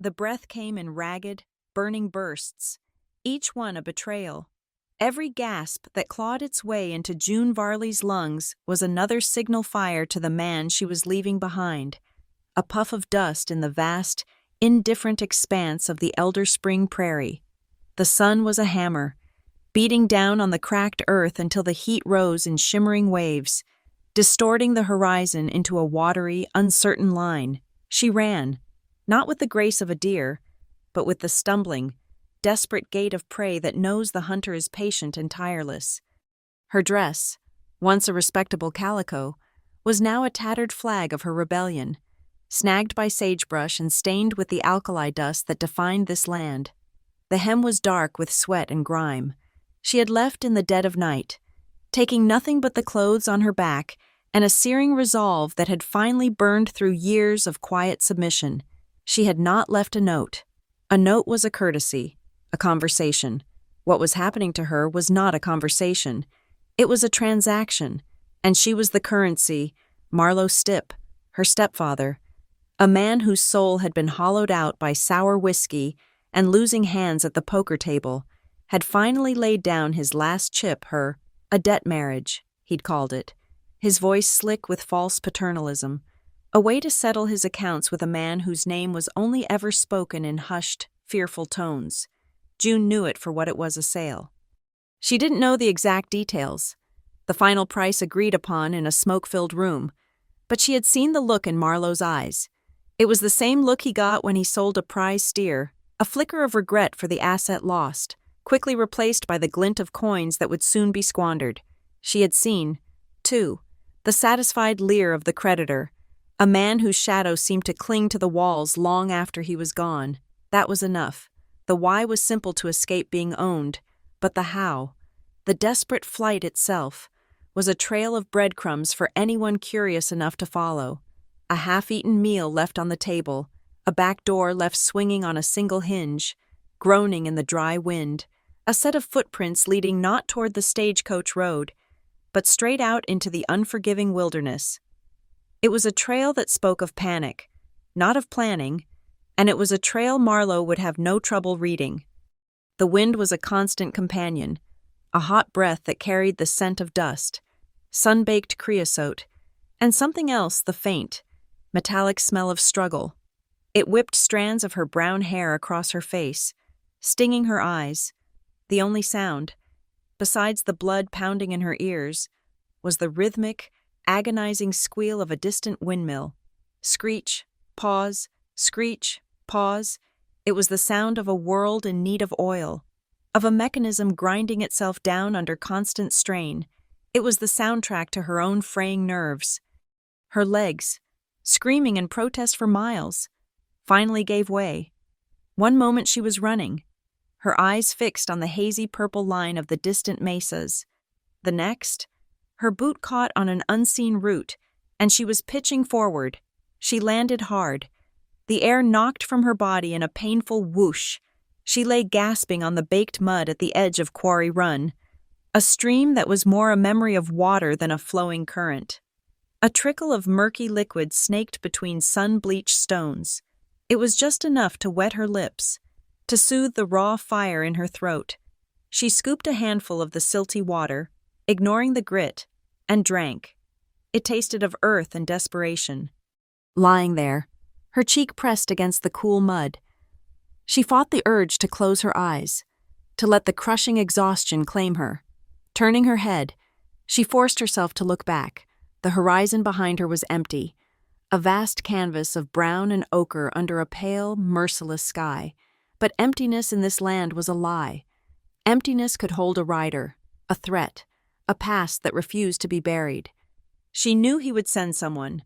The breath came in ragged, burning bursts, each one a betrayal. Every gasp that clawed its way into June Varley's lungs was another signal fire to the man she was leaving behind, a puff of dust in the vast, indifferent expanse of the Elder Spring prairie. The sun was a hammer, beating down on the cracked earth until the heat rose in shimmering waves, distorting the horizon into a watery, uncertain line. She ran, not with the grace of a deer, but with the stumbling, desperate gait of prey that knows the hunter is patient and tireless. Her dress, once a respectable calico, was now a tattered flag of her rebellion, snagged by sagebrush and stained with the alkali dust that defined this land. The hem was dark with sweat and grime. She had left in the dead of night, taking nothing but the clothes on her back and a searing resolve that had finally burned through years of quiet submission. She had not left a note. A note was a courtesy, a conversation. What was happening to her was not a conversation. It was a transaction, and she was the currency. Marlowe Stipp, her stepfather, a man whose soul had been hollowed out by sour whiskey and losing hands at the poker table, had finally laid down his last chip, a debt marriage, he'd called it, his voice slick with false paternalism, a way to settle his accounts with a man whose name was only ever spoken in hushed, fearful tones. June knew it for what it was, a sale. She didn't know the exact details, the final price agreed upon in a smoke-filled room, but she had seen the look in Marlowe's eyes. It was the same look he got when he sold a prize steer, a flicker of regret for the asset lost, quickly replaced by the glint of coins that would soon be squandered. She had seen, too, the satisfied leer of the creditor, a man whose shadow seemed to cling to the walls long after he was gone. That was enough. The why was simple to escape being owned, but the how, the desperate flight itself, was a trail of breadcrumbs for anyone curious enough to follow. A half-eaten meal left on the table, a back door left swinging on a single hinge, groaning in the dry wind, a set of footprints leading not toward the stagecoach road, but straight out into the unforgiving wilderness. It was a trail that spoke of panic, not of planning, and it was a trail Marlowe would have no trouble reading. The wind was a constant companion, a hot breath that carried the scent of dust, sun-baked creosote, and something else, the faint, metallic smell of struggle. It whipped strands of her brown hair across her face, stinging her eyes. The only sound, besides the blood pounding in her ears, was the rhythmic, agonizing squeal of a distant windmill. Screech, pause, screech, pause. It was the sound of a world in need of oil, of a mechanism grinding itself down under constant strain. It was the soundtrack to her own fraying nerves. Her legs, screaming in protest for miles, finally gave way. One moment she was running, her eyes fixed on the hazy purple line of the distant mesas. The next, her boot caught on an unseen root, and she was pitching forward. She landed hard. The air knocked from her body in a painful whoosh. She lay gasping on the baked mud at the edge of Quarry Run, a stream that was more a memory of water than a flowing current. A trickle of murky liquid snaked between sun-bleached stones. It was just enough to wet her lips, to soothe the raw fire in her throat. She scooped a handful of the silty water, ignoring the grit, and drank. It tasted of earth and desperation. Lying there, her cheek pressed against the cool mud, she fought the urge to close her eyes, to let the crushing exhaustion claim her. Turning her head, she forced herself to look back. The horizon behind her was empty, a vast canvas of brown and ochre under a pale, merciless sky. But emptiness in this land was a lie. Emptiness could hold a rider, a threat, a past that refused to be buried. She knew he would send someone.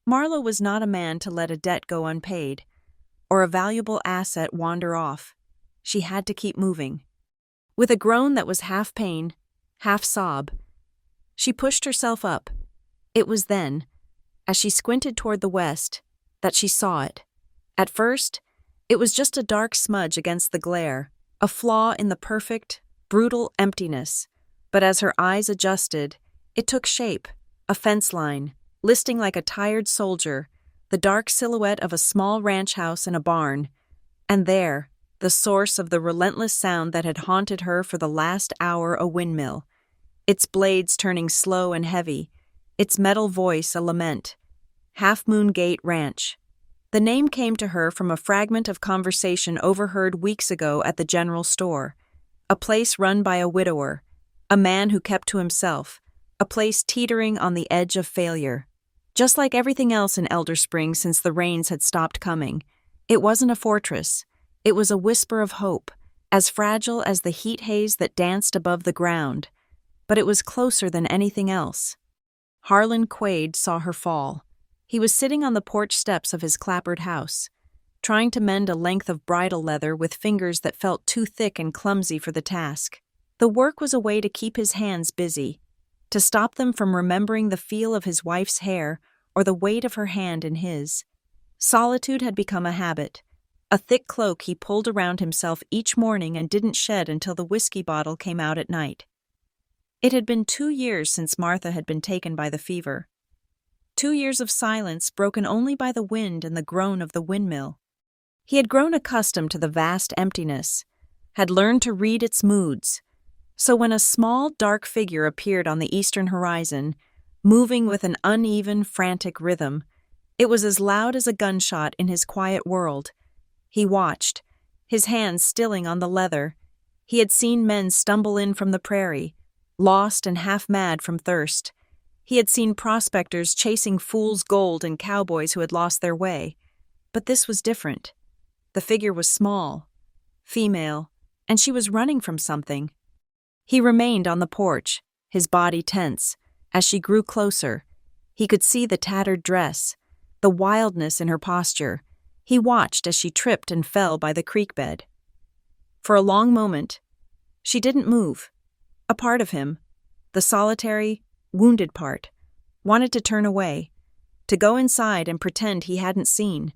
Marlowe was not a man to let a debt go unpaid, or a valuable asset wander off. She had to keep moving. With a groan that was half pain, half sob, she pushed herself up. It was then, as she squinted toward the west, that she saw it. At first, it was just a dark smudge against the glare, a flaw in the perfect, brutal emptiness. But as her eyes adjusted, it took shape, a fence line, listing like a tired soldier, the dark silhouette of a small ranch house and a barn. And there, the source of the relentless sound that had haunted her for the last hour, a windmill, its blades turning slow and heavy, its metal voice a lament. Half Moon Gate Ranch. The name came to her from a fragment of conversation overheard weeks ago at the general store. A place run by a widower, a man who kept to himself, a place teetering on the edge of failure. Just like everything else in Elder Spring since the rains had stopped coming, it wasn't a fortress. It was a whisper of hope, as fragile as the heat haze that danced above the ground. But it was closer than anything else. Harlan Quaid saw her fall. He was sitting on the porch steps of his clapboard house, trying to mend a length of bridle leather with fingers that felt too thick and clumsy for the task. The work was a way to keep his hands busy, to stop them from remembering the feel of his wife's hair or the weight of her hand in his. Solitude had become a habit, a thick cloak he pulled around himself each morning and didn't shed until the whiskey bottle came out at night. It had been 2 years since Martha had been taken by the fever. 2 years of silence broken only by the wind and the groan of the windmill. He had grown accustomed to the vast emptiness, had learned to read its moods. So when a small, dark figure appeared on the eastern horizon, moving with an uneven, frantic rhythm, it was as loud as a gunshot in his quiet world. He watched, his hands stilling on the leather. He had seen men stumble in from the prairie, lost and half-mad from thirst. He had seen prospectors chasing fool's gold and cowboys who had lost their way. But this was different. The figure was small, female, and she was running from something. He remained on the porch, his body tense. As she grew closer, he could see the tattered dress, the wildness in her posture. He watched as she tripped and fell by the creek bed. For a long moment, she didn't move. A part of him, the solitary, wounded part, wanted to turn away, to go inside and pretend he hadn't seen.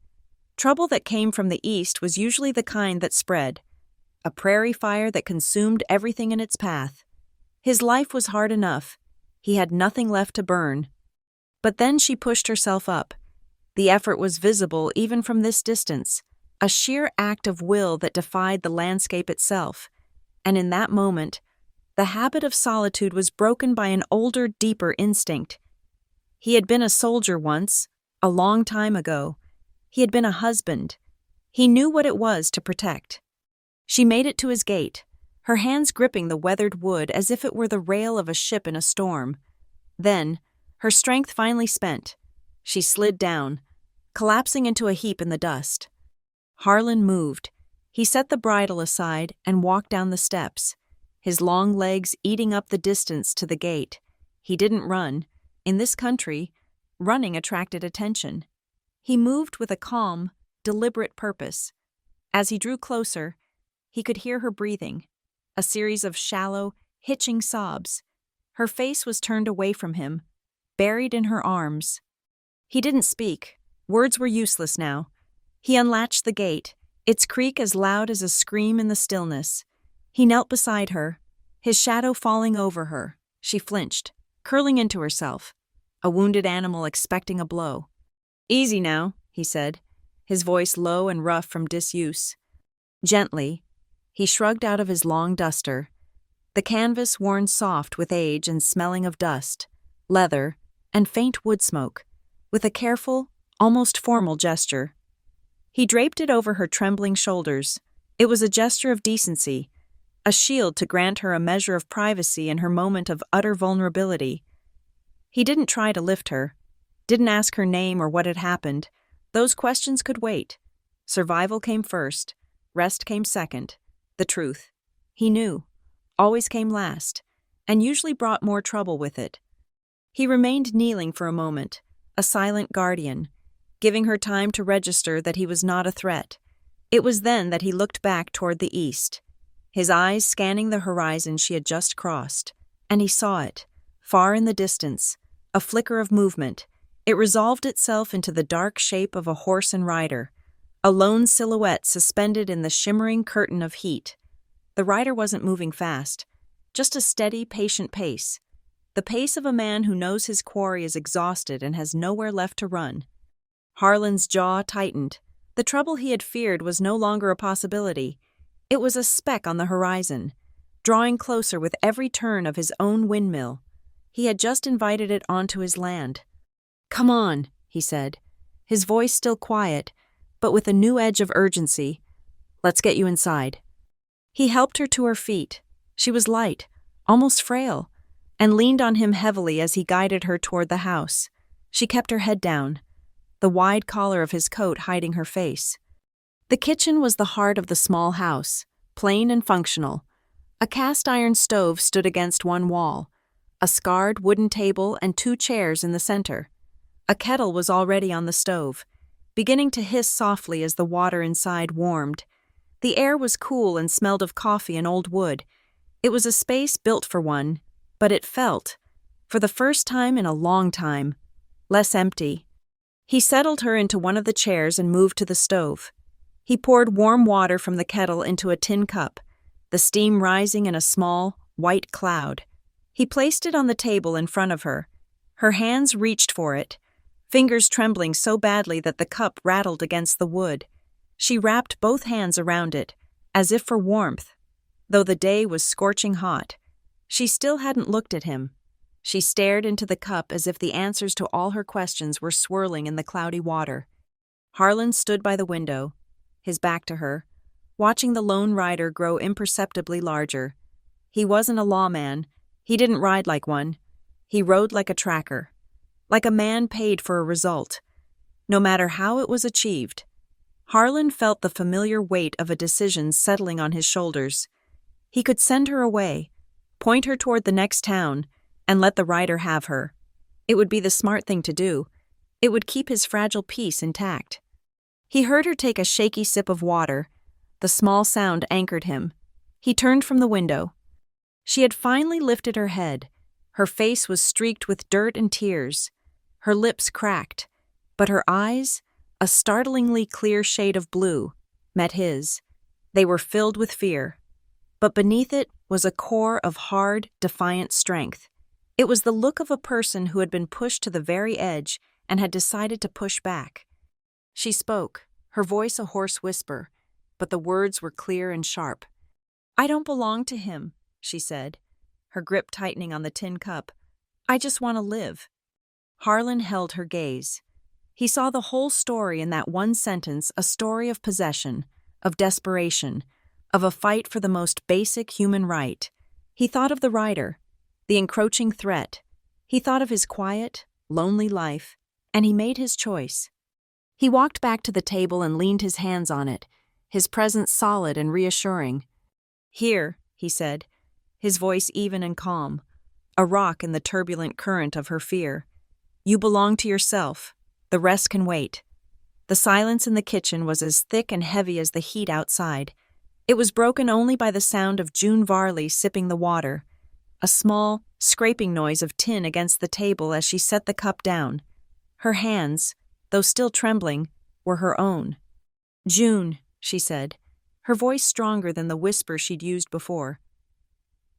Trouble that came from the east was usually the kind that spread, a prairie fire that consumed everything in its path. His life was hard enough. He had nothing left to burn. But then she pushed herself up. The effort was visible even from this distance, a sheer act of will that defied the landscape itself. And in that moment, the habit of solitude was broken by an older, deeper instinct. He had been a soldier once, a long time ago. He had been a husband. He knew what it was to protect. She made it to his gate, her hands gripping the weathered wood as if it were the rail of a ship in a storm. Then, her strength finally spent, she slid down, collapsing into a heap in the dust. Harlan moved. He set the bridle aside and walked down the steps, his long legs eating up the distance to the gate. He didn't run. In this country, running attracted attention. He moved with a calm, deliberate purpose. As he drew closer, he could hear her breathing, a series of shallow, hitching sobs. Her face was turned away from him, buried in her arms. He didn't speak. Words were useless now. He unlatched the gate, its creak as loud as a scream in the stillness. He knelt beside her, his shadow falling over her. She flinched, curling into herself, a wounded animal expecting a blow. "Easy now," he said, his voice low and rough from disuse. Gently, he shrugged out of his long duster, the canvas worn soft with age and smelling of dust, leather, and faint wood smoke, with a careful, almost formal gesture. He draped it over her trembling shoulders. It was a gesture of decency, a shield to grant her a measure of privacy in her moment of utter vulnerability. He didn't try to lift her, didn't ask her name or what had happened. Those questions could wait. Survival came first, rest came second. The truth, he knew, always came last, and usually brought more trouble with it. He remained kneeling for a moment, a silent guardian, giving her time to register that he was not a threat. It was then that he looked back toward the east, his eyes scanning the horizon she had just crossed, and he saw it, far in the distance, a flicker of movement. It resolved itself into the dark shape of a horse and rider, a lone silhouette suspended in the shimmering curtain of heat. The rider wasn't moving fast, just a steady, patient pace, the pace of a man who knows his quarry is exhausted and has nowhere left to run. Harlan's jaw tightened, The trouble he had feared was no longer a possibility. It was a speck on the horizon, drawing closer with every turn of his own windmill. He had just invited it onto his land. "Come on," he said, his voice still quiet, but with a new edge of urgency. "Let's get you inside." He helped her to her feet. She was light, almost frail, and leaned on him heavily as he guided her toward the house. She kept her head down, the wide collar of his coat hiding her face. The kitchen was the heart of the small house, plain and functional. A cast-iron stove stood against one wall, a scarred wooden table and 2 chairs in the center. A kettle was already on the stove, beginning to hiss softly as the water inside warmed. The air was cool and smelled of coffee and old wood. It was a space built for one, but it felt, for the first time in a long time, less empty. He settled her into one of the chairs and moved to the stove. He poured warm water from the kettle into a tin cup, the steam rising in a small, white cloud. He placed it on the table in front of her. Her hands reached for it, fingers trembling so badly that the cup rattled against the wood. She wrapped both hands around it, as if for warmth. Though the day was scorching hot, she still hadn't looked at him. She stared into the cup as if the answers to all her questions were swirling in the cloudy water. Harlan stood by the window, his back to her, watching the lone rider grow imperceptibly larger. He wasn't a lawman. He didn't ride like one. He rode like a tracker, like a man paid for a result, no matter how it was achieved. Harlan felt the familiar weight of a decision settling on his shoulders. He could send her away, point her toward the next town, and let the rider have her. It would be the smart thing to do. It would keep his fragile peace intact. He heard her take a shaky sip of water. The small sound anchored him. He turned from the window. She had finally lifted her head. Her face was streaked with dirt and tears. Her lips cracked, but her eyes, a startlingly clear shade of blue, met his. They were filled with fear, but beneath it was a core of hard, defiant strength. It was the look of a person who had been pushed to the very edge and had decided to push back. She spoke, her voice a hoarse whisper, but the words were clear and sharp. "I don't belong to him," she said, her grip tightening on the tin cup. "I just want to live." Harlan held her gaze. He saw the whole story in that one sentence, a story of possession, of desperation, of a fight for the most basic human right. He thought of the rider, the encroaching threat. He thought of his quiet, lonely life, and he made his choice. He walked back to the table and leaned his hands on it, his presence solid and reassuring. "Here," he said, his voice even and calm, a rock in the turbulent current of her fear. "You belong to yourself. The rest can wait." The silence in the kitchen was as thick and heavy as the heat outside. It was broken only by the sound of June Varley sipping the water, a small, scraping noise of tin against the table as she set the cup down. Her hands, though still trembling, were her own. "June," she said, her voice stronger than the whisper she'd used before.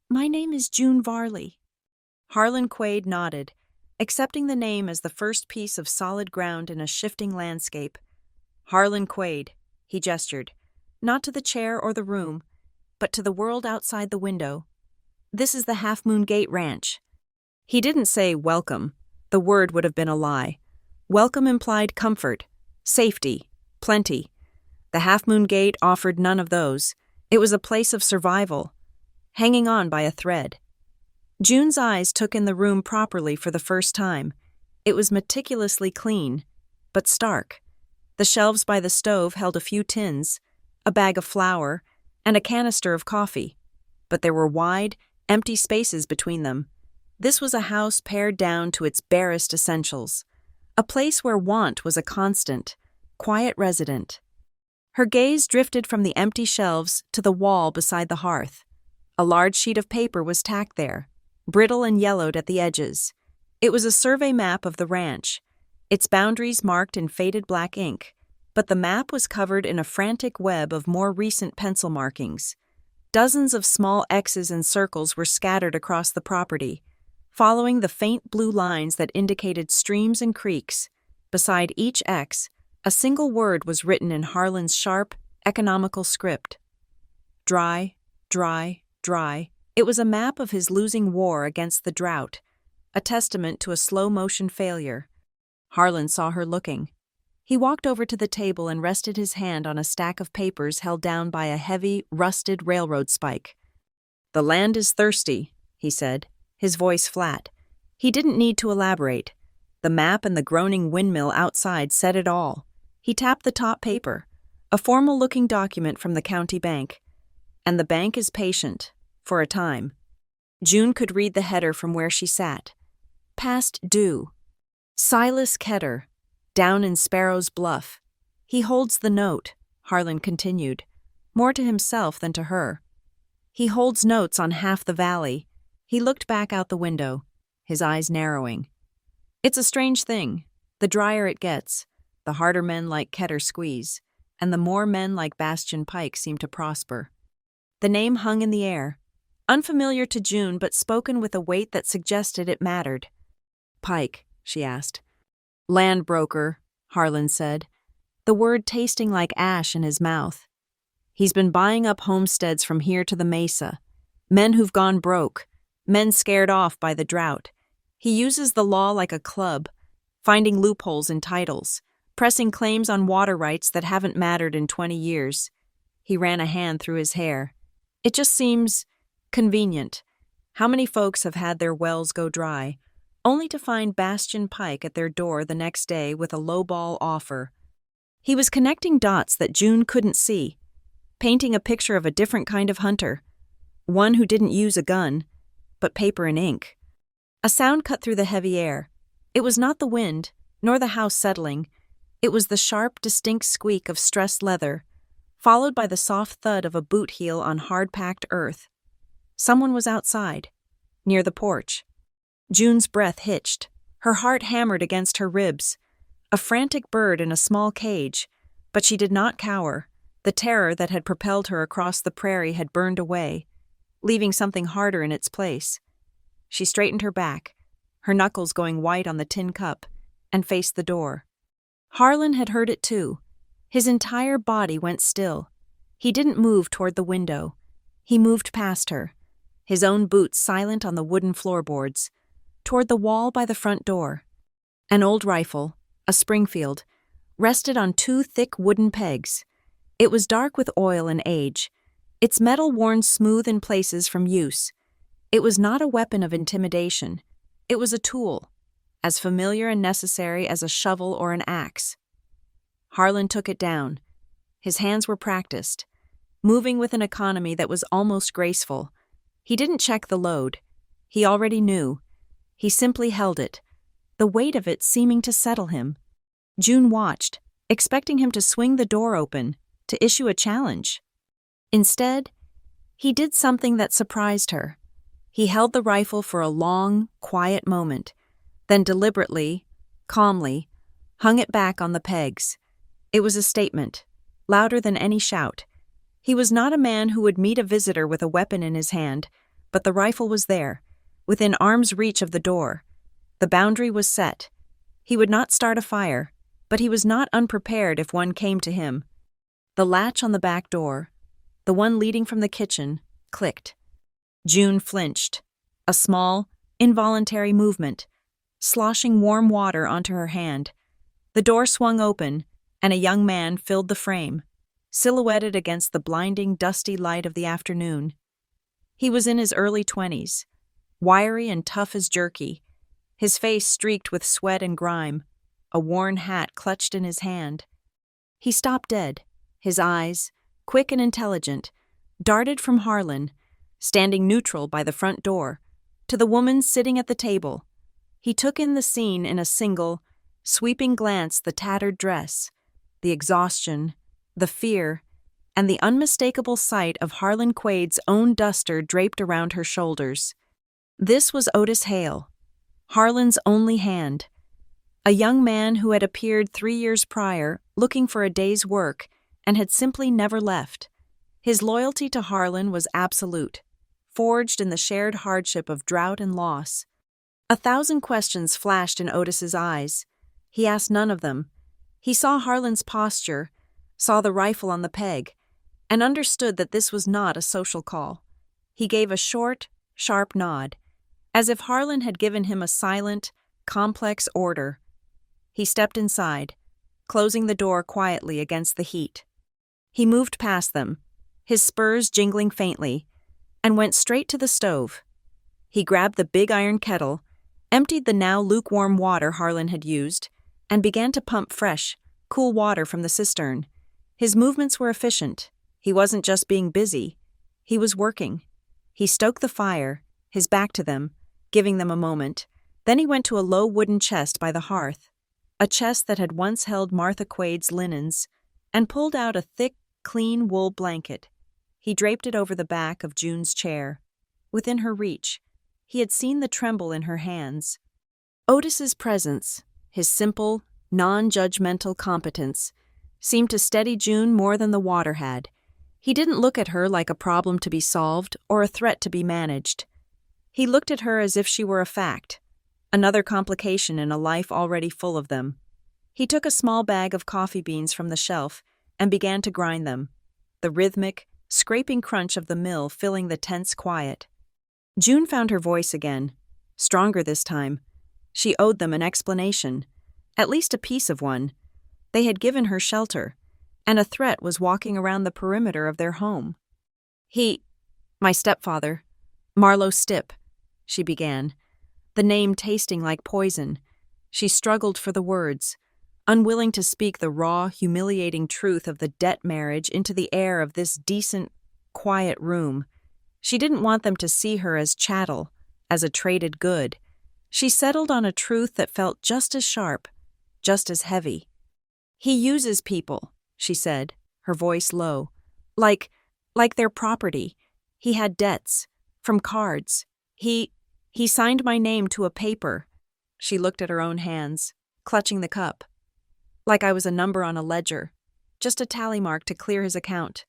"My name is June Varley." Harlan Quaid nodded, accepting the name as the first piece of solid ground in a shifting landscape. "Harlan Quaid," he gestured, not to the chair or the room, but to the world outside the window. "This is the Half Moon Gate Ranch." He didn't say welcome. The word would have been a lie. Welcome implied comfort, safety, plenty. The Half Moon Gate offered none of those. It was a place of survival, hanging on by a thread. June's eyes took in the room properly for the first time. It was meticulously clean, but stark. The shelves by the stove held a few tins, a bag of flour, and a canister of coffee. But there were wide, empty spaces between them. This was a house pared down to its barest essentials, a place where want was a constant, quiet resident. Her gaze drifted from the empty shelves to the wall beside the hearth. A large sheet of paper was tacked there, brittle and yellowed at the edges. It was a survey map of the ranch, its boundaries marked in faded black ink, but the map was covered in a frantic web of more recent pencil markings. Dozens of small X's and circles were scattered across the property, following the faint blue lines that indicated streams and creeks. Beside each X, A single word was written in Harlan's sharp, economical script. Dry, dry, dry. It was a map of his losing war against the drought, a testament to a slow-motion failure. Harlan saw her looking. He walked over to the table and rested his hand on a stack of papers held down by a heavy, rusted railroad spike. "The land is thirsty," he said, his voice flat. He didn't need to elaborate. The map and the groaning windmill outside said it all. He tapped the top paper, a formal-looking document from the county bank. "And the bank is patient, for a time." June could read the header from where she sat. "Past due. Silas Ketter, down in Sparrow's Bluff. He holds the note," Harlan continued, more to himself than to her. "He holds notes on half the valley." He looked back out the window, his eyes narrowing. "It's a strange thing. The drier it gets, the harder men like Ketter squeeze, and the more men like Bastian Pike seem to prosper." The name hung in the air, unfamiliar to June but spoken with a weight that suggested it mattered. "Pike?" she asked. "Land broker," Harlan said, the word tasting like ash in his mouth. "He's been buying up homesteads from here to the mesa. Men who've gone broke, men scared off by the drought. He uses the law like a club, finding loopholes in titles, pressing claims on water rights that haven't mattered in 20 years. He ran a hand through his hair. "It just seems convenient. How many folks have had their wells go dry, only to find Bastian Pike at their door the next day with a lowball offer?" He was connecting dots that June couldn't see, painting a picture of a different kind of hunter, one who didn't use a gun, but paper and ink. A sound cut through the heavy air. It was not the wind, nor the house settling. It was the sharp, distinct squeak of stressed leather, followed by the soft thud of a boot heel on hard-packed earth. Someone was outside, near the porch. June's breath hitched. Her heart hammered against her ribs. A frantic bird in a small cage, but she did not cower. The terror that had propelled her across the prairie had burned away, leaving something harder in its place. She straightened her back, her knuckles going white on the tin cup, and faced the door. Harlan had heard it too. His entire body went still. He didn't move toward the window. He moved past her, his own boots silent on the wooden floorboards, toward the wall by the front door. An old rifle, a Springfield, rested on two thick wooden pegs. It was dark with oil and age, its metal worn smooth in places from use. It was not a weapon of intimidation. It was a tool, as familiar and necessary as a shovel or an axe. Harlan took it down. His hands were practiced, moving with an economy that was almost graceful. He didn't check the load. He already knew. He simply held it, the weight of it seeming to settle him. June watched, expecting him to swing the door open, to issue a challenge. Instead, he did something that surprised her. He held the rifle for a long, quiet moment, then deliberately, calmly, hung it back on the pegs. It was a statement, louder than any shout. He was not a man who would meet a visitor with a weapon in his hand, but the rifle was there, within arm's reach of the door. The boundary was set. He would not start a fire, but he was not unprepared if one came to him. The latch on the back door, the one leading from the kitchen, clicked. June flinched, a small, involuntary movement, sloshing warm water onto her hand. The door swung open, and a young man filled the frame, silhouetted against the blinding, dusty light of the afternoon. He was in his early 20s, wiry and tough as jerky, his face streaked with sweat and grime, a worn hat clutched in his hand. He stopped dead, his eyes, quick and intelligent, darted from Harlan, standing neutral by the front door, to the woman sitting at the table. He took in the scene in a single, sweeping glance: the tattered dress, the exhaustion, the fear, and the unmistakable sight of Harlan Quade's own duster draped around her shoulders. This was Otis Hale, Harlan's only hand, a young man who had appeared 3 years prior looking for a day's work and had simply never left. His loyalty to Harlan was absolute, forged in the shared hardship of drought and loss. 1,000 questions flashed in Otis's eyes. He asked none of them. He saw Harlan's posture, saw the rifle on the peg, and understood that this was not a social call. He gave a short, sharp nod, as if Harlan had given him a silent, complex order. He stepped inside, closing the door quietly against the heat. He moved past them, his spurs jingling faintly, and went straight to the stove. He grabbed the big iron kettle, emptied the now lukewarm water Harlan had used, and began to pump fresh, cool water from the cistern. His movements were efficient. He wasn't just being busy. He was working. He stoked the fire, his back to them, giving them a moment. Then he went to a low wooden chest by the hearth, a chest that had once held Martha Quade's linens, and pulled out a thick, clean wool blanket. He draped it over the back of June's chair. Within her reach, he had seen the tremble in her hands. Otis's presence, his simple, non-judgmental competence, seemed to steady June more than the water had. He didn't look at her like a problem to be solved or a threat to be managed. He looked at her as if she were a fact, another complication in a life already full of them. He took a small bag of coffee beans from the shelf and began to grind them, the rhythmic, scraping crunch of the mill filling the tense quiet. June found her voice again, stronger this time. She owed them an explanation, at least a piece of one. They had given her shelter, and a threat was walking around the perimeter of their home. My stepfather, Marlowe Stipp, she began, the name tasting like poison. She struggled for the words, unwilling to speak the raw, humiliating truth of the debt marriage into the air of this decent, quiet room. She didn't want them to see her as chattel, as a traded good. She settled on a truth that felt just as sharp, just as heavy. He uses people, she said, her voice low. Like their property. He had debts, from cards. He signed my name to a paper. She looked at her own hands, clutching the cup. Like I was a number on a ledger. Just a tally mark to clear his account.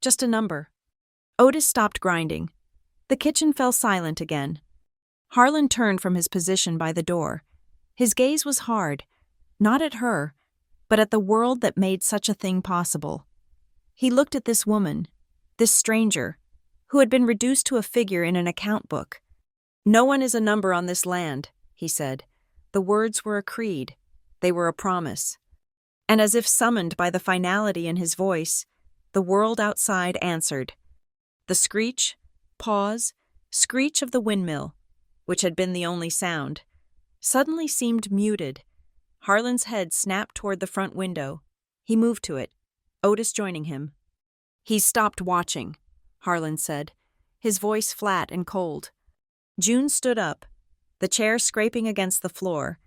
Just a number. Otis stopped grinding. The kitchen fell silent again. Harlan turned from his position by the door. His gaze was hard, not at her, but at the world that made such a thing possible. He looked at this woman, this stranger, who had been reduced to a figure in an account book. No one is a number on this land, he said. The words were a creed. They were a promise. And as if summoned by the finality in his voice, the world outside answered. The screech, pause, screech of the windmill, which had been the only sound, suddenly seemed muted. Harlan's head snapped toward the front window. He moved to it, Otis joining him. He's stopped watching, Harlan said, his voice flat and cold. June stood up, the chair scraping against the floor,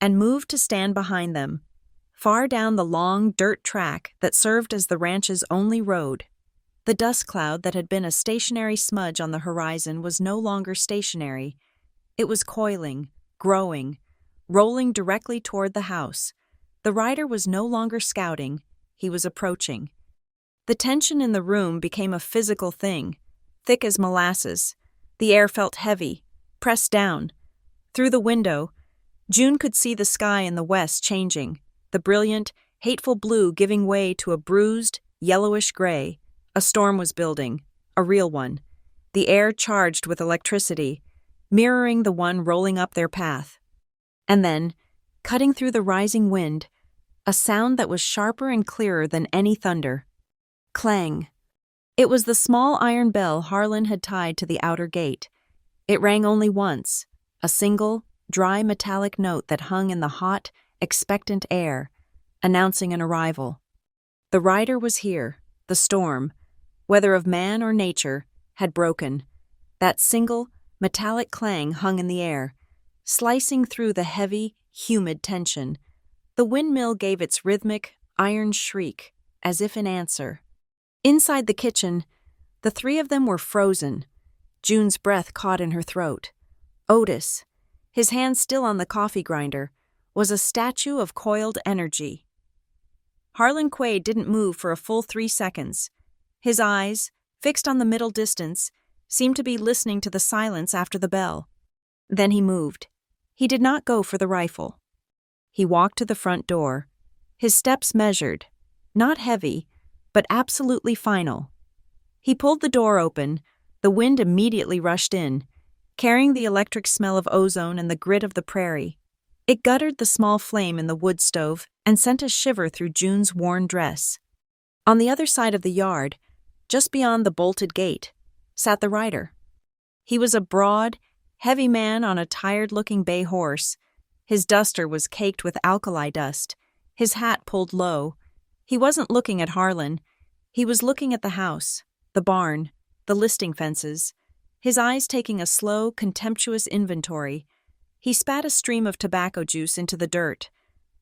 and moved to stand behind them, far down the long dirt track that served as the ranch's only road. The dust cloud that had been a stationary smudge on the horizon was no longer stationary. It was coiling, growing, rolling directly toward the house. The rider was no longer scouting, he was approaching. The tension in the room became a physical thing, thick as molasses. The air felt heavy, pressed down. Through the window, June could see the sky in the west changing, the brilliant, hateful blue giving way to a bruised, yellowish gray. A storm was building, a real one. The air charged with electricity, mirroring the one rolling up their path. And then, cutting through the rising wind, a sound that was sharper and clearer than any thunder. Clang. It was the small iron bell Harlan had tied to the outer gate. It rang only once, a single, dry metallic note that hung in the hot, expectant air, announcing an arrival. The rider was here, the storm, whether of man or nature, had broken. That single, metallic clang hung in the air, slicing through the heavy, humid tension. The windmill gave its rhythmic, iron shriek, as if in answer. Inside the kitchen, the three of them were frozen. June's breath caught in her throat. Otis, his hand still on the coffee grinder, was a statue of coiled energy. Harlan Quaid didn't move for a full 3 seconds. His eyes, fixed on the middle distance, seemed to be listening to the silence after the bell. Then he moved. He did not go for the rifle. He walked to the front door, His steps measured, not heavy, but absolutely final. He pulled the door open. The wind immediately rushed in, carrying the electric smell of ozone and the grit of the prairie. It guttered the small flame in the wood stove and sent a shiver through June's worn dress. On the other side of the yard, just beyond the bolted gate, sat the rider. He was a broad, heavy man on a tired-looking bay horse. His duster was caked with alkali dust, his hat pulled low. He wasn't looking at Harlan. He was looking at the house, the barn, the listing fences, his eyes taking a slow, contemptuous inventory. He spat a stream of tobacco juice into the dirt,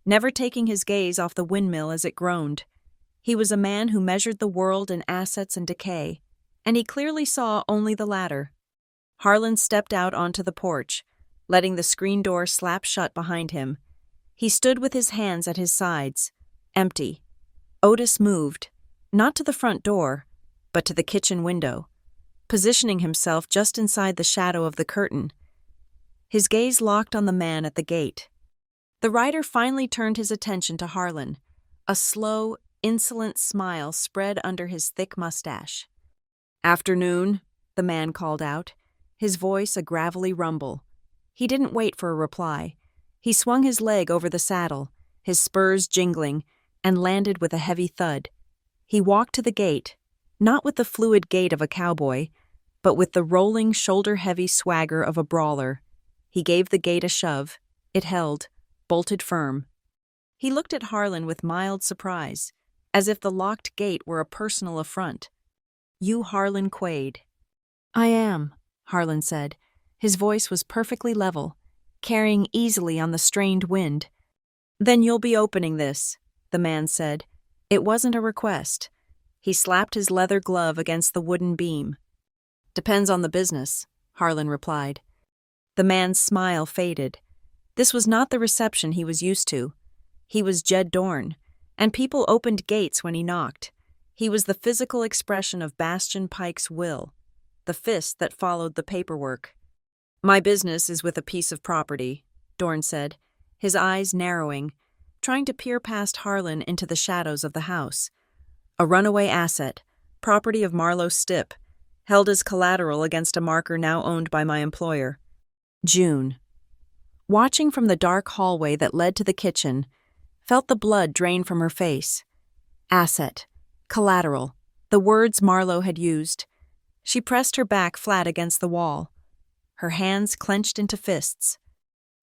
never taking his gaze off the windmill as it groaned. He was a man who measured the world in assets and decay, and he clearly saw only the latter. Harlan stepped out onto the porch, letting the screen door slap shut behind him. He stood with his hands at his sides, empty. Otis moved, not to the front door, but to the kitchen window, positioning himself just inside the shadow of the curtain. His gaze locked on the man at the gate. The rider finally turned his attention to Harlan. A slow, insolent smile spread under his thick mustache. "Afternoon," the man called out, his voice a gravelly rumble. He didn't wait for a reply. He swung his leg over the saddle, his spurs jingling, and landed with a heavy thud. He walked to the gate, not with the fluid gait of a cowboy, but with the rolling, shoulder-heavy swagger of a brawler. He gave the gate a shove. It held, bolted firm. He looked at Harlan with mild surprise, as if the locked gate were a personal affront. "You Harlan Quaid." "I am," Harlan said. His voice was perfectly level, carrying easily on the strained wind. "Then you'll be opening this," the man said. It wasn't a request. He slapped his leather glove against the wooden beam. "Depends on the business," Harlan replied. The man's smile faded. This was not the reception he was used to. He was Jed Dorn, and people opened gates when he knocked. He was the physical expression of Bastion Pike's will, the fist that followed the paperwork. "My business is with a piece of property," Dorn said, his eyes narrowing, trying to peer past Harlan into the shadows of the house. "A runaway asset, property of Marlowe Stipp, held as collateral against a marker now owned by my employer." June, watching from the dark hallway that led to the kitchen, felt the blood drain from her face. Asset, collateral, the words Marlowe had used. She pressed her back flat against the wall, her hands clenched into fists.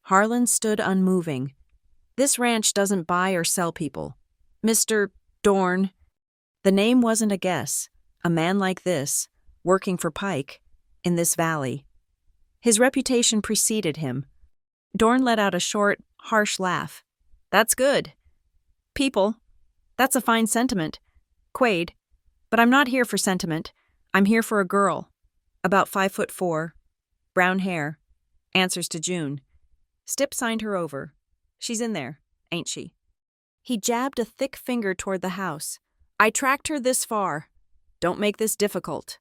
Harlan stood unmoving. "This ranch doesn't buy or sell people. Mr. Dorn." The name wasn't a guess. A man like this, working for Pike, in this valley. His reputation preceded him. Dorn let out a short, harsh laugh. "That's good. People. That's a fine sentiment. Quaid. But I'm not here for sentiment. I'm here for a girl. About 5'4", brown hair. Answers to June. Stipp signed her over. She's in there, ain't she?" He jabbed a thick finger toward the house. "I tracked her this far. Don't make this difficult."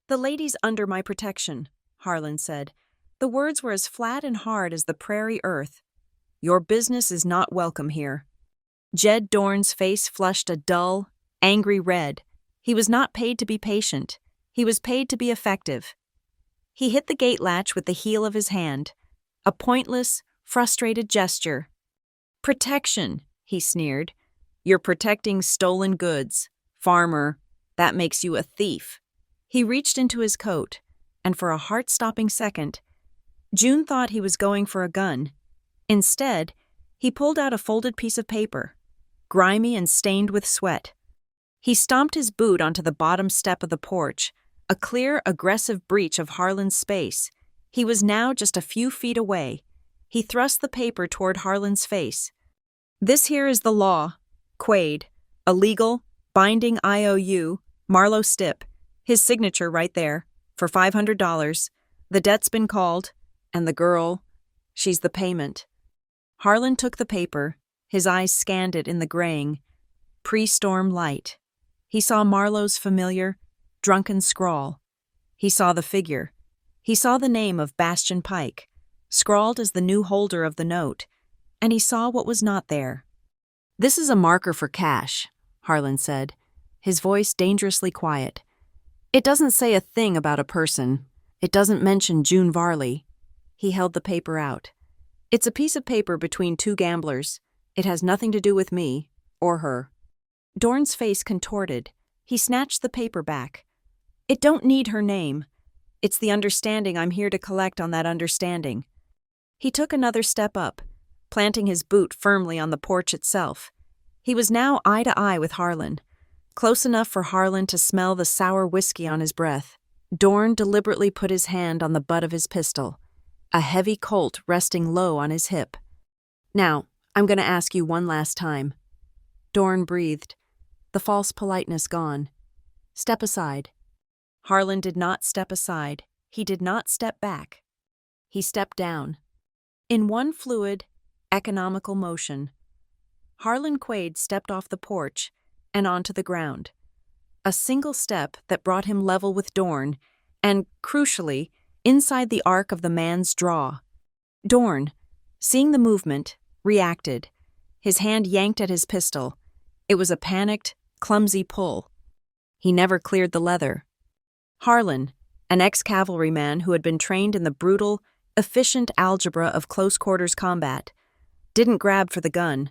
"The lady's under my protection," Harlan said. The words were as flat and hard as the prairie earth. "Your business is not welcome here." Jed Dorn's face flushed a dull, angry red. He was not paid to be patient. He was paid to be effective. He hit the gate latch with the heel of his hand, a pointless, frustrated gesture. "Protection," he sneered. "You're protecting stolen goods. Farmer, that makes you a thief." He reached into his coat, and for a heart-stopping second, June thought he was going for a gun. Instead, he pulled out a folded piece of paper, grimy and stained with sweat. He stomped his boot onto the bottom step of the porch, a clear, aggressive breach of Harlan's space. He was now just a few feet away. He thrust the paper toward Harlan's face. "This here is the law. Quaid. A legal, binding IOU, Marlowe Stipp. His signature right there, for $500. The debt's been called, and the girl, she's the payment." Harlan took the paper. His eyes scanned it in the graying, pre-storm light. He saw Marlowe's familiar, drunken scrawl. He saw the figure. He saw the name of Bastion Pike, scrawled as the new holder of the note, and he saw what was not there. "This is a marker for cash," Harlan said, his voice dangerously quiet. "It doesn't say a thing about a person. It doesn't mention June Varley." He held the paper out. "It's a piece of paper between two gamblers. It has nothing to do with me, or her." Dorn's face contorted. He snatched the paper back. "It don't need her name. It's the understanding I'm here to collect on that understanding." He took another step up, planting his boot firmly on the porch itself. He was now eye to eye with Harlan, close enough for Harlan to smell the sour whiskey on his breath. Dorn deliberately put his hand on the butt of his pistol, a heavy Colt resting low on his hip. "Now, I'm going to ask you one last time." Dorn breathed, the false politeness gone. "Step aside." Harlan did not step aside. He did not step back. He stepped down. In one fluid, economical motion, Harlan Quaid stepped off the porch and onto the ground. A single step that brought him level with Dorn and, crucially, inside the arc of the man's draw. Dorn, seeing the movement, reacted. His hand yanked at his pistol. It was a panicked, clumsy pull. He never cleared the leather. Harlan, an ex-cavalryman who had been trained in the brutal, efficient algebra of close-quarters combat, didn't grab for the gun.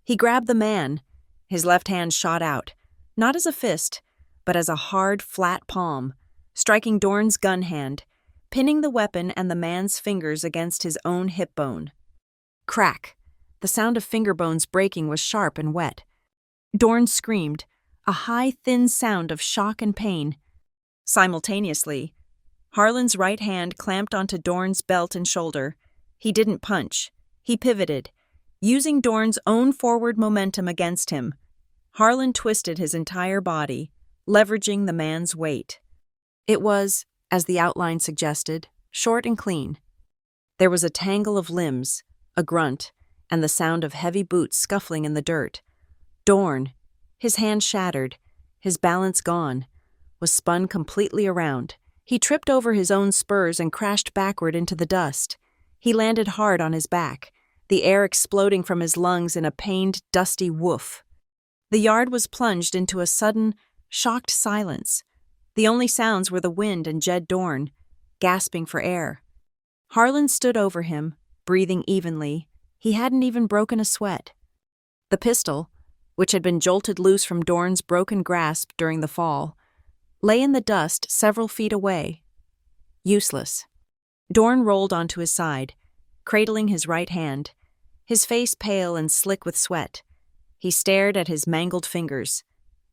He grabbed the man. His left hand shot out, not as a fist, but as a hard, flat palm, striking Dorn's gun hand, pinning the weapon and the man's fingers against his own hip bone. Crack! The sound of finger bones breaking was sharp and wet. Dorn screamed, a high, thin sound of shock and pain. Simultaneously, Harlan's right hand clamped onto Dorn's belt and shoulder. He didn't punch. He pivoted, using Dorn's own forward momentum against him. Harlan twisted his entire body, leveraging the man's weight. It was, as the outline suggested, short and clean. There was a tangle of limbs, a grunt, and the sound of heavy boots scuffling in the dirt. Dorn, his hand shattered, his balance gone, was spun completely around. He tripped over his own spurs and crashed backward into the dust. He landed hard on his back, the air exploding from his lungs in a pained, dusty woof. The yard was plunged into a sudden, shocked silence. The only sounds were the wind and Jed Dorn, gasping for air. Harlan stood over him, breathing evenly. He hadn't even broken a sweat. The pistol, which had been jolted loose from Dorn's broken grasp during the fall, lay in the dust several feet away. Useless. Dorn rolled onto his side, cradling his right hand, his face pale and slick with sweat. He stared at his mangled fingers,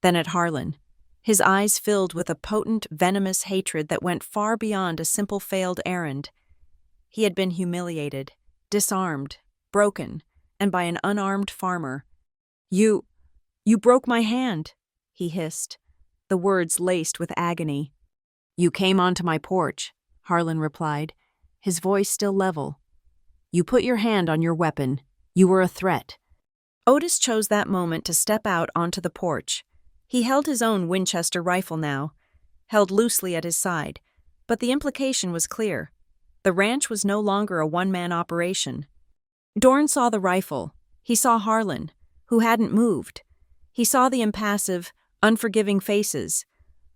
then at Harlan, his eyes filled with a potent, venomous hatred that went far beyond a simple failed errand. He had been humiliated, disarmed, broken, and by an unarmed farmer. You broke my hand," he hissed, the words laced with agony. "You came onto my porch," Harlan replied, his voice still level. "You put your hand on your weapon. You were a threat." Otis chose that moment to step out onto the porch. He held his own Winchester rifle now, held loosely at his side, but the implication was clear. The ranch was no longer a one-man operation. Dorn saw the rifle. He saw Harlan, who hadn't moved. He saw the impassive, unforgiving faces.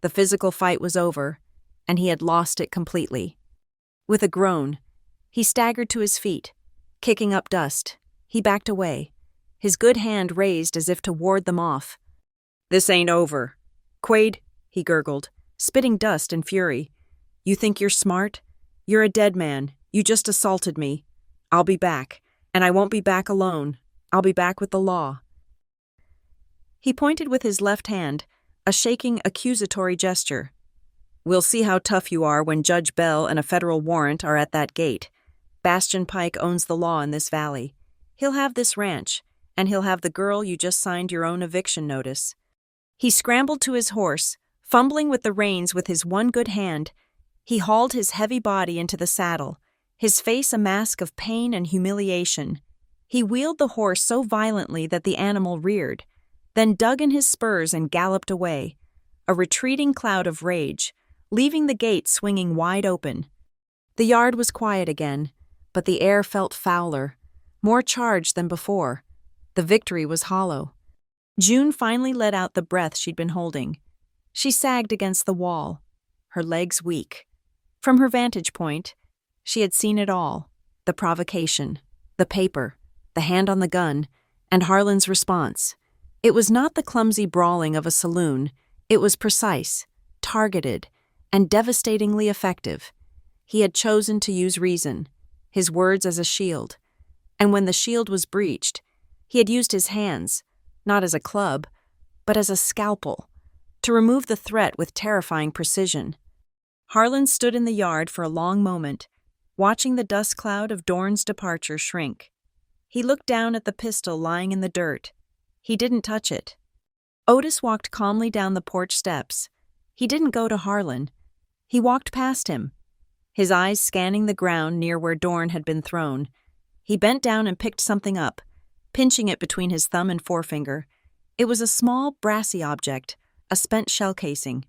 The physical fight was over, and he had lost it completely. With a groan, he staggered to his feet, kicking up dust. He backed away, his good hand raised as if to ward them off. "This ain't over. Quaid," he gurgled, spitting dust and fury. "You think you're smart? You're a dead man. You just assaulted me. I'll be back, and I won't be back alone. I'll be back with the law." He pointed with his left hand, a shaking, accusatory gesture. "We'll see how tough you are when Judge Bell and a federal warrant are at that gate. Bastion Pike owns the law in this valley. He'll have this ranch, and he'll have the girl you just signed your own eviction notice." He scrambled to his horse, fumbling with the reins with his one good hand. He hauled his heavy body into the saddle, his face a mask of pain and humiliation. He wheeled the horse so violently that the animal reared, then dug in his spurs and galloped away, a retreating cloud of rage, leaving the gate swinging wide open. The yard was quiet again, but the air felt fouler, more charged than before. The victory was hollow. June finally let out the breath she'd been holding. She sagged against the wall, her legs weak. From her vantage point, she had seen it all: the provocation, the paper, the hand on the gun, and Harlan's response. It was not the clumsy brawling of a saloon. It was precise, targeted, and devastatingly effective. He had chosen to use reason, his words as a shield. And when the shield was breached, he had used his hands, not as a club, but as a scalpel, to remove the threat with terrifying precision. Harlan stood in the yard for a long moment, watching the dust cloud of Dorn's departure shrink. He looked down at the pistol lying in the dirt. He didn't touch it. Otis walked calmly down the porch steps. He didn't go to Harlan. He walked past him, his eyes scanning the ground near where Dorn had been thrown. He bent down and picked something up, pinching it between his thumb and forefinger. It was a small, brassy object, a spent shell casing.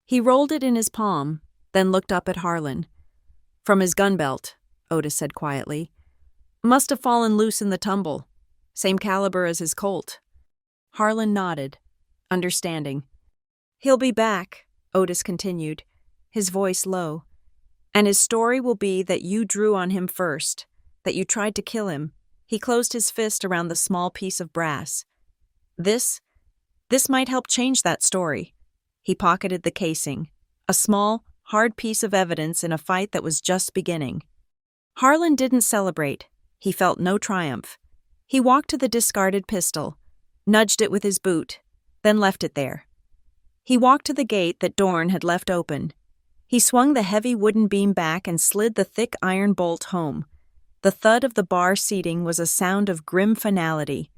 He rolled it in his palm, then looked up at Harlan. "From his gun belt," Otis said quietly. "Must have fallen loose in the tumble. Same caliber as his Colt." Harlan nodded, understanding. "He'll be back," Otis continued, his voice low. "And his story will be that you drew on him first, that you tried to kill him." He closed his fist around the small piece of brass. This might help change that story." He pocketed the casing, a small, hard piece of evidence in a fight that was just beginning. Harlan didn't celebrate. He felt no triumph. He walked to the discarded pistol, nudged it with his boot, then left it there. He walked to the gate that Dorn had left open. He swung the heavy wooden beam back and slid the thick iron bolt home. The thud of the bar seating was a sound of grim finality.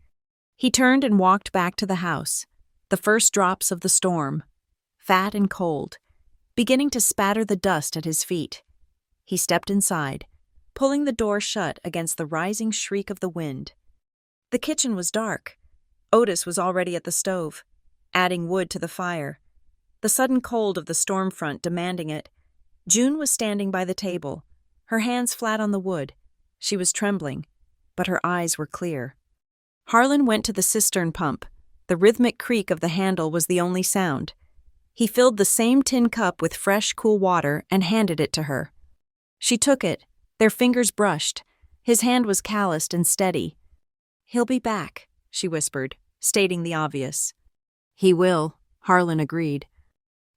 He turned and walked back to the house, the first drops of the storm, fat and cold, beginning to spatter the dust at his feet. He stepped inside, pulling the door shut against the rising shriek of the wind. The kitchen was dark. Otis was already at the stove, adding wood to the fire, the sudden cold of the storm front demanding it. June was standing by the table, her hands flat on the wood. She was trembling, but her eyes were clear. Harlan went to the cistern pump. The rhythmic creak of the handle was the only sound. He filled the same tin cup with fresh, cool water and handed it to her. She took it, their fingers brushed. His hand was calloused and steady. "He'll be back," she whispered, stating the obvious. "He will," Harlan agreed.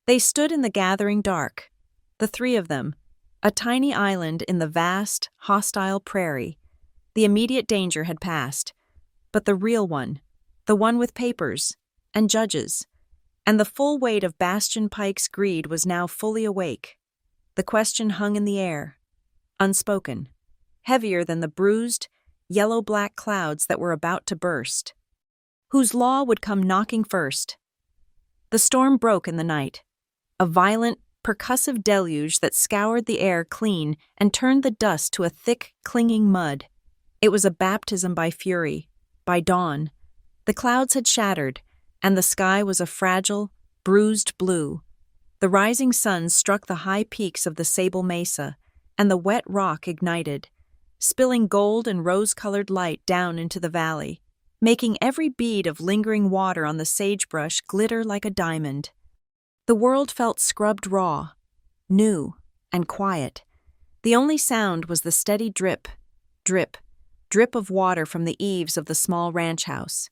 They stood in the gathering dark, the three of them, a tiny island in the vast, hostile prairie. The immediate danger had passed, but the real one, the one with papers and judges, and the full weight of Bastion Pike's greed was now fully awake. The question hung in the air, unspoken, heavier than the bruised, yellow-black clouds that were about to burst. Whose law would come knocking first? The storm broke in the night, a violent, percussive deluge that scoured the air clean and turned the dust to a thick, clinging mud. It was a baptism by fury, by dawn. The clouds had shattered, and the sky was a fragile, bruised blue. The rising sun struck the high peaks of the Sable Mesa, and the wet rock ignited, spilling gold and rose-colored light down into the valley, making every bead of lingering water on the sagebrush glitter like a diamond. The world felt scrubbed raw, new, and quiet. The only sound was the steady drip, drip, drip of water from the eaves of the small ranch house.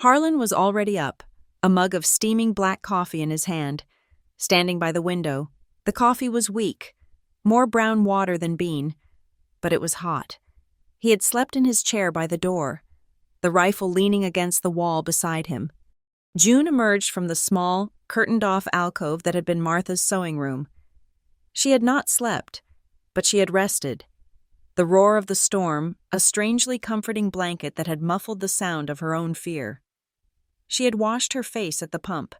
Harlan was already up, a mug of steaming black coffee in his hand. Standing by the window, the coffee was weak, more brown water than bean, but it was hot. He had slept in his chair by the door, the rifle leaning against the wall beside him. June emerged from the small, curtained-off alcove that had been Martha's sewing room. She had not slept, but she had rested. The roar of the storm, a strangely comforting blanket that had muffled the sound of her own fear. She had washed her face at the pump,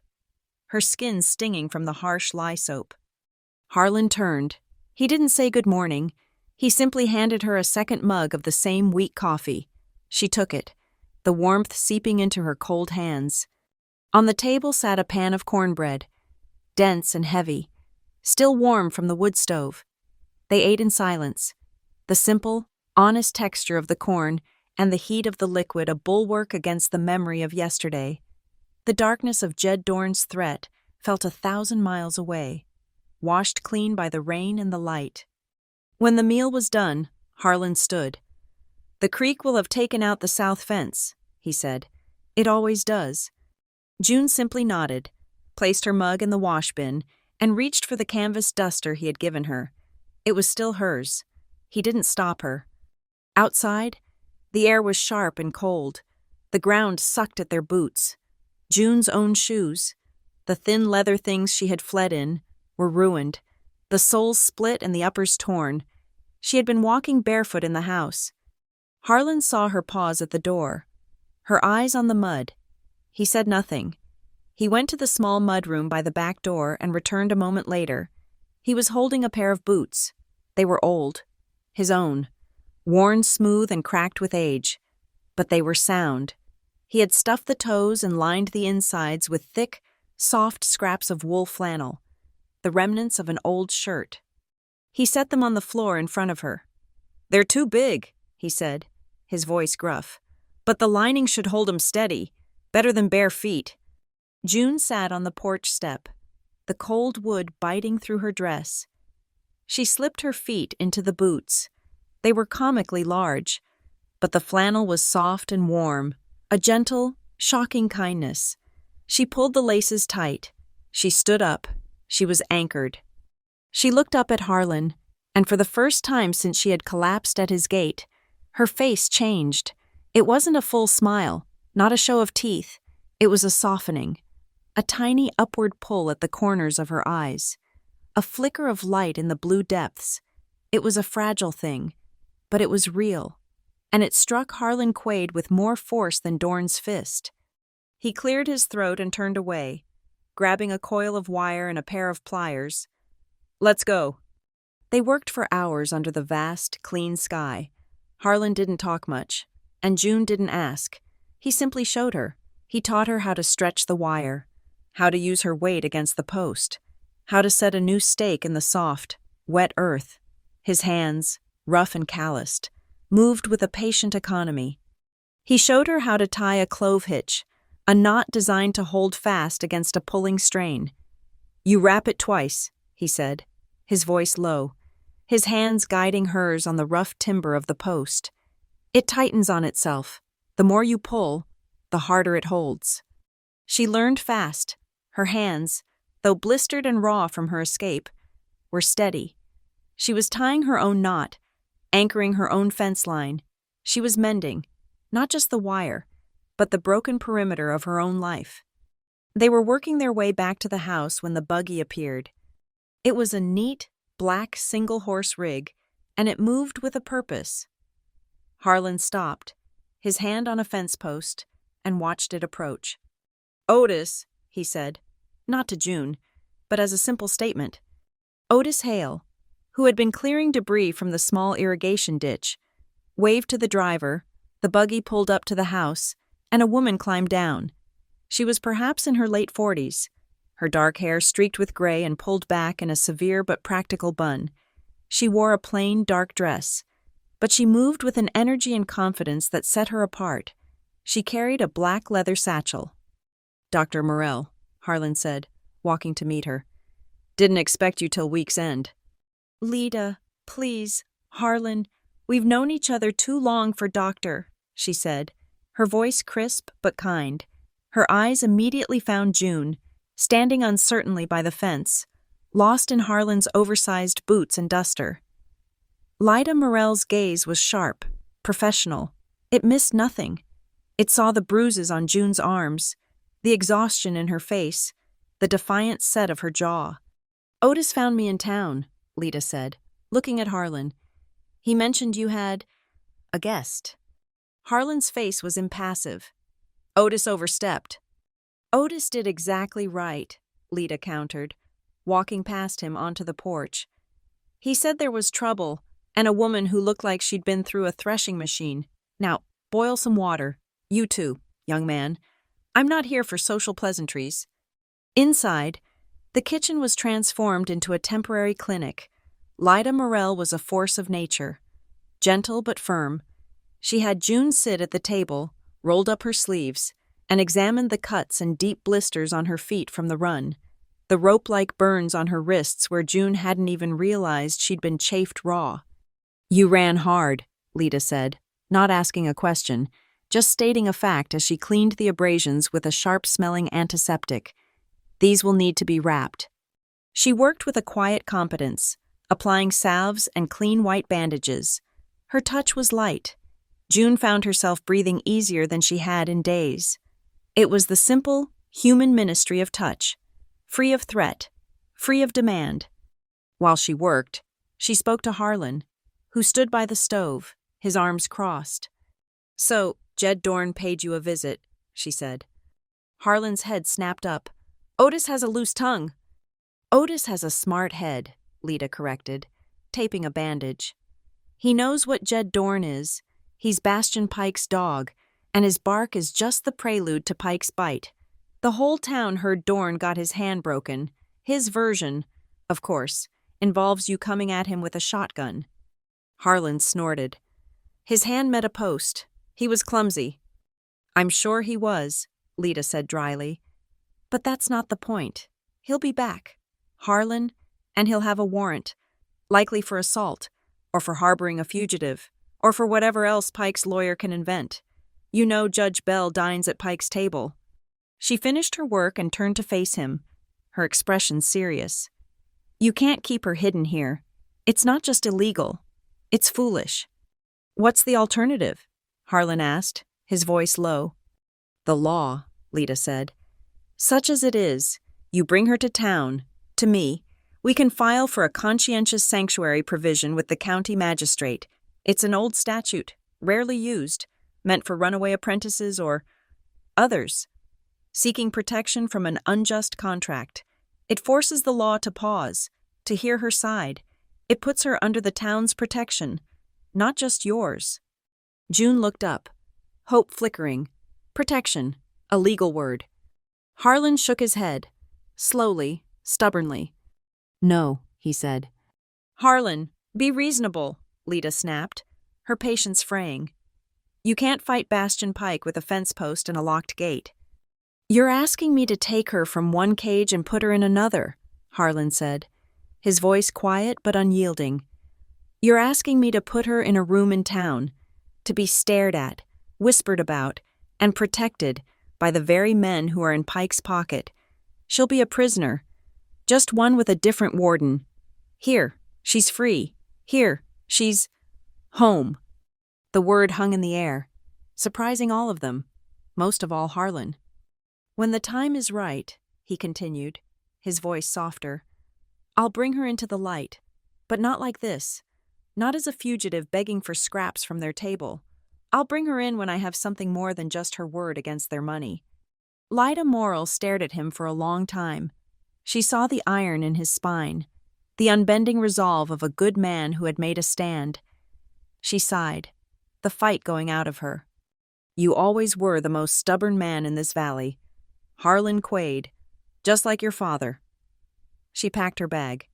her skin stinging from the harsh lye soap. Harlan turned. He didn't say good morning. He simply handed her a second mug of the same weak coffee. She took it, the warmth seeping into her cold hands. On the table sat a pan of cornbread, dense and heavy, still warm from the wood stove. They ate in silence. The simple, honest texture of the corn, and the heat of the liquid a bulwark against the memory of yesterday. The darkness of Jed Dorn's threat felt 1,000 miles away, washed clean by the rain and the light. When the meal was done, Harlan stood. "The creek will have taken out the south fence," he said. "It always does." June simply nodded, placed her mug in the wash bin, and reached for the canvas duster he had given her. It was still hers. He didn't stop her. Outside, the air was sharp and cold. The ground sucked at their boots. June's own shoes, the thin leather things she had fled in, were ruined, the soles split and the uppers torn. She had been walking barefoot in the house. Harlan saw her pause at the door, her eyes on the mud. He said nothing. He went to the small mudroom by the back door and returned a moment later. He was holding a pair of boots. They were old, his own, worn smooth and cracked with age. But they were sound. He had stuffed the toes and lined the insides with thick, soft scraps of wool flannel, the remnants of an old shirt. He set them on the floor in front of her. "They're too big," he said, his voice gruff. "But the lining should hold 'em steady, better than bare feet." June sat on the porch step, the cold wood biting through her dress. She slipped her feet into the boots. They were comically large, but the flannel was soft and warm, a gentle, shocking kindness. She pulled the laces tight. She stood up. She was anchored. She looked up at Harlan, and for the first time since she had collapsed at his gate, her face changed. It wasn't a full smile, not a show of teeth. It was a softening, a tiny upward pull at the corners of her eyes, a flicker of light in the blue depths. It was a fragile thing, but it was real, and it struck Harlan Quaid with more force than Dorn's fist. He cleared his throat and turned away, grabbing a coil of wire and a pair of pliers. "Let's go." They worked for hours under the vast, clean sky. Harlan didn't talk much, and June didn't ask. He simply showed her. He taught her how to stretch the wire, how to use her weight against the post, how to set a new stake in the soft, wet earth. His hands, rough and calloused, moved with a patient economy. He showed her how to tie a clove hitch, a knot designed to hold fast against a pulling strain. "You wrap it twice," he said, his voice low, his hands guiding hers on the rough timber of the post. "It tightens on itself. The more you pull, the harder it holds." She learned fast. Her hands, though blistered and raw from her escape, were steady. She was tying her own knot, anchoring her own fence line. She was mending, not just the wire, but the broken perimeter of her own life. They were working their way back to the house when the buggy appeared. It was a neat, black single-horse rig, and it moved with a purpose. Harlan stopped, his hand on a fence post, and watched it approach. "Otis," he said, not to June, but as a simple statement. Otis Hale, who had been clearing debris from the small irrigation ditch, waved to the driver. The buggy pulled up to the house, and a woman climbed down. She was perhaps in her late 40s, her dark hair streaked with gray and pulled back in a severe but practical bun. She wore a plain, dark dress, but she moved with an energy and confidence that set her apart. She carried a black leather satchel. "Dr. Morell," Harlan said, walking to meet her. "Didn't expect you till week's end." "Lita, please, Harlan, we've known each other too long for doctor," she said, her voice crisp but kind. Her eyes immediately found June, standing uncertainly by the fence, lost in Harlan's oversized boots and duster. Lida Morell's gaze was sharp, professional. It missed nothing. It saw the bruises on June's arms, the exhaustion in her face, the defiant set of her jaw. "Otis found me in town," Lita said, looking at Harlan. "He mentioned you had a guest." Harlan's face was impassive. "Otis overstepped." "Otis did exactly right," Lita countered, walking past him onto the porch. "He said there was trouble, and a woman who looked like she'd been through a threshing machine. Now, boil some water. You too, young man. I'm not here for social pleasantries." Inside, the kitchen was transformed into a temporary clinic. Lida Morell was a force of nature, gentle but firm. She had June sit at the table, rolled up her sleeves, and examined the cuts and deep blisters on her feet from the run, the rope-like burns on her wrists where June hadn't even realized she'd been chafed raw. "You ran hard," Lita said, not asking a question, just stating a fact as she cleaned the abrasions with a sharp-smelling antiseptic. "These will need to be wrapped." She worked with a quiet competence, applying salves and clean white bandages. Her touch was light. June found herself breathing easier than she had in days. It was the simple, human ministry of touch, free of threat, free of demand. While she worked, she spoke to Harlan, who stood by the stove, his arms crossed. "So, Jed Dorn paid you a visit," she said. Harlan's head snapped up. "Otis has a loose tongue." "Otis has a smart head," Lita corrected, taping a bandage. "He knows what Jed Dorn is. He's Bastion Pike's dog, and his bark is just the prelude to Pike's bite. The whole town heard Dorn got his hand broken. His version, of course, involves you coming at him with a shotgun." Harlan snorted. His hand met a post. He was clumsy. "I'm sure he was," Lita said dryly. "But that's not the point. He'll be back, Harlan, and he'll have a warrant, likely for assault, or for harboring a fugitive, or for whatever else Pike's lawyer can invent. You know Judge Bell dines at Pike's table." She finished her work and turned to face him, her expression serious. "You can't keep her hidden here. It's not just illegal. It's foolish." "What's the alternative?" Harlan asked, his voice low. "The law," Lita said. "Such as it is, you bring her to town, to me. We can file for a conscientious sanctuary provision with the county magistrate. It's an old statute, rarely used, meant for runaway apprentices or others seeking protection from an unjust contract. It forces the law to pause, to hear her side. It puts her under the town's protection, not just yours." June looked up, hope flickering. Protection, a legal word. Harlan shook his head, slowly, stubbornly. "No," he said. "Harlan, be reasonable," Lita snapped, her patience fraying. "You can't fight Bastion Pike with a fence post and a locked gate." "You're asking me to take her from one cage and put her in another," Harlan said, his voice quiet but unyielding. "You're asking me to put her in a room in town, to be stared at, whispered about, and protected by the very men who are in Pike's pocket. She'll be a prisoner, just one with a different warden. Here, she's free. Here, she's home." The word hung in the air, surprising all of them, most of all Harlan. "When the time is right," he continued, his voice softer, "I'll bring her into the light, but not like this, not as a fugitive begging for scraps from their table. I'll bring her in when I have something more than just her word against their money." Lida Morrill stared at him for a long time. She saw the iron in his spine, the unbending resolve of a good man who had made a stand. She sighed, the fight going out of her. "You always were the most stubborn man in this valley. Harlan Quaid, just like your father." She packed her bag.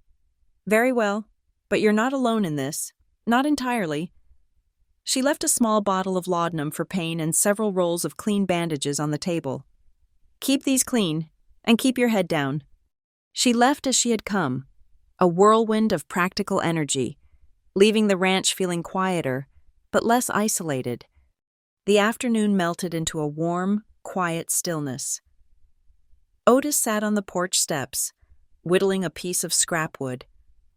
"Very well, but you're not alone in this. Not entirely." She left a small bottle of laudanum for pain and several rolls of clean bandages on the table. "Keep these clean, and keep your head down." She left as she had come, a whirlwind of practical energy, leaving the ranch feeling quieter, but less isolated. The afternoon melted into a warm, quiet stillness. Otis sat on the porch steps, whittling a piece of scrap wood.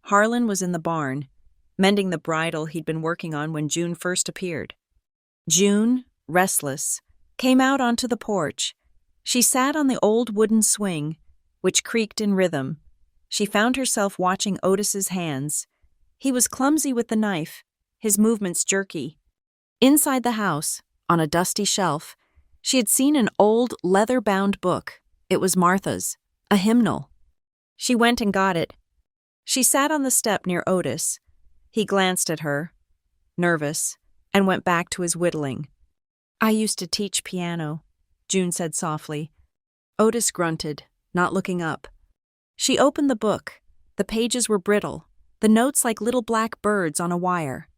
Harlan was in the barn, mending the bridle he'd been working on when June first appeared. June, restless, came out onto the porch. She sat on the old wooden swing, which creaked in rhythm. She found herself watching Otis's hands. He was clumsy with the knife, his movements jerky. Inside the house, on a dusty shelf, she had seen an old leather-bound book. It was Martha's, a hymnal. She went and got it. She sat on the step near Otis. He glanced at her, nervous, and went back to his whittling. "I used to teach piano," June said softly. Otis grunted, not looking up. She opened the book. The pages were brittle, the notes like little black birds on a wire.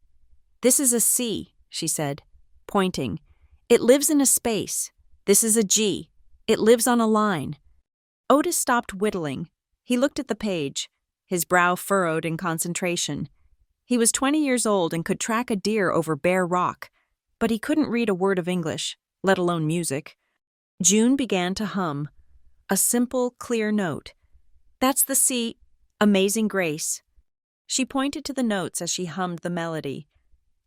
"This is a C," she said. pointing. "It lives in a space. This is a G. It lives on a line." Otis stopped whittling. He looked at the page, his brow furrowed in concentration. He was 20 years old and could track a deer over bare rock, but he couldn't read a word of English, let alone music. June began to hum. A simple, clear note. "That's the C, Amazing Grace." She pointed to the notes as she hummed the melody.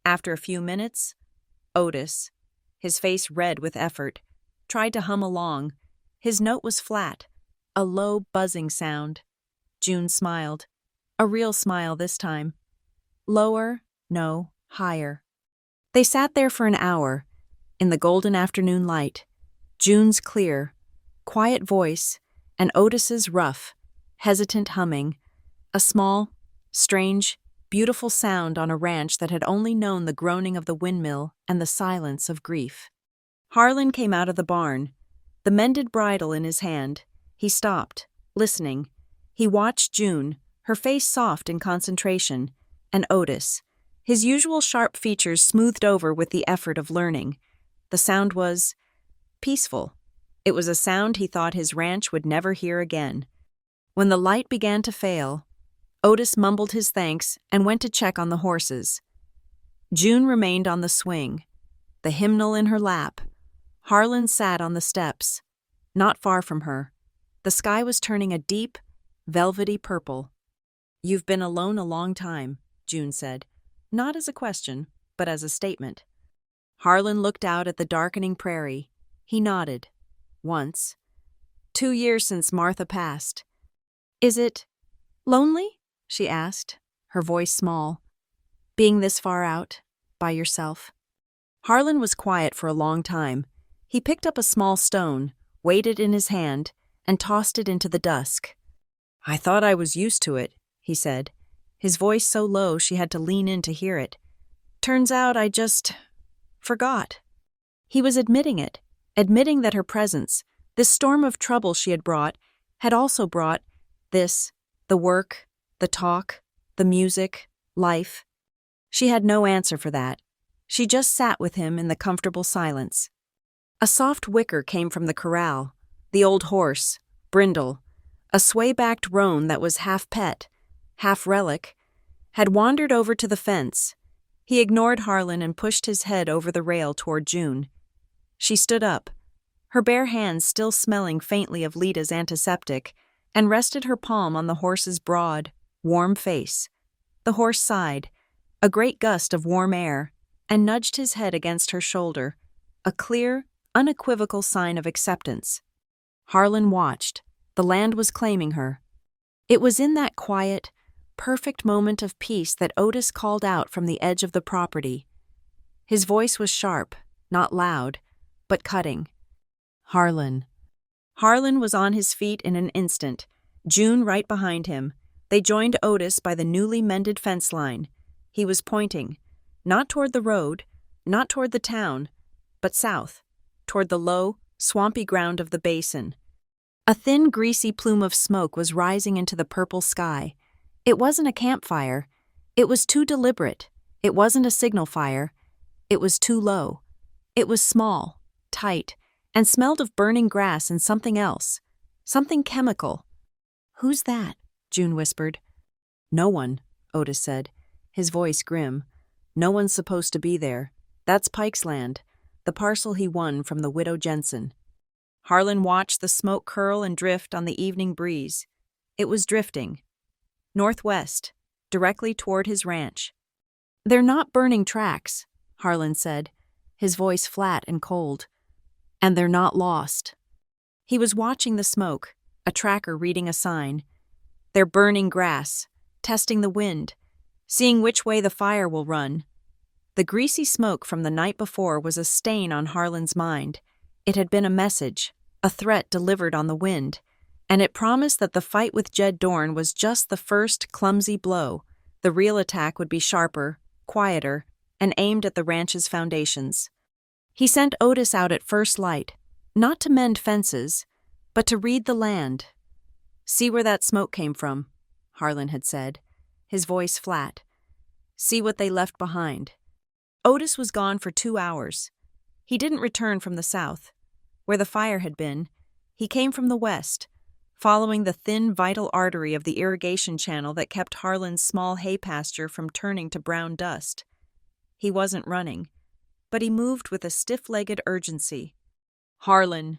After a few minutes, Otis, his face red with effort, tried to hum along. His note was flat, a low buzzing sound. June smiled. A real smile this time. Lower, no, higher. They sat there for an hour, in the golden afternoon light. June's clear, quiet voice, and Otis's rough, hesitant humming. A small, strange, beautiful sound on a ranch that had only known the groaning of the windmill and the silence of grief. Harlan came out of the barn, the mended bridle in his hand. He stopped, listening. He watched June, her face soft in concentration, and Otis, his usual sharp features smoothed over with the effort of learning. The sound was peaceful. It was a sound he thought his ranch would never hear again. When the light began to fail, Otis mumbled his thanks and went to check on the horses. June remained on the swing, the hymnal in her lap. Harlan sat on the steps, not far from her. The sky was turning a deep, velvety purple. "You've been alone a long time," June said, not as a question, but as a statement. Harlan looked out at the darkening prairie. He nodded. "Once. 2 years since Martha passed." "Is it lonely?" she asked, her voice small. "Being this far out, by yourself?" Harlan was quiet for a long time. He picked up a small stone, weighed it in his hand, and tossed it into the dusk. "I thought I was used to it," he said, his voice so low she had to lean in to hear it. "Turns out I just forgot." He was admitting it, admitting that her presence, this storm of trouble she had brought, had also brought this, the work, the talk, the music, life. She had no answer for that. She just sat with him in the comfortable silence. A soft whicker came from the corral, the old horse, Brindle, a sway-backed roan that was half pet, half relic, had wandered over to the fence. He ignored Harlan and pushed his head over the rail toward June. She stood up, her bare hands still smelling faintly of Lita's antiseptic, and rested her palm on the horse's broad, warm face. The horse sighed, a great gust of warm air, and nudged his head against her shoulder, a clear, unequivocal sign of acceptance. Harlan watched. The land was claiming her. It was in that quiet, perfect moment of peace that Otis called out from the edge of the property. His voice was sharp, not loud, but cutting. "Harlan." Harlan was on his feet in an instant, June right behind him. They joined Otis by the newly mended fence line. He was pointing, not toward the road, not toward the town, but south, toward the low, swampy ground of the basin. A thin, greasy plume of smoke was rising into the purple sky. It wasn't a campfire. It was too deliberate. It wasn't a signal fire. It was too low. It was small, tight, and smelled of burning grass and something else. Something chemical. "Who's that?" June whispered. "No one," Otis said, his voice grim. "No one's supposed to be there. That's Pike's land, the parcel he won from the widow Jensen." Harlan watched the smoke curl and drift on the evening breeze. It was drifting. Northwest, directly toward his ranch. "They're not burning tracks," Harlan said, his voice flat and cold. "And they're not lost." He was watching the smoke, a tracker reading a sign. "They're burning grass, testing the wind, seeing which way the fire will run." The greasy smoke from the night before was a stain on Harlan's mind. It had been a message, a threat delivered on the wind, and it promised that the fight with Jed Dorn was just the first clumsy blow. The real attack would be sharper, quieter, and aimed at the ranch's foundations. He sent Otis out at first light, not to mend fences, but to read the land. "See where that smoke came from," Harlan had said, his voice flat. "See what they left behind." Otis was gone for 2 hours. He didn't return from the south, where the fire had been. He came from the west, following the thin vital artery of the irrigation channel that kept Harlan's small hay pasture from turning to brown dust. He wasn't running, but he moved with a stiff-legged urgency. Harlan.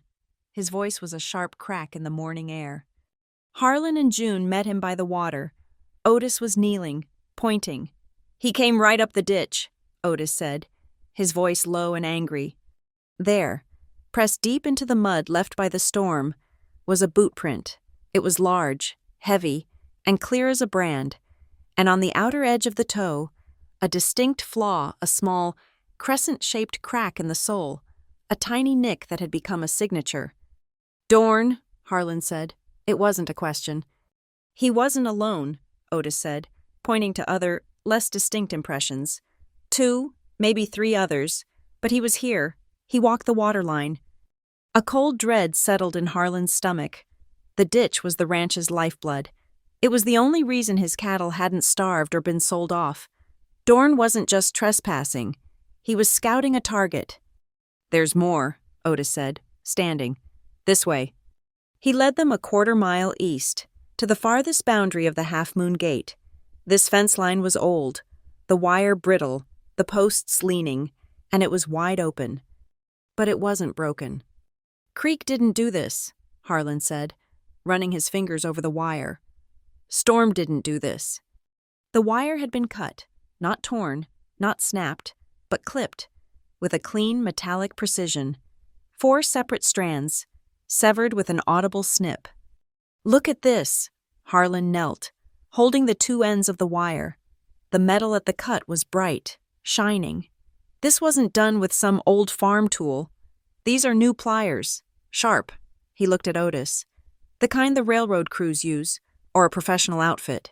His voice was a sharp crack in the morning air. Harlan and June met him by the water. Otis was kneeling, pointing. "He came right up the ditch," Otis said, his voice low and angry. There, pressed deep into the mud left by the storm, was a boot print. It was large, heavy, and clear as a brand, and on the outer edge of the toe, a distinct flaw, a small, crescent-shaped crack in the sole, a tiny nick that had become a signature. "Dorn," Harlan said. It wasn't a question. "He wasn't alone," Otis said, pointing to other, less distinct impressions. 2, maybe 3 others, but he was here. He walked the waterline. A cold dread settled in Harlan's stomach. The ditch was the ranch's lifeblood. It was the only reason his cattle hadn't starved or been sold off. Dorn wasn't just trespassing. He was scouting a target. "There's more," Otis said, standing. "This way." He led them a 1/4 mile east, to the farthest boundary of the Half Moon Gate. This fence line was old, the wire brittle, the posts leaning, and it was wide open. But it wasn't broken. "Creek didn't do this," Harlan said, running his fingers over the wire. "Storm didn't do this." The wire had been cut, not torn, not snapped, but clipped, with a clean metallic precision. 4 separate strands, severed with an audible snip. "Look at this." Harlan knelt, holding the 2 ends of the wire. The metal at the cut was bright, shining. This wasn't done with some old farm tool. These are new pliers, sharp. He looked at Otis. The kind the railroad crews use, or a professional outfit.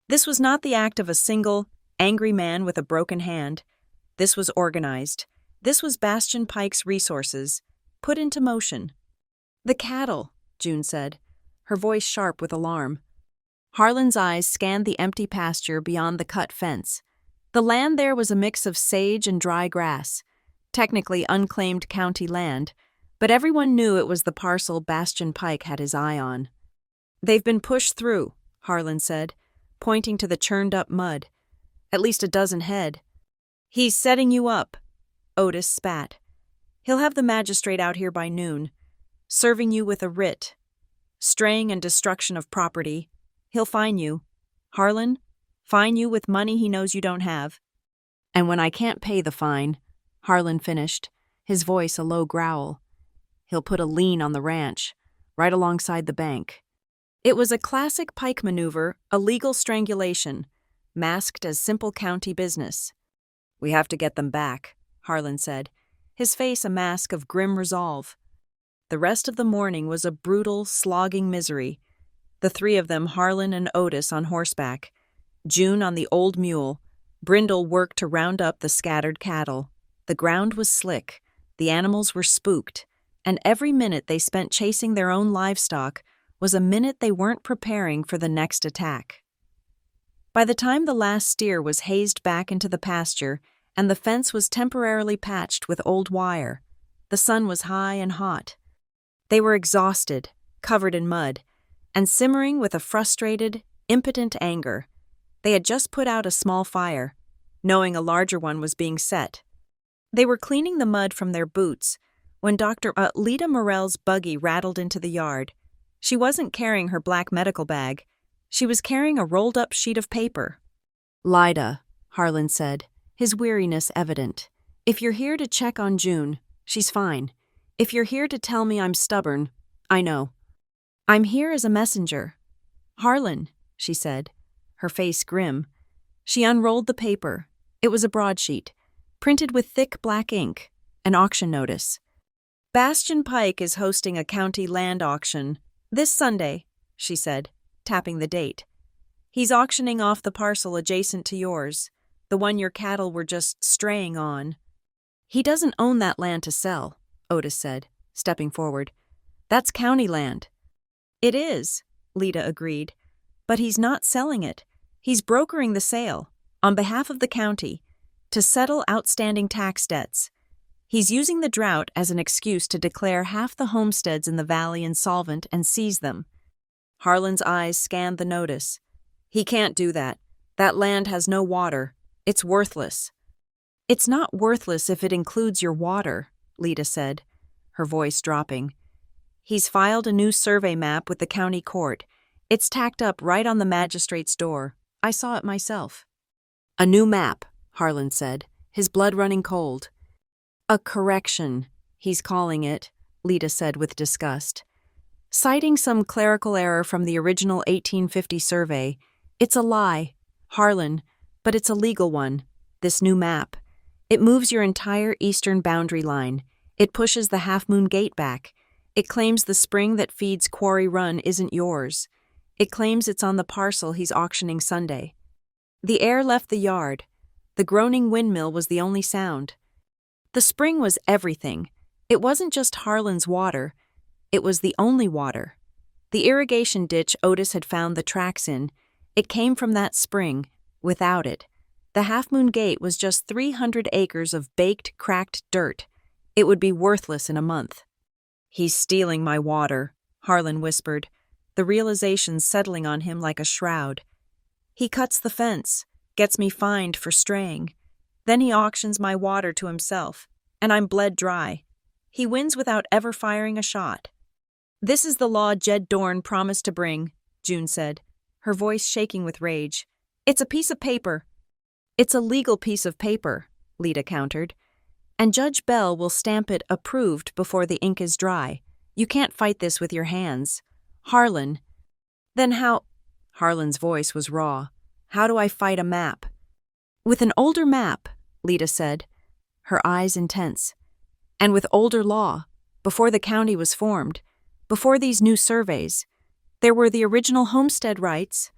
This was not the act of a single, angry man with a broken hand. This was organized. This was Bastion Pike's resources, put into motion. "The cattle," June said, her voice sharp with alarm. Harlan's eyes scanned the empty pasture beyond the cut fence. The land there was a mix of sage and dry grass, technically unclaimed county land, but everyone knew it was the parcel Bastion Pike had his eye on. "They've been pushed through," Harlan said, pointing to the churned-up mud. "At least a dozen head." "He's setting you up," Otis spat. "He'll have the magistrate out here by noon, serving you with a writ. Straying and destruction of property. He'll fine you. Harlan, fine you with money he knows you don't have." "And when I can't pay the fine," Harlan finished, his voice a low growl, "he'll put a lien on the ranch, right alongside the bank." It was a classic Pike maneuver, a legal strangulation, masked as simple county business. "We have to get them back," Harlan said, his face a mask of grim resolve. The rest of the morning was a brutal, slogging misery. The 3 of them, Harlan and Otis on horseback, June on the old mule. Brindle worked to round up the scattered cattle. The ground was slick, the animals were spooked, and every minute they spent chasing their own livestock was a minute they weren't preparing for the next attack. By the time the last steer was hazed back into the pasture and the fence was temporarily patched with old wire, the sun was high and hot. They were exhausted, covered in mud, and simmering with a frustrated, impotent anger. They had just put out a small fire, knowing a larger one was being set. They were cleaning the mud from their boots when Dr. Lita Morell's buggy rattled into the yard. She wasn't carrying her black medical bag. She was carrying a rolled-up sheet of paper. "Lida," Harlan said, his weariness evident. "If you're here to check on June, she's fine. If you're here to tell me I'm stubborn, I know. I'm here as a messenger." "Harlan," she said, her face grim. She unrolled the paper. It was a broadsheet, printed with thick black ink, an auction notice. "Bastion Pike is hosting a county land auction this Sunday," she said, tapping the date. "He's auctioning off the parcel adjacent to yours, the one your cattle were just straying on." "He doesn't own that land to sell," Otis said, stepping forward. "That's county land." "It is," Lita agreed, "but he's not selling it. He's brokering the sale, on behalf of the county. to settle outstanding tax debts. He's using the drought as an excuse to declare half the homesteads in the valley insolvent and seize them. Harlan's eyes scanned the notice. He can't do that. That land has no water. It's worthless. It's not worthless if it includes your water, Lita said, her voice dropping. He's filed a new survey map with the county court. It's tacked up right on the magistrate's door. I saw it myself. A new map, Harlan said, his blood running cold. A correction, he's calling it, Lita said with disgust. Citing some clerical error from the original 1850 survey, it's a lie, Harlan, but it's a legal one, this new map. It moves your entire eastern boundary line. It pushes the Half Moon Gate back. It claims the spring that feeds Quarry Run isn't yours. It claims it's on the parcel he's auctioning Sunday. The air left the yard. The groaning windmill was the only sound. The spring was everything. It wasn't just Harlan's water. It was the only water. The irrigation ditch Otis had found the tracks in, it came from that spring. Without it, the Half Moon Gate was just 300 acres of baked, cracked dirt. It would be worthless in a month. He's stealing my water, Harlan whispered, the realization settling on him like a shroud. He cuts the fence, gets me fined for straying. Then he auctions my water to himself, and I'm bled dry. He wins without ever firing a shot. This is the law Jed Dorn promised to bring, June said, her voice shaking with rage. It's a piece of paper. It's a legal piece of paper, Lita countered. And Judge Bell will stamp it approved before the ink is dry. You can't fight this with your hands. Harlan. Then how? Harlan's voice was raw. How do I fight a map? With an older map, Lita said, her eyes intense. And with older law, before the county was formed, before these new surveys, there were the original homestead rights,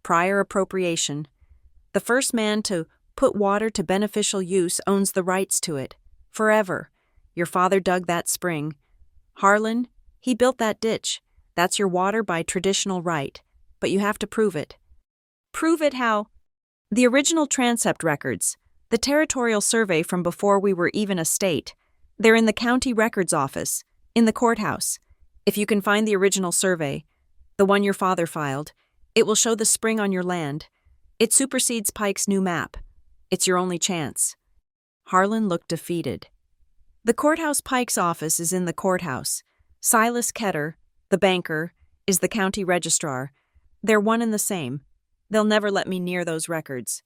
prior appropriation. The first man to put water to beneficial use owns the rights to it, forever. Your father dug that spring. Harlan, he built that ditch. That's your water by traditional right, but you have to prove it. Prove it how? The original transept records, the territorial survey from before we were even a state, they're in the county records office, in the courthouse. If you can find the original survey, the one your father filed, it will show the spring on your land. It supersedes Pike's new map. It's your only chance. Harlan looked defeated. The courthouse Pike's office is in the courthouse. Silas Ketter, the banker, is the county registrar. They're one and the same. They'll never let me near those records.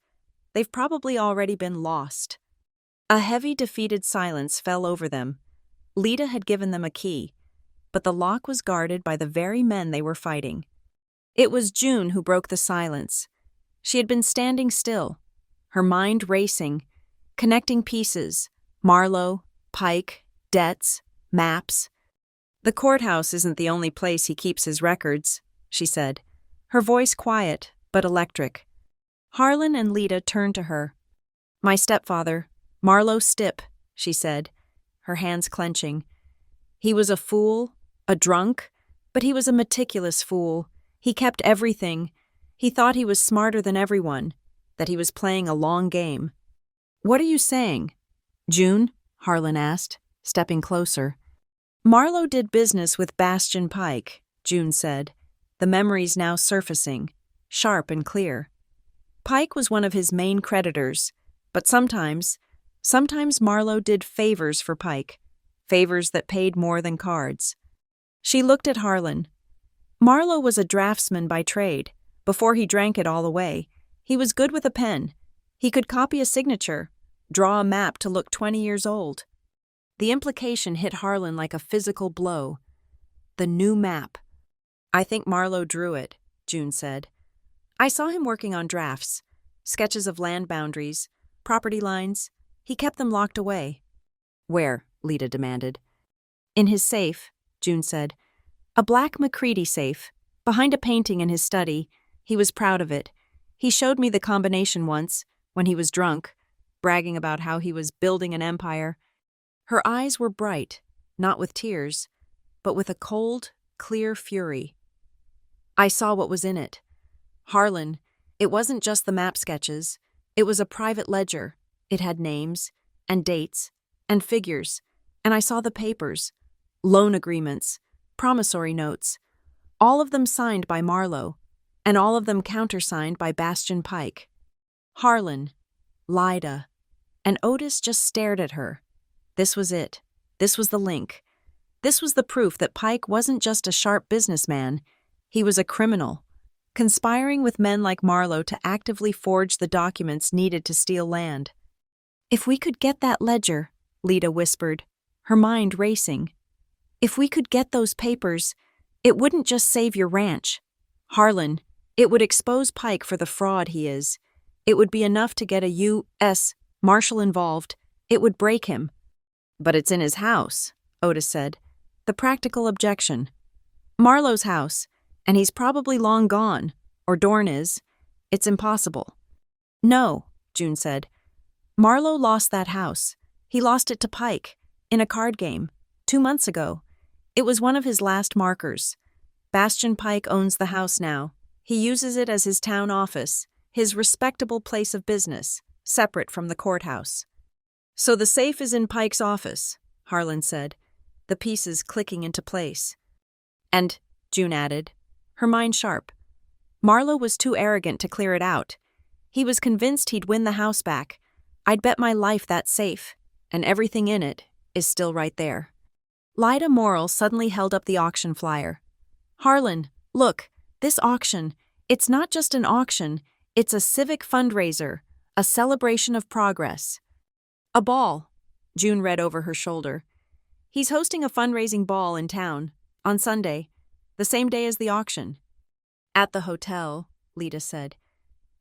They've probably already been lost. A heavy, defeated silence fell over them. Lita had given them a key, but the lock was guarded by the very men they were fighting. It was June who broke the silence. She had been standing still, her mind racing, connecting pieces, Marlowe, Pike, debts, maps. The courthouse isn't the only place he keeps his records, she said, her voice quiet but electric. Harlan and Lita turned to her. My stepfather, Marlowe Stipp, she said, her hands clenching. He was a fool, a drunk, but he was a meticulous fool. He kept everything. He thought he was smarter than everyone, that he was playing a long game. What are you saying? June, Harlan asked, stepping closer. Marlowe did business with Bastion Pike, June said, the memories now surfacing, sharp and clear. Pike was one of his main creditors, but sometimes Marlowe did favors for Pike, favors that paid more than cards. She looked at Harlan. Marlowe was a draftsman by trade. Before he drank it all away, he was good with a pen. He could copy a signature, draw a map to look 20 years old. The implication hit Harlan like a physical blow. The new map. I think Marlowe drew it, June said. I saw him working on drafts, sketches of land boundaries, property lines. He kept them locked away. Where? Lita demanded. In his safe, June said. A black Macready safe, behind a painting in his study. He was proud of it. He showed me the combination once, when he was drunk, bragging about how he was building an empire. Her eyes were bright, not with tears, but with a cold, clear fury. I saw what was in it. Harlan, it wasn't just the map sketches. It was a private ledger, It had names, and dates, and figures, and I saw the papers, loan agreements, promissory notes, all of them signed by Marlowe, and all of them countersigned by Bastian Pike. Harlan, Lyda, and Otis just stared at her. This was it. This was the link. This was the proof that Pike wasn't just a sharp businessman, he was a criminal, conspiring with men like Marlowe to actively forge the documents needed to steal land. "If we could get that ledger," Lyda whispered, her mind racing. "If we could get those papers, it wouldn't just save your ranch. Harlan, it would expose Pike for the fraud he is. It would be enough to get a U.S. Marshal involved. It would break him." "But it's in his house," Otis said. The practical objection. "Marlowe's house, and he's probably long gone, or Dorn is. It's impossible." "No," June said. "Marlowe lost that house. He lost it to Pike, in a card game, 2 months ago. It was one of his last markers. Bastian Pike owns the house now. He uses it as his town office, his respectable place of business, separate from the courthouse." "So the safe is in Pike's office," Harlan said, the pieces clicking into place. "And," June added, her mind sharp, "Marlowe was too arrogant to clear it out. He was convinced he'd win the house back. I'd bet my life that safe, and everything in it, is still right there." Lyda Morrill suddenly held up the auction flyer. "Harlan, look, this auction, it's not just an auction, it's a civic fundraiser, a celebration of progress." "A ball," June read over her shoulder. "He's hosting a fundraising ball in town, on Sunday, the same day as the auction." "At the hotel," Lyda said,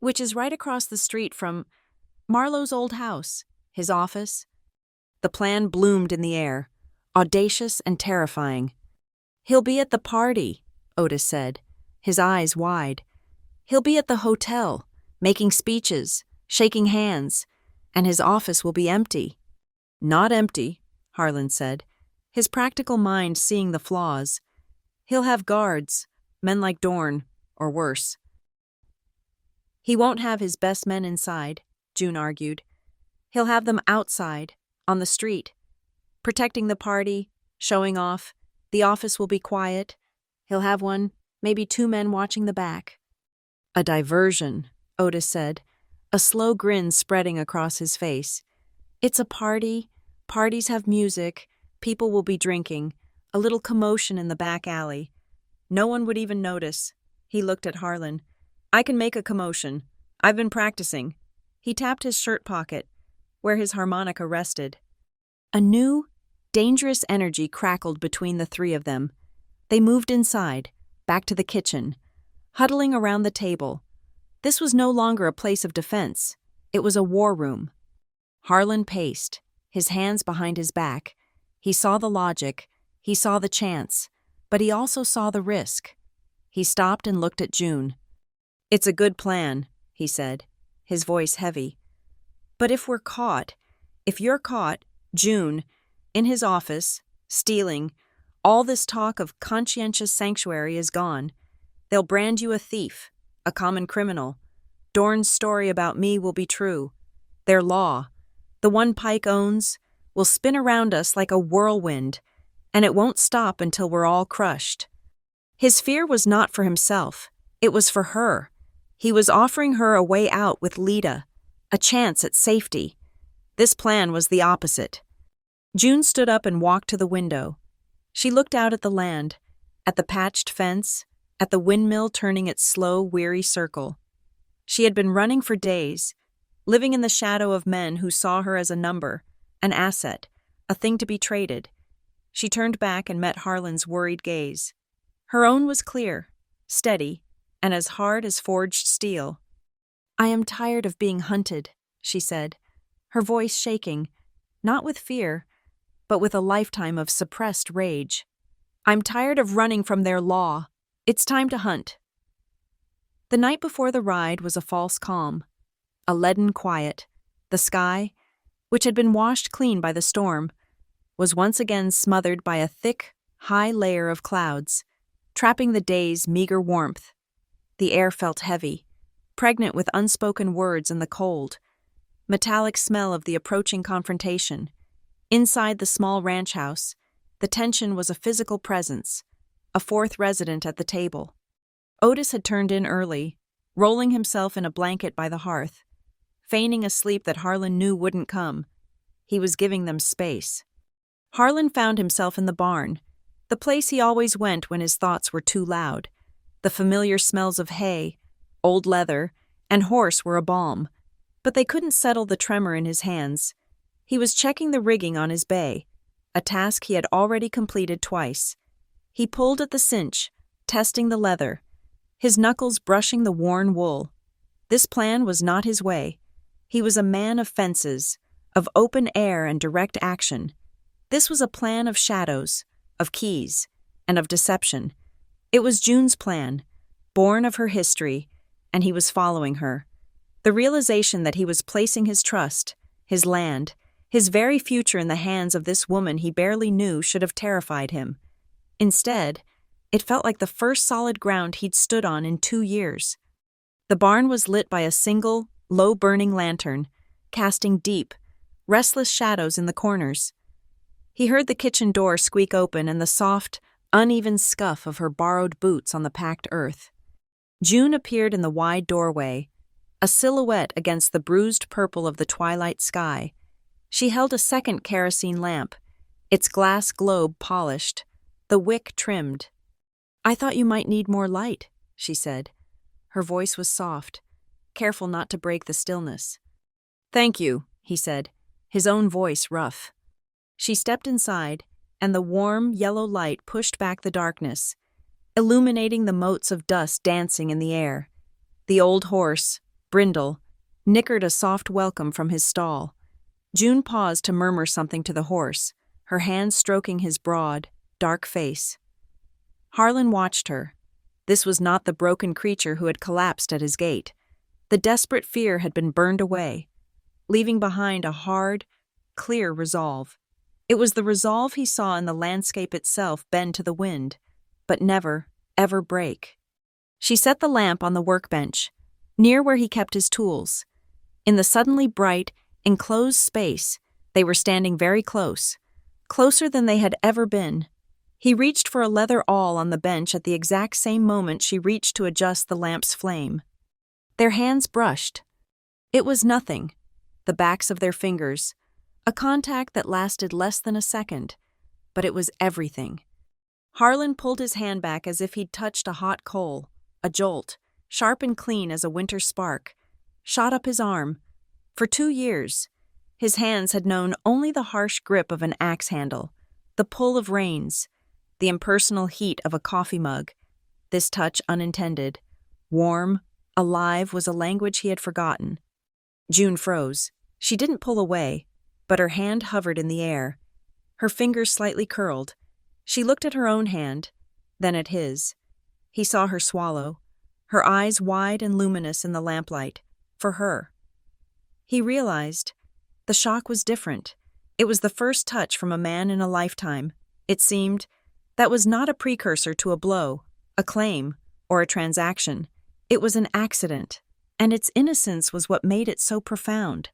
"which is right across the street from Marlowe's old house, his office." The plan bloomed in the air, audacious and terrifying. "He'll be at the party," Otis said, his eyes wide. "He'll be at the hotel, making speeches, shaking hands, and his office will be empty." "Not empty," Harlan said, his practical mind seeing the flaws. "He'll have guards, men like Dorn, or worse." "He won't have his best men inside," June argued. "He'll have them outside, on the street, protecting the party, showing off. The office will be quiet. He'll have maybe 2 men watching the back." "A diversion," Otis said, a slow grin spreading across his face. "It's a party. Parties have music. People will be drinking. A little commotion in the back alley. No one would even notice." He looked at Harlan. "I can make a commotion. I've been practicing." He tapped his shirt pocket, where his harmonica rested. A new, dangerous energy crackled between the 3 of them. They moved inside, back to the kitchen, huddling around the table. This was no longer a place of defense. It was a war room. Harlan paced, his hands behind his back. He saw the logic, he saw the chance, but he also saw the risk. He stopped and looked at June. "It's a good plan," he said, his voice heavy. "But if you're caught, June, in his office, stealing, all this talk of conscientious sanctuary is gone. They'll brand you a thief, a common criminal. Dorn's story about me will be true. Their law, the one Pike owns, will spin around us like a whirlwind, and it won't stop until we're all crushed." His fear was not for himself. It was for her. He was offering her a way out with Lyda, a chance at safety. This plan was the opposite. June stood up and walked to the window. She looked out at the land, at the patched fence, at the windmill turning its slow, weary circle. She had been running for days, living in the shadow of men who saw her as a number, an asset, a thing to be traded. She turned back and met Harlan's worried gaze. Her own was clear, steady, and as hard as forged steel. "I am tired of being hunted," she said, her voice shaking, not with fear, but with a lifetime of suppressed rage. "I'm tired of running from their law. It's time to hunt." The night before the ride was a false calm, a leaden quiet. The sky, which had been washed clean by the storm, was once again smothered by a thick, high layer of clouds, trapping the day's meager warmth. The air felt heavy, pregnant with unspoken words and the cold. metallic smell of the approaching confrontation. Inside the small ranch house, the tension was a physical presence, a fourth resident at the table. Otis had turned in early, rolling himself in a blanket by the hearth, feigning a sleep that Harlan knew wouldn't come. He was giving them space. Harlan found himself in the barn, the place he always went when his thoughts were too loud. The familiar smells of hay, old leather, and horse were a balm, but they couldn't settle the tremor in his hands. He was checking the rigging on his bay, a task he had already completed twice. He pulled at the cinch, testing the leather, his knuckles brushing the worn wool. This plan was not his way. He was a man of fences, of open air and direct action. This was a plan of shadows, of keys, and of deception. It was June's plan, born of her history, and he was following her. The realization that he was placing his trust, his land, his very future in the hands of this woman he barely knew should have terrified him. Instead, it felt like the first solid ground he'd stood on in 2 years. The barn was lit by a single, low-burning lantern, casting deep, restless shadows in the corners. He heard the kitchen door squeak open and the soft, uneven scuff of her borrowed boots on the packed earth. June appeared in the wide doorway, a silhouette against the bruised purple of the twilight sky. She held a second kerosene lamp, its glass globe polished, the wick trimmed. "I thought you might need more light," she said. Her voice was soft, careful not to break the stillness. "Thank you," he said, his own voice rough. She stepped inside, and the warm, yellow light pushed back the darkness, illuminating the motes of dust dancing in the air. The old horse, Brindle, nickered a soft welcome from his stall. June paused to murmur something to the horse, her hand stroking his broad, dark face. Harlan watched her. This was not the broken creature who had collapsed at his gate. The desperate fear had been burned away, leaving behind a hard, clear resolve. It was the resolve he saw in the landscape itself bend to the wind, but never, ever break. She set the lamp on the workbench, near where he kept his tools. In the suddenly bright, enclosed space, they were standing very close, closer than they had ever been. He reached for a leather awl on the bench at the exact same moment she reached to adjust the lamp's flame. Their hands brushed. It was nothing, the backs of their fingers, a contact that lasted less than a second, but it was everything. Harlan pulled his hand back as if he'd touched a hot coal. A jolt, sharp and clean as a winter spark, shot up his arm. For 2 years, his hands had known only the harsh grip of an axe handle, the pull of reins, the impersonal heat of a coffee mug. This touch unintended, warm, alive, was a language he had forgotten. June froze. She didn't pull away, but her hand hovered in the air, her fingers slightly curled. She looked at her own hand, then at his. He saw her swallow, her eyes wide and luminous in the lamplight, for her. He realized the shock was different. It was the first touch from a man in a lifetime. It seemed that was not a precursor to a blow, a claim, or a transaction. It was an accident, and its innocence was what made it so profound.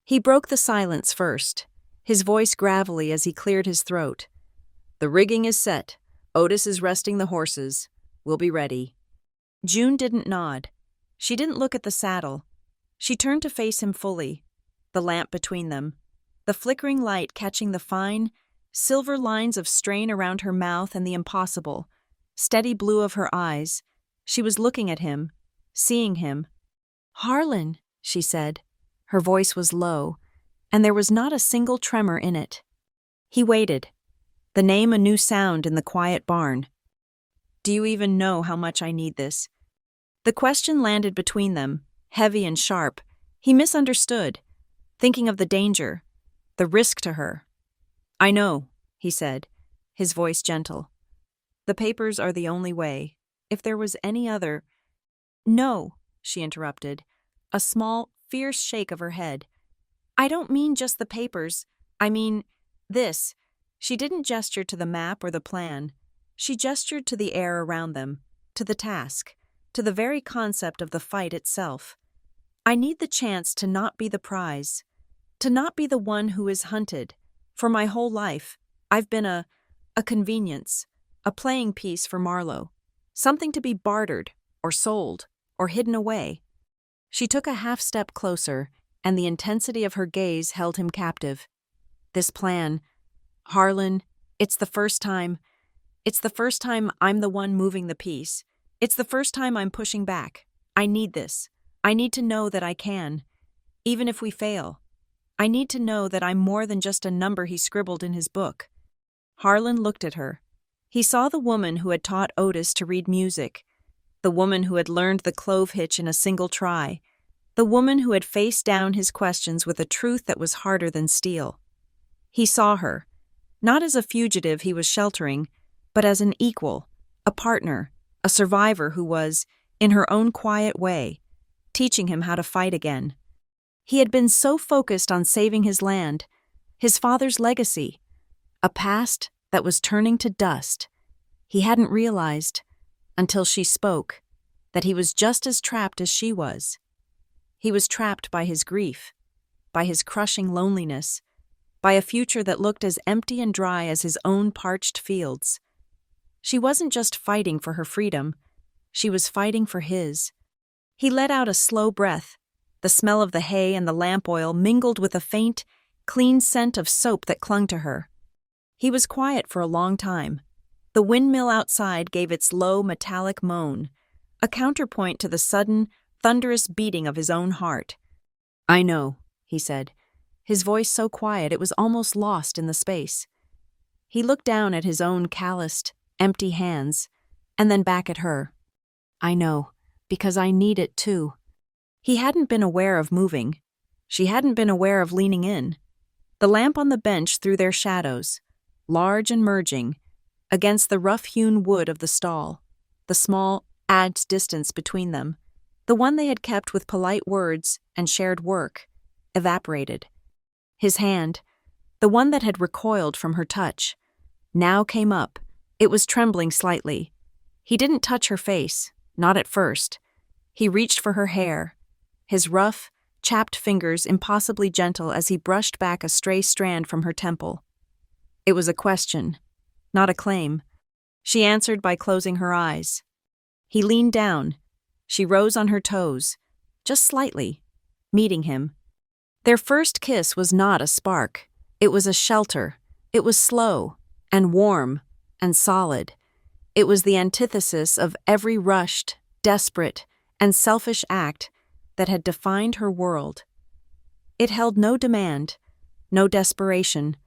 He broke the silence first, his voice gravelly as he cleared his throat. "The rigging is set. Otis is resting the horses. We'll be ready." June didn't nod. She didn't look at the saddle. She turned to face him fully, the lamp between them, the flickering light catching the fine, silver lines of strain around her mouth and the impossible, steady blue of her eyes. She was looking at him, seeing him. "Harlan," she said. Her voice was low, and there was not a single tremor in it. He waited, the name a new sound in the quiet barn. "Do you even know how much I need this?" The question landed between them, heavy and sharp. He misunderstood, thinking of the danger, the risk to her. "I know," he said, his voice gentle. "The papers are the only way. If there was any other—" "No," she interrupted, a small, fierce shake of her head. "I don't mean just the papers. I mean this." She didn't gesture to the map or the plan. She gestured to the air around them, to the task, to the very concept of the fight itself. I need the chance to not be the prize, to not be the one who is hunted. For my whole life, I've been a convenience, a playing piece for Marlowe, something to be bartered, or sold, or hidden away. She took a half-step closer, and the intensity of her gaze held him captive. This plan, Harlan, it's the first time I'm the one moving the piece. It's the first time I'm pushing back. I need this. I need to know that I can, even if we fail. I need to know that I'm more than just a number he scribbled in his book. Harlan looked at her. He saw the woman who had taught Otis to read music, the woman who had learned the clove hitch in a single try, the woman who had faced down his questions with a truth that was harder than steel. He saw her, not as a fugitive he was sheltering, but as an equal, a partner, a survivor who was, in her own quiet way, teaching him how to fight again. He had been so focused on saving his land, his father's legacy, a past that was turning to dust. He hadn't realized, until she spoke, that he was just as trapped as she was. He was trapped by his grief, by his crushing loneliness, by a future that looked as empty and dry as his own parched fields. She wasn't just fighting for her freedom, she was fighting for his. He let out a slow breath. The smell of the hay and the lamp oil mingled with a faint, clean scent of soap that clung to her. He was quiet for a long time. The windmill outside gave its low, metallic moan, a counterpoint to the sudden, thunderous beating of his own heart. "I know," he said, his voice so quiet it was almost lost in the space. He looked down at his own calloused, empty hands, and then back at her. "I know, because I need it too." He hadn't been aware of moving. She hadn't been aware of leaning in. The lamp on the bench threw their shadows, large and merging, against the rough-hewn wood of the stall, the small, adds distance between them, the one they had kept with polite words and shared work, evaporated. His hand, the one that had recoiled from her touch, now came up. It was trembling slightly. He didn't touch her face, not at first. He reached for her hair, his rough, chapped fingers impossibly gentle as he brushed back a stray strand from her temple. It was a question, not a claim. She answered by closing her eyes. He leaned down. She rose on her toes, just slightly, meeting him. Their first kiss was not a spark. It was a shelter. It was slow, and warm, and solid. It was the antithesis of every rushed, desperate, and selfish act that had defined her world. It held no demand, no desperation,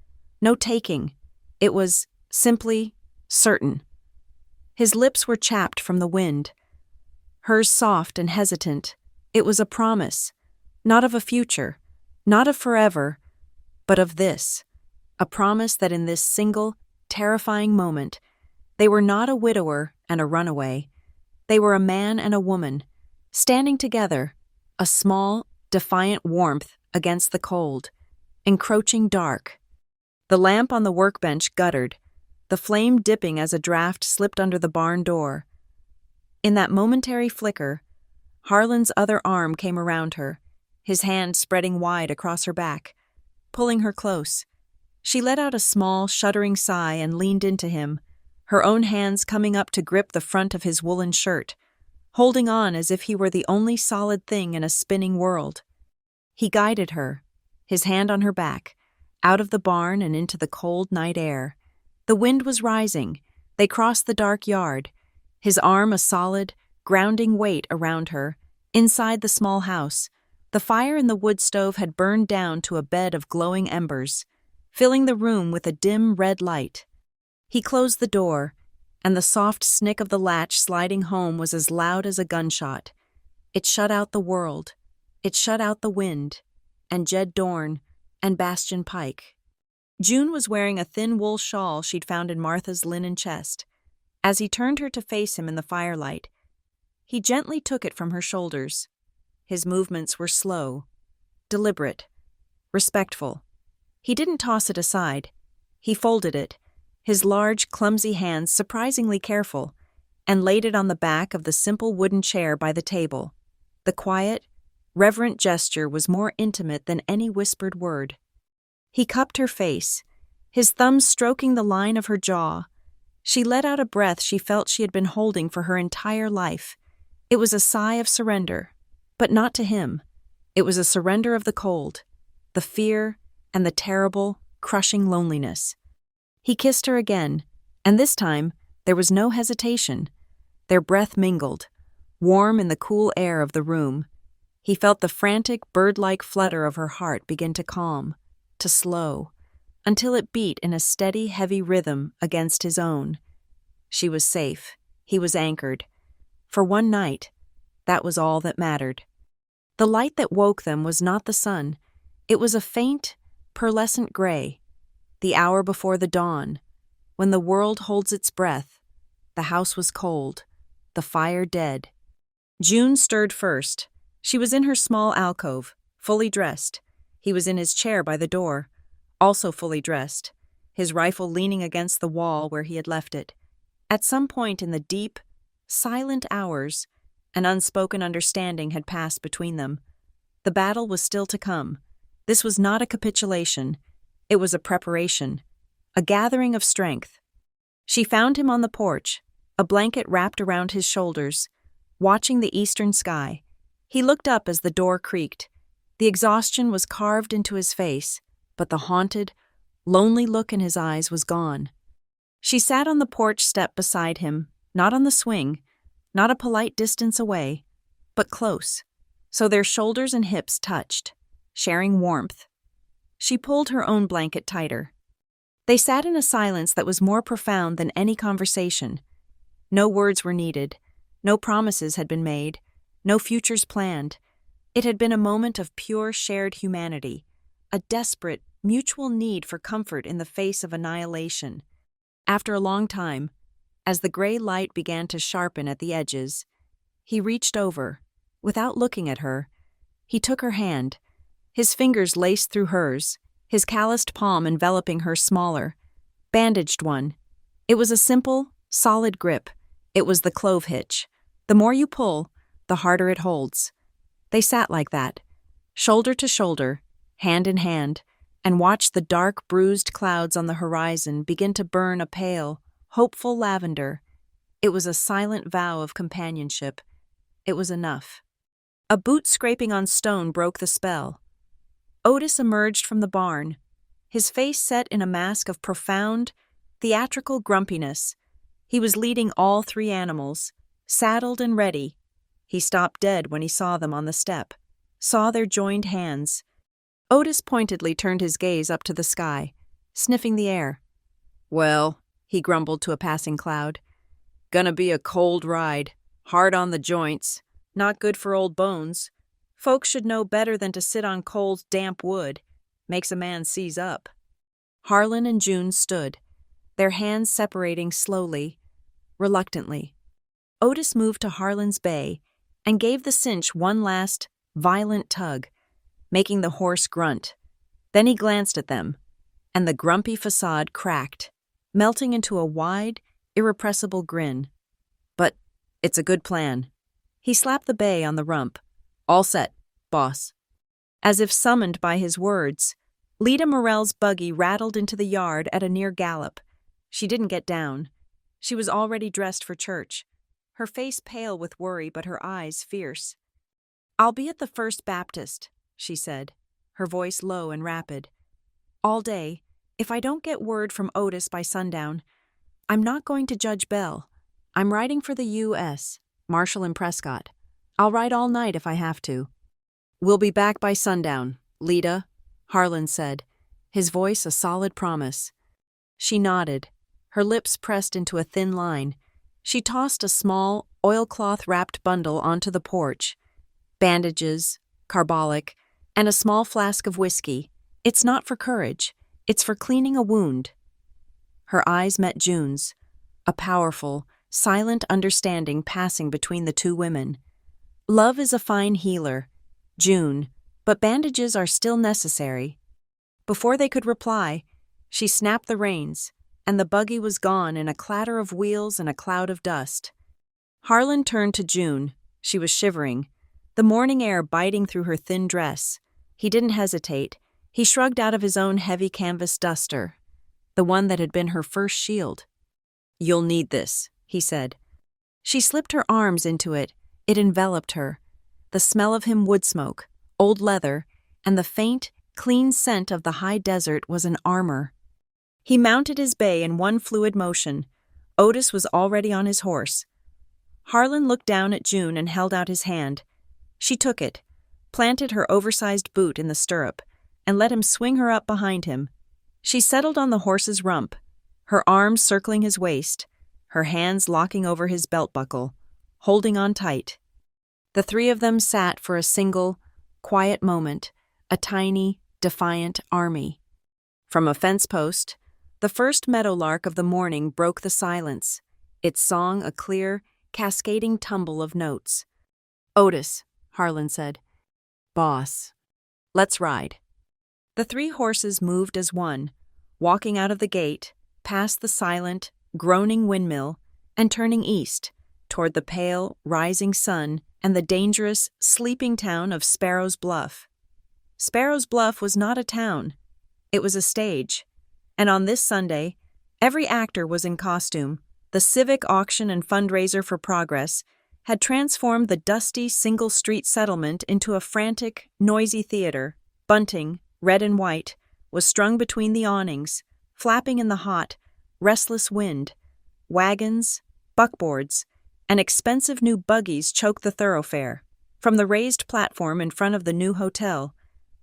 no taking. It was simply certain. His lips were chapped from the wind, hers soft and hesitant. It was a promise, not of a future, not of forever, but of this, a promise that in this single, terrifying moment, they were not a widower and a runaway. They were a man and a woman, standing together, a small, defiant warmth against the cold, encroaching dark. The lamp on the workbench guttered, the flame dipping as a draft slipped under the barn door. In that momentary flicker, Harlan's other arm came around her, his hand spreading wide across her back, pulling her close. She let out a small, shuddering sigh and leaned into him, her own hands coming up to grip the front of his woolen shirt, holding on as if he were the only solid thing in a spinning world. He guided her, his hand on her back, out of the barn and into the cold night air. The wind was rising. They crossed the dark yard, his arm a solid, grounding weight around her. Inside the small house, the fire in the wood stove had burned down to a bed of glowing embers, filling the room with a dim red light. He closed the door, and the soft snick of the latch sliding home was as loud as a gunshot. It shut out the world. It shut out the wind, and Jed Dorn, and Bastion Pike. June was wearing a thin wool shawl she'd found in Martha's linen chest. As he turned her to face him in the firelight, he gently took it from her shoulders. His movements were slow, deliberate, respectful. He didn't toss it aside. He folded it, his large, clumsy hands surprisingly careful, and laid it on the back of the simple wooden chair by the table. The quiet, reverent gesture was more intimate than any whispered word. He cupped her face, his thumbs stroking the line of her jaw. She let out a breath she felt she had been holding for her entire life. It was a sigh of surrender, but not to him. It was a surrender of the cold, the fear, and the terrible, crushing loneliness. He kissed her again, and this time there was no hesitation. Their breath mingled, warm in the cool air of the room. He felt the frantic, bird-like flutter of her heart begin to calm, to slow, until it beat in a steady, heavy rhythm against his own. She was safe. He was anchored. For one night, that was all that mattered. The light that woke them was not the sun. It was a faint, pearlescent gray, the hour before the dawn, when the world holds its breath. The house was cold, the fire dead. June stirred first. She was in her small alcove, fully dressed. He was in his chair by the door, also fully dressed, his rifle leaning against the wall where he had left it. At some point in the deep, silent hours, an unspoken understanding had passed between them. The battle was still to come. This was not a capitulation. It was a preparation, a gathering of strength. She found him on the porch, a blanket wrapped around his shoulders, watching the eastern sky. He looked up as the door creaked. The exhaustion was carved into his face, but the haunted, lonely look in his eyes was gone. She sat on the porch step beside him, not on the swing, not a polite distance away, but close, so their shoulders and hips touched, sharing warmth. She pulled her own blanket tighter. They sat in a silence that was more profound than any conversation. No words were needed, no promises had been made, no futures planned. It had been a moment of pure shared humanity, a desperate, mutual need for comfort in the face of annihilation. After a long time, as the gray light began to sharpen at the edges, he reached over. Without looking at her, he took her hand, his fingers laced through hers, his calloused palm enveloping her smaller, bandaged one. It was a simple, solid grip. It was the clove hitch. The more you pull, the harder it holds. They sat like that, shoulder to shoulder, hand in hand, and watched the dark, bruised clouds on the horizon begin to burn a pale, hopeful lavender. It was a silent vow of companionship. It was enough. A boot scraping on stone broke the spell. Otis emerged from the barn, his face set in a mask of profound, theatrical grumpiness. He was leading all three animals, saddled and ready. He stopped dead when he saw them on the step, saw their joined hands. Otis pointedly turned his gaze up to the sky, sniffing the air. "Well," he grumbled to a passing cloud, "gonna be a cold ride, hard on the joints, not good for old bones. Folks should know better than to sit on cold, damp wood. Makes a man seize up." Harlan and June stood, their hands separating slowly, reluctantly. Otis moved to Harlan's bay and gave the cinch one last, violent tug, making the horse grunt. Then he glanced at them, and the grumpy facade cracked, melting into a wide, irrepressible grin. "But it's a good plan." He slapped the bay on the rump. "All set, boss." As if summoned by his words, Lita Morell's buggy rattled into the yard at a near gallop. She didn't get down. She was already dressed for church, her face pale with worry but her eyes fierce. "I'll be at the First Baptist," she said, her voice low and rapid. "All day. If I don't get word from Otis by sundown, I'm not going to Judge Bell. I'm riding for the U.S., Marshall and Prescott. I'll ride all night if I have to." "We'll be back by sundown, Lita," Harlan said, his voice a solid promise. She nodded, her lips pressed into a thin line. She tossed a small, oilcloth-wrapped bundle onto the porch. Bandages, carbolic, and a small flask of whiskey. "It's not for courage. It's for cleaning a wound." Her eyes met June's, a powerful, silent understanding passing between the two women. Love is a fine healer, June, but bandages are still necessary. Before they could reply, she snapped the reins, and the buggy was gone in a clatter of wheels and a cloud of dust. Harlan turned to June. She was shivering. the morning air biting through her thin dress. He didn't hesitate. He shrugged out of his own heavy canvas duster, the one that had been her first shield. "You'll need this," he said. She slipped her arms into it. It enveloped her. The smell of him wood smoke, old leather, and the faint, clean scent of the high desert was an armor. He mounted his bay in one fluid motion. Otis was already on his horse. Harlan looked down at June and held out his hand. She took it, planted her oversized boot in the stirrup, and let him swing her up behind him. She settled on the horse's rump, her arms circling his waist, her hands locking over his belt buckle, holding on tight. The three of them sat for a single, quiet moment, a tiny, defiant army. From a fence post, the first meadowlark of the morning broke the silence, its song a clear, cascading tumble of notes. "Otis," Harlan said. "Boss. Let's ride." The three horses moved as one, walking out of the gate, past the silent, groaning windmill, and turning east, toward the pale, rising sun and the dangerous, sleeping town of Sparrow's Bluff. Sparrow's Bluff was not a town. It was a stage. And on this Sunday, every actor was in costume. The civic auction and fundraiser for progress had transformed the dusty single-street settlement into a frantic, noisy theater. Bunting, red and white, was strung between the awnings, flapping in the hot, restless wind. Wagons, buckboards, and expensive new buggies choked the thoroughfare. From the raised platform in front of the new hotel,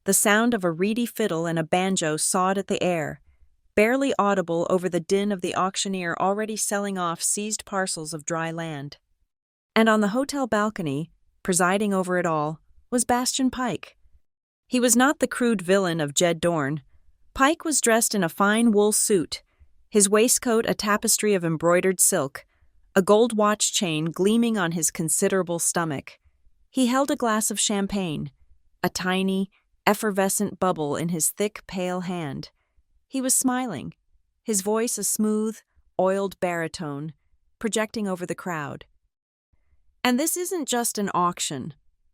the sound of a reedy fiddle and a banjo sawed at the air, barely audible over the din of the auctioneer already selling off seized parcels of dry land. And on the hotel balcony, presiding over it all, was Bastian Pike. He was not the crude villain of Jed Dorn. Pike was dressed in a fine wool suit, his waistcoat a tapestry of embroidered silk, a gold watch chain gleaming on his considerable stomach. He held a glass of champagne, a tiny, effervescent bubble in his thick, pale hand. He was smiling, his voice a smooth, oiled baritone, projecting over the crowd. "And this isn't just an auction.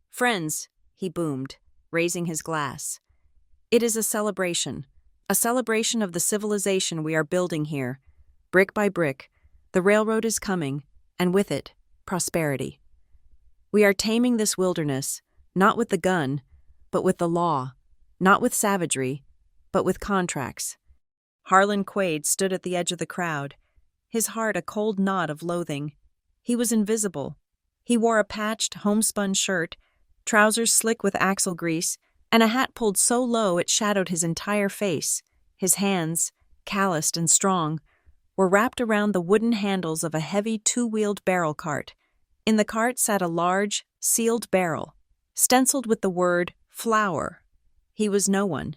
Friends," he boomed, raising his glass. "It is a celebration of the civilization we are building here. Brick by brick, the railroad is coming, and with it, prosperity. We are taming this wilderness, not with the gun, but with the law, not with savagery, but with contracts." Harlan Quaid stood at the edge of the crowd, his heart a cold knot of loathing. He was invisible. He wore a patched, homespun shirt, trousers slick with axle grease, and a hat pulled so low it shadowed his entire face. His hands, calloused and strong, were wrapped around the wooden handles of a heavy two-wheeled barrel cart. In the cart sat a large, sealed barrel, stenciled with the word flour. He was no one,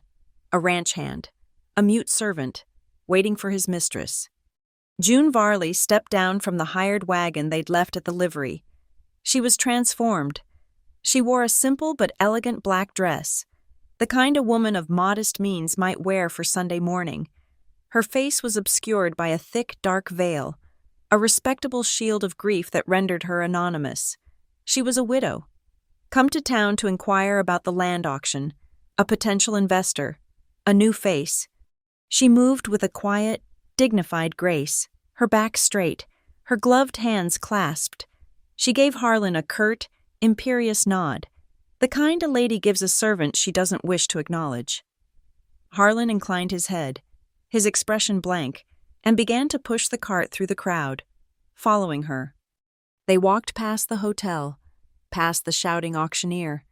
a ranch hand, a mute servant, waiting for his mistress. June Varley stepped down from the hired wagon they'd left at the livery. She was transformed. She wore a simple but elegant black dress, the kind a woman of modest means might wear for Sunday morning. Her face was obscured by a thick, dark veil, a respectable shield of grief that rendered her anonymous. She was a widow, come to town to inquire about the land auction, a potential investor, a new face. She moved with a quiet, dignified grace, her back straight, her gloved hands clasped. She gave Harlan a curt, imperious nod, the kind a lady gives a servant she doesn't wish to acknowledge. Harlan inclined his head, his expression blank, and began to push the cart through the crowd, following her. They walked past the hotel, past the shouting auctioneer,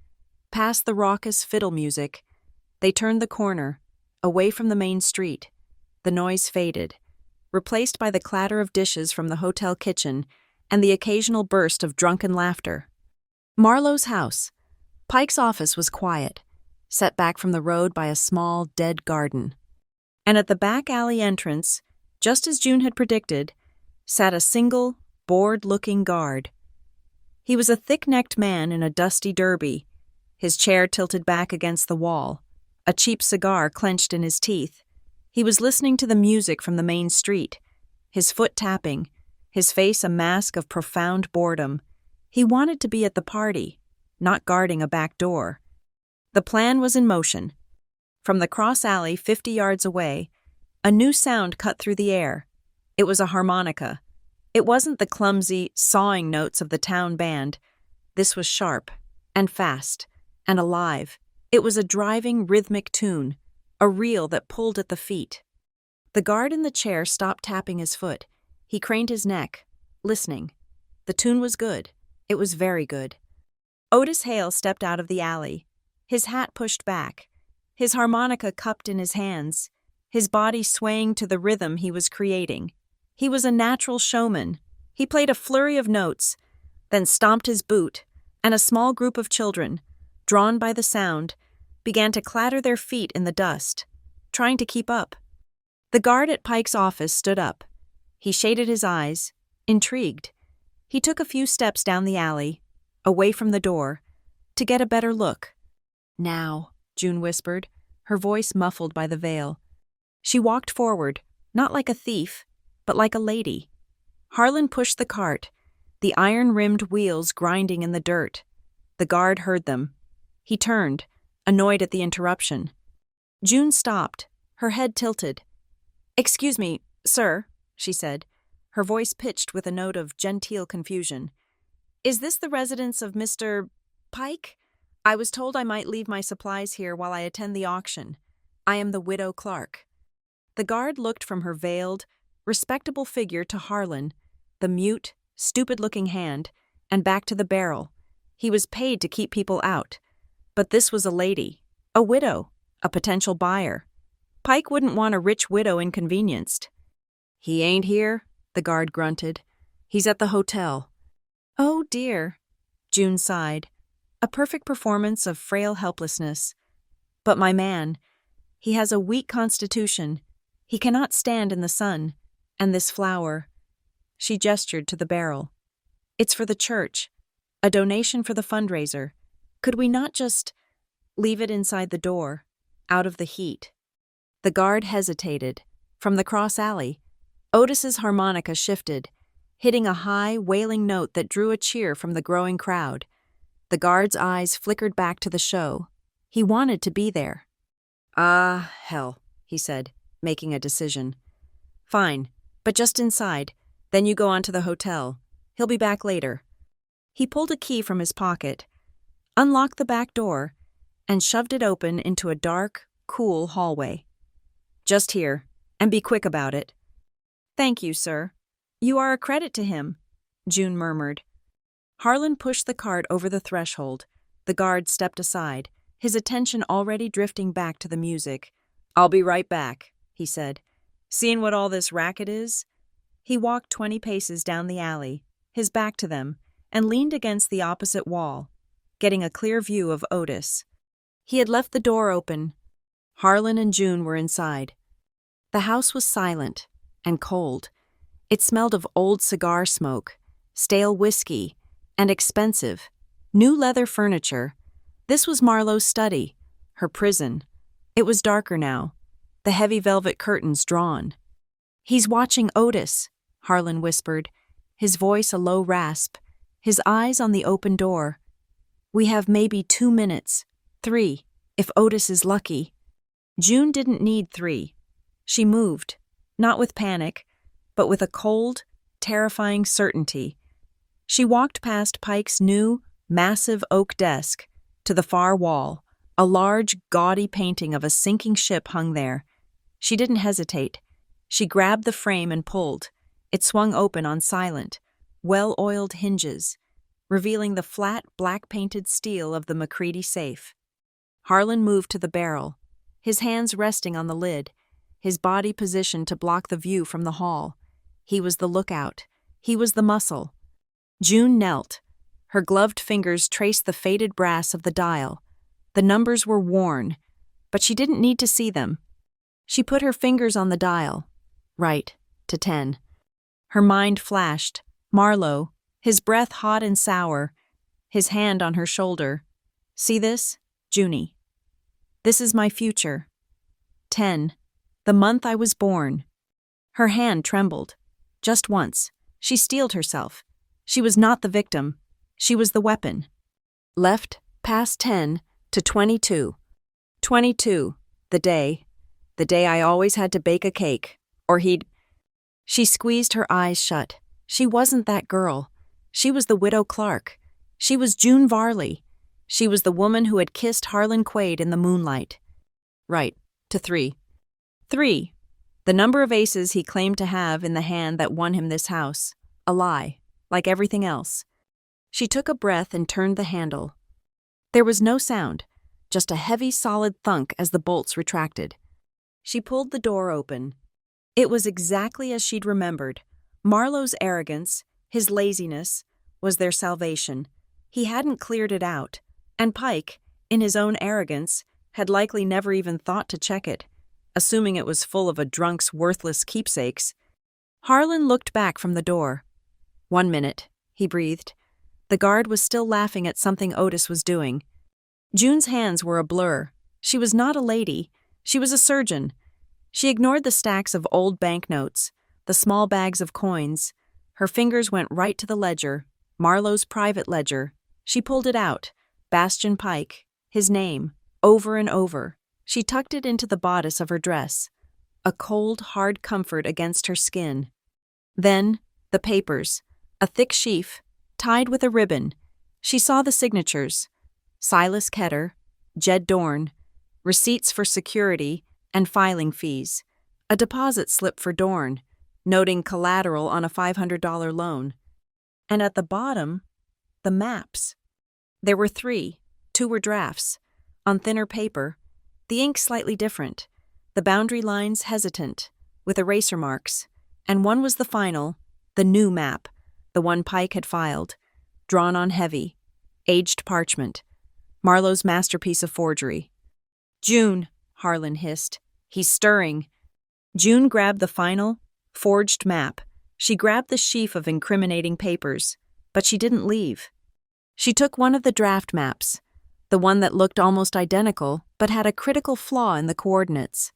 past the raucous fiddle music. They turned the corner, away from the main street. The noise faded, replaced by the clatter of dishes from the hotel kitchen and the occasional burst of drunken laughter. Marlowe's house. Pike's office was quiet, set back from the road by a small, dead garden. And at the back alley entrance, just as June had predicted, sat a single, bored-looking guard. He was a thick-necked man in a dusty derby, his chair tilted back against the wall, a cheap cigar clenched in his teeth. He was listening to the music from the main street, his foot tapping, his face a mask of profound boredom. He wanted to be at the party, not guarding a back door. The plan was in motion. From the cross alley 50 yards away, a new sound cut through the air. It was a harmonica. It wasn't the clumsy, sawing notes of the town band. This was sharp, and fast, and alive. It was a driving, rhythmic tune, a reel that pulled at the feet. The guard in the chair stopped tapping his foot. He craned his neck, listening. The tune was good. It was very good. Otis Hale stepped out of the alley, his hat pushed back, his harmonica cupped in his hands, his body swaying to the rhythm he was creating. He was a natural showman. He played a flurry of notes, then stomped his boot, and a small group of children, drawn by the sound, began to clatter their feet in the dust, trying to keep up. The guard at Pike's office stood up. He shaded his eyes, intrigued. He took a few steps down the alley, away from the door, to get a better look. "Now," June whispered, her voice muffled by the veil. She walked forward, not like a thief, but like a lady. Harlan pushed the cart, the iron-rimmed wheels grinding in the dirt. The guard heard them. He turned, annoyed at the interruption. June stopped, her head tilted. "Excuse me, sir," she said, her voice pitched with a note of genteel confusion. "Is this the residence of Mr. Pike? I was told I might leave my supplies here while I attend the auction. I am the widow Clark." The guard looked from her veiled, respectable figure to Harlan, the mute, stupid-looking hand, and back to the barrel. He was paid to keep people out. But this was a lady, a widow, a potential buyer. Pike wouldn't want a rich widow inconvenienced. "He ain't here," the guard grunted. "He's at the hotel." "Oh, dear," June sighed. A perfect performance of frail helplessness. "But my man, he has a weak constitution. He cannot stand in the sun. And this flower." She gestured to the barrel. "It's for the church. A donation for the fundraiser. Could we not just leave it inside the door, out of the heat?" The guard hesitated. From the cross alley, Otis's harmonica shifted, hitting a high, wailing note that drew a cheer from the growing crowd. The guard's eyes flickered back to the show. He wanted to be there. "Ah, hell," he said, making a decision. "Fine, but just inside. Then you go on to the hotel. He'll be back later." He pulled a key from his pocket, unlocked the back door, and shoved it open into a dark, cool hallway. "Just here, and be quick about it." "Thank you, sir. You are a credit to him," June murmured. Harlan pushed the cart over the threshold. The guard stepped aside, his attention already drifting back to the music. "I'll be right back," he said. "Seeing what all this racket is?" He walked 20 paces down the alley, his back to them, and leaned against the opposite wall, getting a clear view of Otis. He had left the door open. Harlan and June were inside. The house was silent and cold. It smelled of old cigar smoke, stale whiskey, and expensive, new leather furniture. This was Marlowe's study, her prison. It was darker now, the heavy velvet curtains drawn. "He's watching Otis," Harlan whispered, his voice a low rasp, his eyes on the open door. "We have maybe 2 minutes, 3, if Otis is lucky." June didn't need 3. She moved, not with panic, but with a cold, terrifying certainty. She walked past Pike's new, massive oak desk to the far wall. A large, gaudy painting of a sinking ship hung there. She didn't hesitate. She grabbed the frame and pulled. It swung open on silent, well-oiled hinges, revealing the flat, black-painted steel of the McCready safe. Harlan moved to the barrel, his hands resting on the lid, his body positioned to block the view from the hall. He was the lookout. He was the muscle. June knelt. Her gloved fingers traced the faded brass of the dial. The numbers were worn, but she didn't need to see them. She put her fingers on the dial. Right, to 10. Her mind flashed. Marlowe, his breath hot and sour, his hand on her shoulder. "See this, Junie? This is my future. 10. The month I was born." Her hand trembled. Just once. She steeled herself. She was not the victim. She was the weapon. Left past 10 to 22. 22, the day I always had to bake a cake, or he'd. She squeezed her eyes shut. She wasn't that girl. She was the widow Clark. She was June Varley. She was the woman who had kissed Harlan Quaid in the moonlight. Right, to 3. 3, the number of aces he claimed to have in the hand that won him this house. A lie, like everything else. She took a breath and turned the handle. There was no sound, just a heavy, solid thunk as the bolts retracted. She pulled the door open. It was exactly as she'd remembered. Marlowe's arrogance, his laziness, was their salvation. He hadn't cleared it out, and Pike, in his own arrogance, had likely never even thought to check it, assuming it was full of a drunk's worthless keepsakes. Harlan looked back from the door. 1 minute, he breathed. The guard was still laughing at something Otis was doing. June's hands were a blur. She was not a lady. She was a surgeon. She ignored the stacks of old banknotes, the small bags of coins. Her fingers went right to the ledger, Marlowe's private ledger. She pulled it out. Bastian Pike, his name, over and over. She tucked it into the bodice of her dress, a cold, hard comfort against her skin. Then, the papers, a thick sheaf, tied with a ribbon. She saw the signatures: Silas Ketter, Jed Dorn, receipts for security and filing fees, a deposit slip for Dorn, noting collateral on a $500 loan. And at the bottom, the maps. There were 3, 2 were drafts, on thinner paper, the ink slightly different, the boundary lines hesitant, with eraser marks, and one was the final, the new map, the one Pike had filed, drawn on heavy, aged parchment, Marlowe's masterpiece of forgery. "June," Harlan hissed. "He's stirring." June grabbed the final, forged map. She grabbed the sheaf of incriminating papers, but she didn't leave. She took one of the draft maps, the one that looked almost identical but had a critical flaw in the coordinates,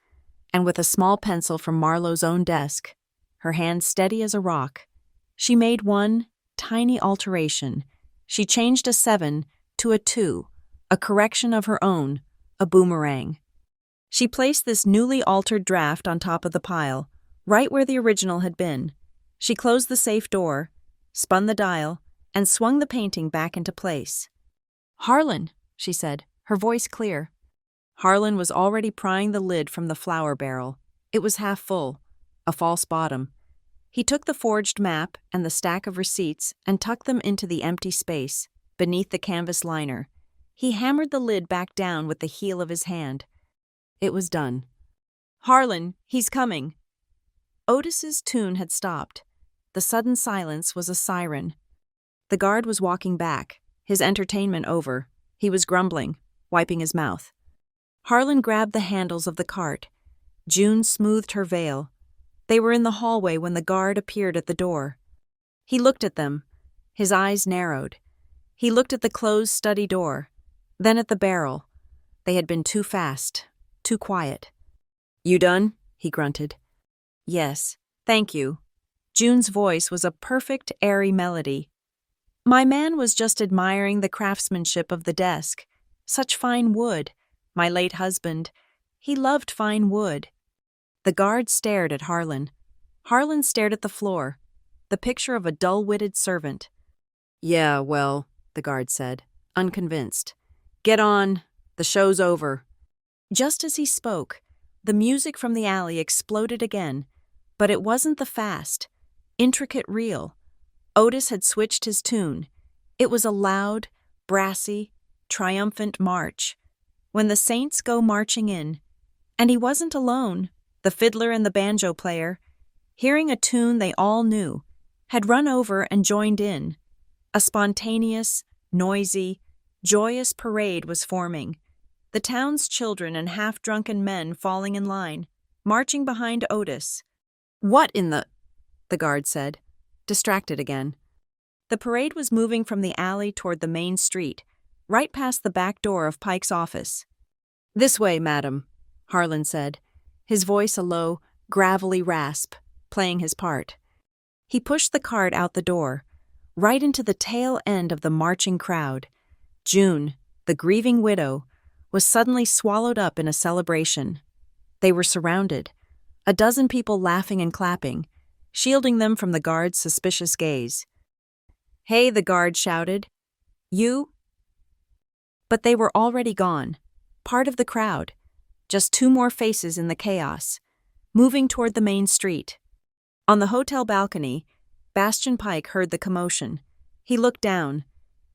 and with a small pencil from Marlowe's own desk, her hand steady as a rock, she made one tiny alteration. She changed a 7 to a 2, a correction of her own, a boomerang. She placed this newly altered draft on top of the pile, right where the original had been. She closed the safe door, spun the dial, and swung the painting back into place. "Harlan," she said, her voice clear. Harlan was already prying the lid from the flour barrel. It was half full, a false bottom. He took the forged map and the stack of receipts and tucked them into the empty space, beneath the canvas liner. He hammered the lid back down with the heel of his hand. It was done. "Harlan, he's coming." Otis's tune had stopped. The sudden silence was a siren. The guard was walking back, his entertainment over. He was grumbling, wiping his mouth. Harlan grabbed the handles of the cart. June smoothed her veil. They were in the hallway when the guard appeared at the door. He looked at them. His eyes narrowed. He looked at the closed study door, then at the barrel. They had been too fast, too quiet. "You done?" he grunted. "Yes, thank you." June's voice was a perfect, airy melody. "My man was just admiring the craftsmanship of the desk. Such fine wood. My late husband. He loved fine wood." The guard stared at Harlan. Harlan stared at the floor, the picture of a dull-witted servant. "Yeah, well," the guard said, unconvinced. "Get on. The show's over." Just as he spoke, the music from the alley exploded again, but it wasn't the fast, intricate reel. Otis had switched his tune. It was a loud, brassy, triumphant march. When the saints go marching in. And he wasn't alone. The fiddler and the banjo player, hearing a tune they all knew, had run over and joined in. A spontaneous, noisy, joyous parade was forming. The town's children and half-drunken men falling in line, marching behind Otis. "What in the—" the guard said, distracted again. The parade was moving from the alley toward the main street, right past the back door of Pike's office. "This way, madam," Harlan said, his voice a low, gravelly rasp, playing his part. He pushed the cart out the door, right into the tail end of the marching crowd. June, the grieving widow, was suddenly swallowed up in a celebration. They were surrounded, a dozen people laughing and clapping, shielding them from the guard's suspicious gaze. "Hey," the guard shouted. "You?" But they were already gone, part of the crowd, just two more faces in the chaos, moving toward the main street. On the hotel balcony, Bastian Pike heard the commotion. He looked down,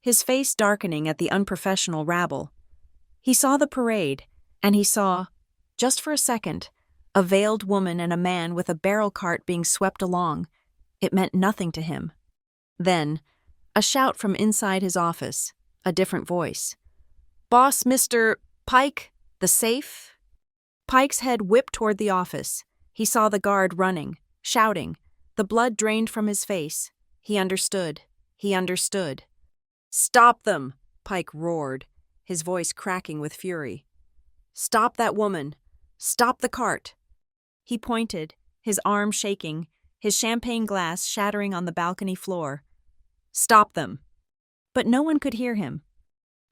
his face darkening at the unprofessional rabble. He saw the parade, and he saw, just for a second, a veiled woman and a man with a barrel cart being swept along. It meant nothing to him. Then, a shout from inside his office, a different voice. "Boss, Mr. Pike, the safe?" Pike's head whipped toward the office. He saw the guard running, shouting. The blood drained from his face. He understood. He understood. "Stop them!" Pike roared, his voice cracking with fury. "Stop that woman! Stop the cart!" He pointed, his arm shaking, his champagne glass shattering on the balcony floor. "Stop them!" But no one could hear him.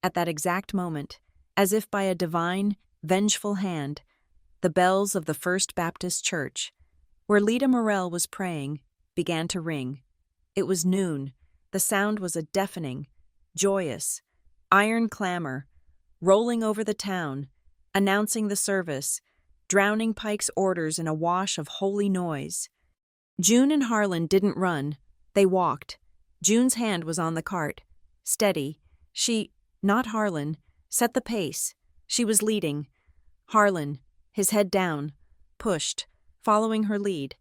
At that exact moment, as if by a divine, vengeful hand, the bells of the First Baptist Church, where Lita Morrell was praying, began to ring. It was noon. The sound was a deafening, joyous, iron clamor, rolling over the town, announcing the service, drowning Pike's orders in a wash of holy noise. June and Harlan didn't run. They walked. June's hand was on the cart. Steady. She, not Harlan, set the pace. She was leading. Harlan, his head down, pushed, following her lead.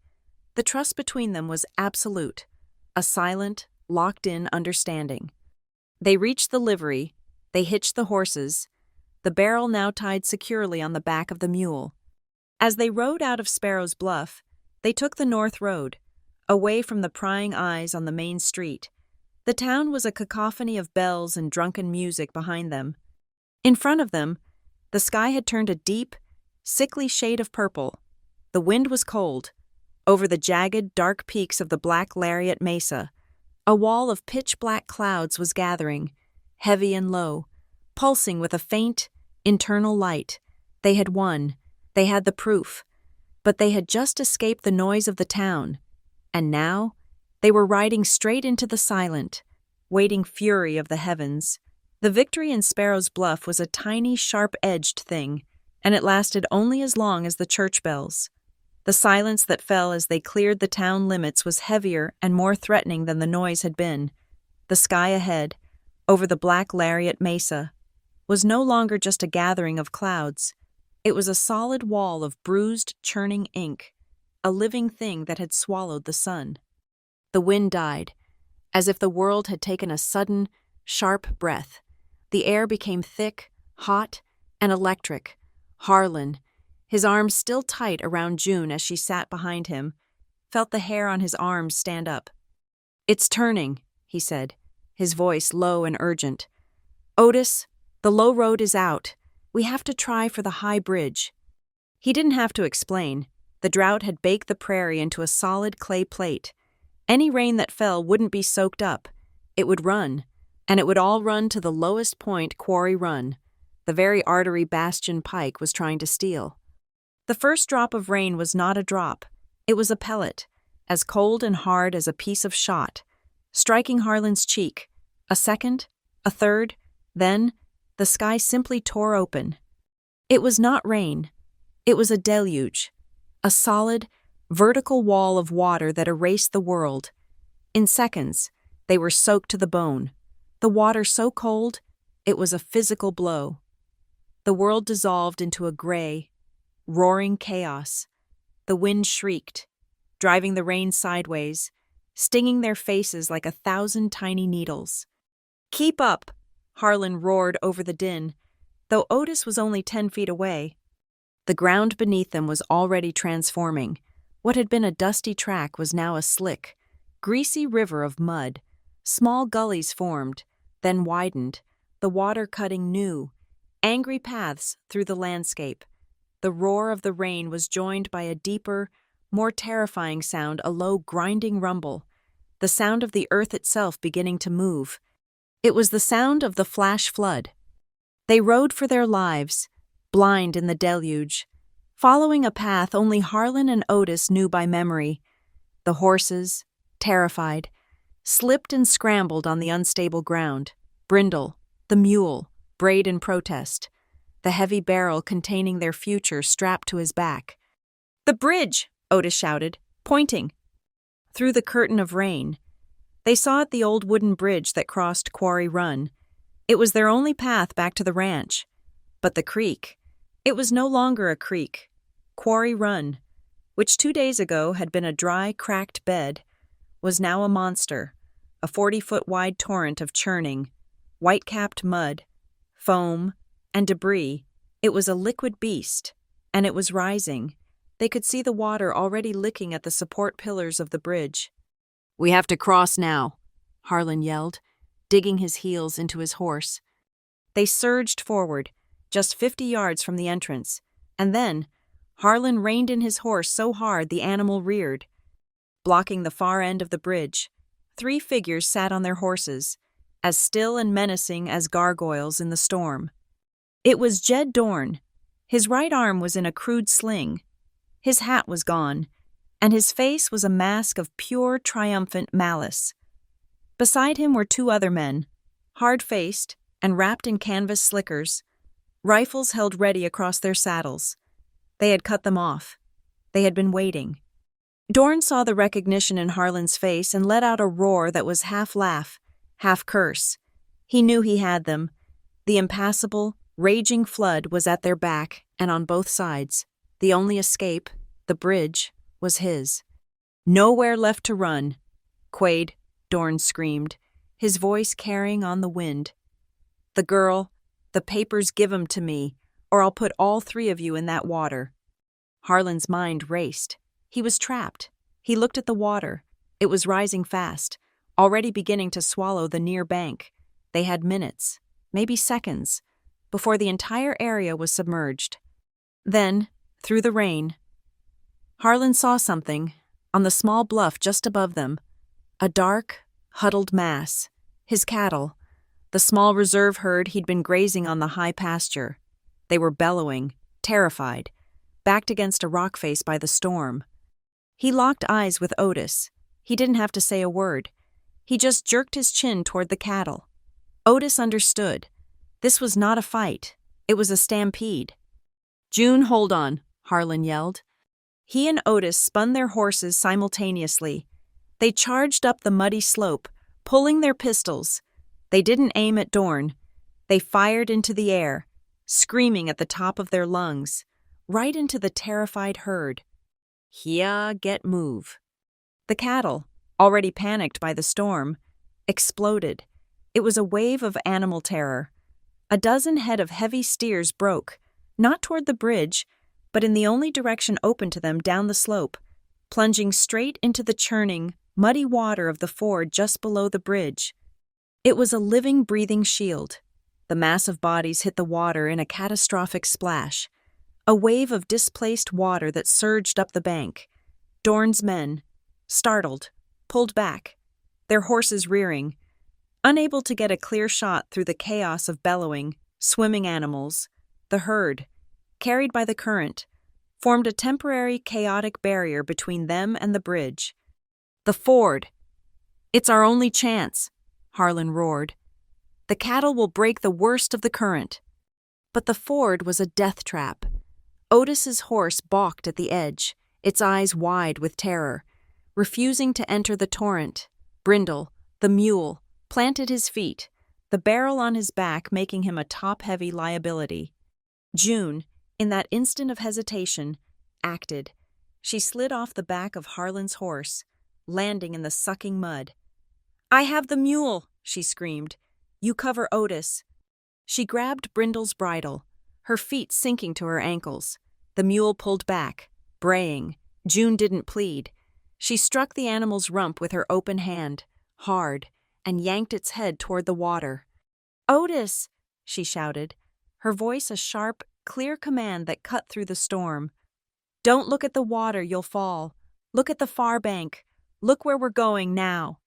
The trust between them was absolute, a silent, locked-in understanding. They reached the livery. They hitched the horses, the barrel now tied securely on the back of the mule. As they rode out of Sparrow's Bluff, they took the north road, away from the prying eyes on the main street. The town was a cacophony of bells and drunken music behind them. In front of them, the sky had turned a deep, sickly shade of purple. The wind was cold. Over the jagged, dark peaks of the Black Lariat Mesa, a wall of pitch-black clouds was gathering, heavy and low, pulsing with a faint, internal light. They had won. They had the proof. But they had just escaped the noise of the town. And now, they were riding straight into the silent, waiting fury of the heavens. The victory in Sparrow's Bluff was a tiny, sharp-edged thing, and it lasted only as long as the church bells. The silence that fell as they cleared the town limits was heavier and more threatening than the noise had been. The sky ahead, over the Black Lariat Mesa, was no longer just a gathering of clouds. It was a solid wall of bruised, churning ink, a living thing that had swallowed the sun. The wind died, as if the world had taken a sudden, sharp breath. The air became thick, hot, and electric. Harlan, his arms still tight around June as she sat behind him, felt the hair on his arms stand up. "It's turning," he said, his voice low and urgent. "Otis, the low road is out. We have to try for the high bridge." He didn't have to explain. The drought had baked the prairie into a solid clay plate. Any rain that fell wouldn't be soaked up. It would run, and it would all run to the lowest point, Quarry Run, the very artery Bastian Pike was trying to steal. The first drop of rain was not a drop. It was a pellet, as cold and hard as a piece of shot, striking Harlan's cheek. A second, a third, then the sky simply tore open. It was not rain. It was a deluge, a solid, vertical wall of water that erased the world. In seconds, they were soaked to the bone. The water so cold, it was a physical blow. The world dissolved into a gray, roaring chaos. The wind shrieked, driving the rain sideways, stinging their faces like 1,000 tiny needles. "Keep up!" Harlan roared over the din, though Otis was only 10 feet away. The ground beneath them was already transforming. What had been a dusty track was now a slick, greasy river of mud. Small gullies formed, then widened, the water cutting new, angry paths through the landscape. The roar of the rain was joined by a deeper, more terrifying sound, a low grinding rumble, the sound of the earth itself beginning to move. It was the sound of the flash flood. They rode for their lives, blind in the deluge, following a path only Harlan and Otis knew by memory. The horses, terrified, slipped and scrambled on the unstable ground. Brindle, the mule, brayed in protest, the heavy barrel containing their future strapped to his back. "The bridge!" Otis shouted, pointing. Through the curtain of rain, they saw the old wooden bridge that crossed Quarry Run. It was their only path back to the ranch. But the creek, it was no longer a creek. Quarry Run, which 2 days ago had been a dry, cracked bed, was now a monster, a 40-foot-wide torrent of churning, white-capped mud, foam, and debris. It was a liquid beast, and it was rising. They could see the water already licking at the support pillars of the bridge. "We have to cross now," Harlan yelled, digging his heels into his horse. They surged forward, just 50 yards from the entrance, and then Harlan reined in his horse so hard the animal reared. Blocking the far end of the bridge, 3 figures sat on their horses, as still and menacing as gargoyles in the storm. It was Jed Dorn. His right arm was in a crude sling. His hat was gone, and his face was a mask of pure, triumphant malice. Beside him were 2 other men, hard-faced and wrapped in canvas slickers, rifles held ready across their saddles. They had cut them off. They had been waiting. Dorn saw the recognition in Harlan's face and let out a roar that was half laugh, half curse. He knew he had them. The impassable, raging flood was at their back and on both sides. The only escape, the bridge, was his. "Nowhere left to run," Quaid, Dorn screamed, his voice carrying on the wind. "The girl, the papers, give 'em to me, or I'll put all 3 of you in that water." Harlan's mind raced. He was trapped. He looked at the water. It was rising fast, already beginning to swallow the near bank. They had minutes, maybe seconds, before the entire area was submerged. Then, through the rain, Harlan saw something on the small bluff just above them. A dark, huddled mass. His cattle, the small reserve herd he'd been grazing on the high pasture. They were bellowing, terrified, backed against a rock face by the storm. He locked eyes with Otis. He didn't have to say a word. He just jerked his chin toward the cattle. Otis understood. This was not a fight. It was a stampede. "June, hold on," Harlan yelled. He and Otis spun their horses simultaneously. They charged up the muddy slope, pulling their pistols. They didn't aim at Dorn. They fired into the air, screaming at the top of their lungs, right into the terrified herd. "Here, get move." The cattle, already panicked by the storm, exploded. It was a wave of animal terror. A dozen head of heavy steers broke, not toward the bridge, but in the only direction open to them down the slope, plunging straight into the churning, muddy water of the ford just below the bridge. It was a living, breathing shield. The massive bodies hit the water in a catastrophic splash, a wave of displaced water that surged up the bank. Dorn's men, startled, pulled back, their horses rearing, unable to get a clear shot through the chaos of bellowing, swimming animals. The herd, carried by the current, formed a temporary chaotic barrier between them and the bridge. "The ford! It's our only chance," Harlan roared. "The cattle will break the worst of the current." But the ford was a death trap. Otis's horse balked at the edge, its eyes wide with terror, refusing to enter the torrent. Brindle, the mule, planted his feet, the barrel on his back making him a top-heavy liability. June, in that instant of hesitation, acted. She slid off the back of Harlan's horse, landing in the sucking mud. "I have the mule," she screamed. "You cover Otis." She grabbed Brindle's bridle, her feet sinking to her ankles. The mule pulled back, braying. June didn't plead. She struck the animal's rump with her open hand, hard, and yanked its head toward the water. "Otis!" she shouted, her voice a sharp, clear command that cut through the storm. "Don't look at the water, you'll fall. Look at the far bank. Look where we're going now."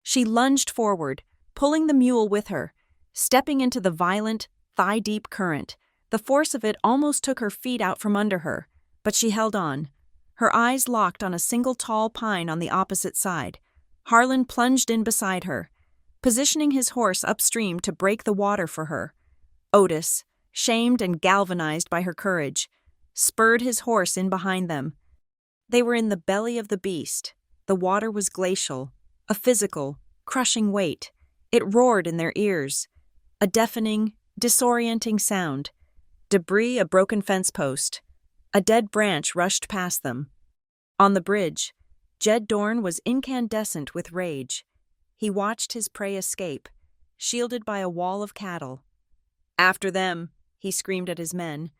She lunged forward, pulling the mule with her, stepping into the violent, thigh-deep current. The force of it almost took her feet out from under her, but she held on. Her eyes locked on a single tall pine on the opposite side. Harlan plunged in beside her, positioning his horse upstream to break the water for her. Otis, shamed and galvanized by her courage, spurred his horse in behind them. They were in the belly of the beast. The water was glacial, a physical, crushing weight. It roared in their ears, a deafening, disorienting sound. Debris, a broken fence post. A dead branch rushed past them. On the bridge, Jed Dorn was incandescent with rage. He watched his prey escape, shielded by a wall of cattle. "After them," he screamed at his men,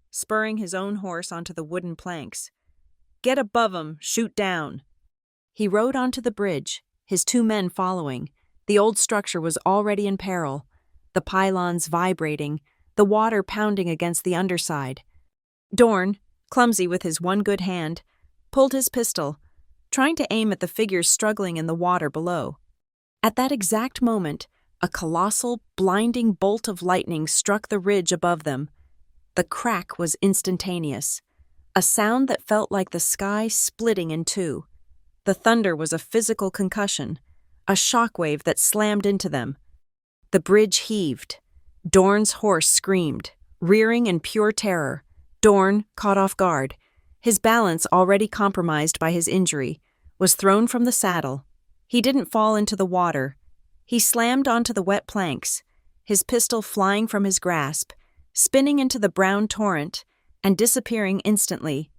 spurring his own horse onto the wooden planks. "Get above 'em, shoot down." He rode onto the bridge, his 2 men following. The old structure was already in peril, the pylons vibrating, the water pounding against the underside. Dorn, clumsy with his one good hand, pulled his pistol, trying to aim at the figures struggling in the water below. At that exact moment, a colossal, blinding bolt of lightning struck the ridge above them. The crack was instantaneous, a sound that felt like the sky splitting in two. The thunder was a physical concussion, a shockwave that slammed into them. The bridge heaved. Dorn's horse screamed, rearing in pure terror. Dorn, caught off guard, his balance already compromised by his injury, was thrown from the saddle. He didn't fall into the water. He slammed onto the wet planks, his pistol flying from his grasp, spinning into the brown torrent, and disappearing instantly.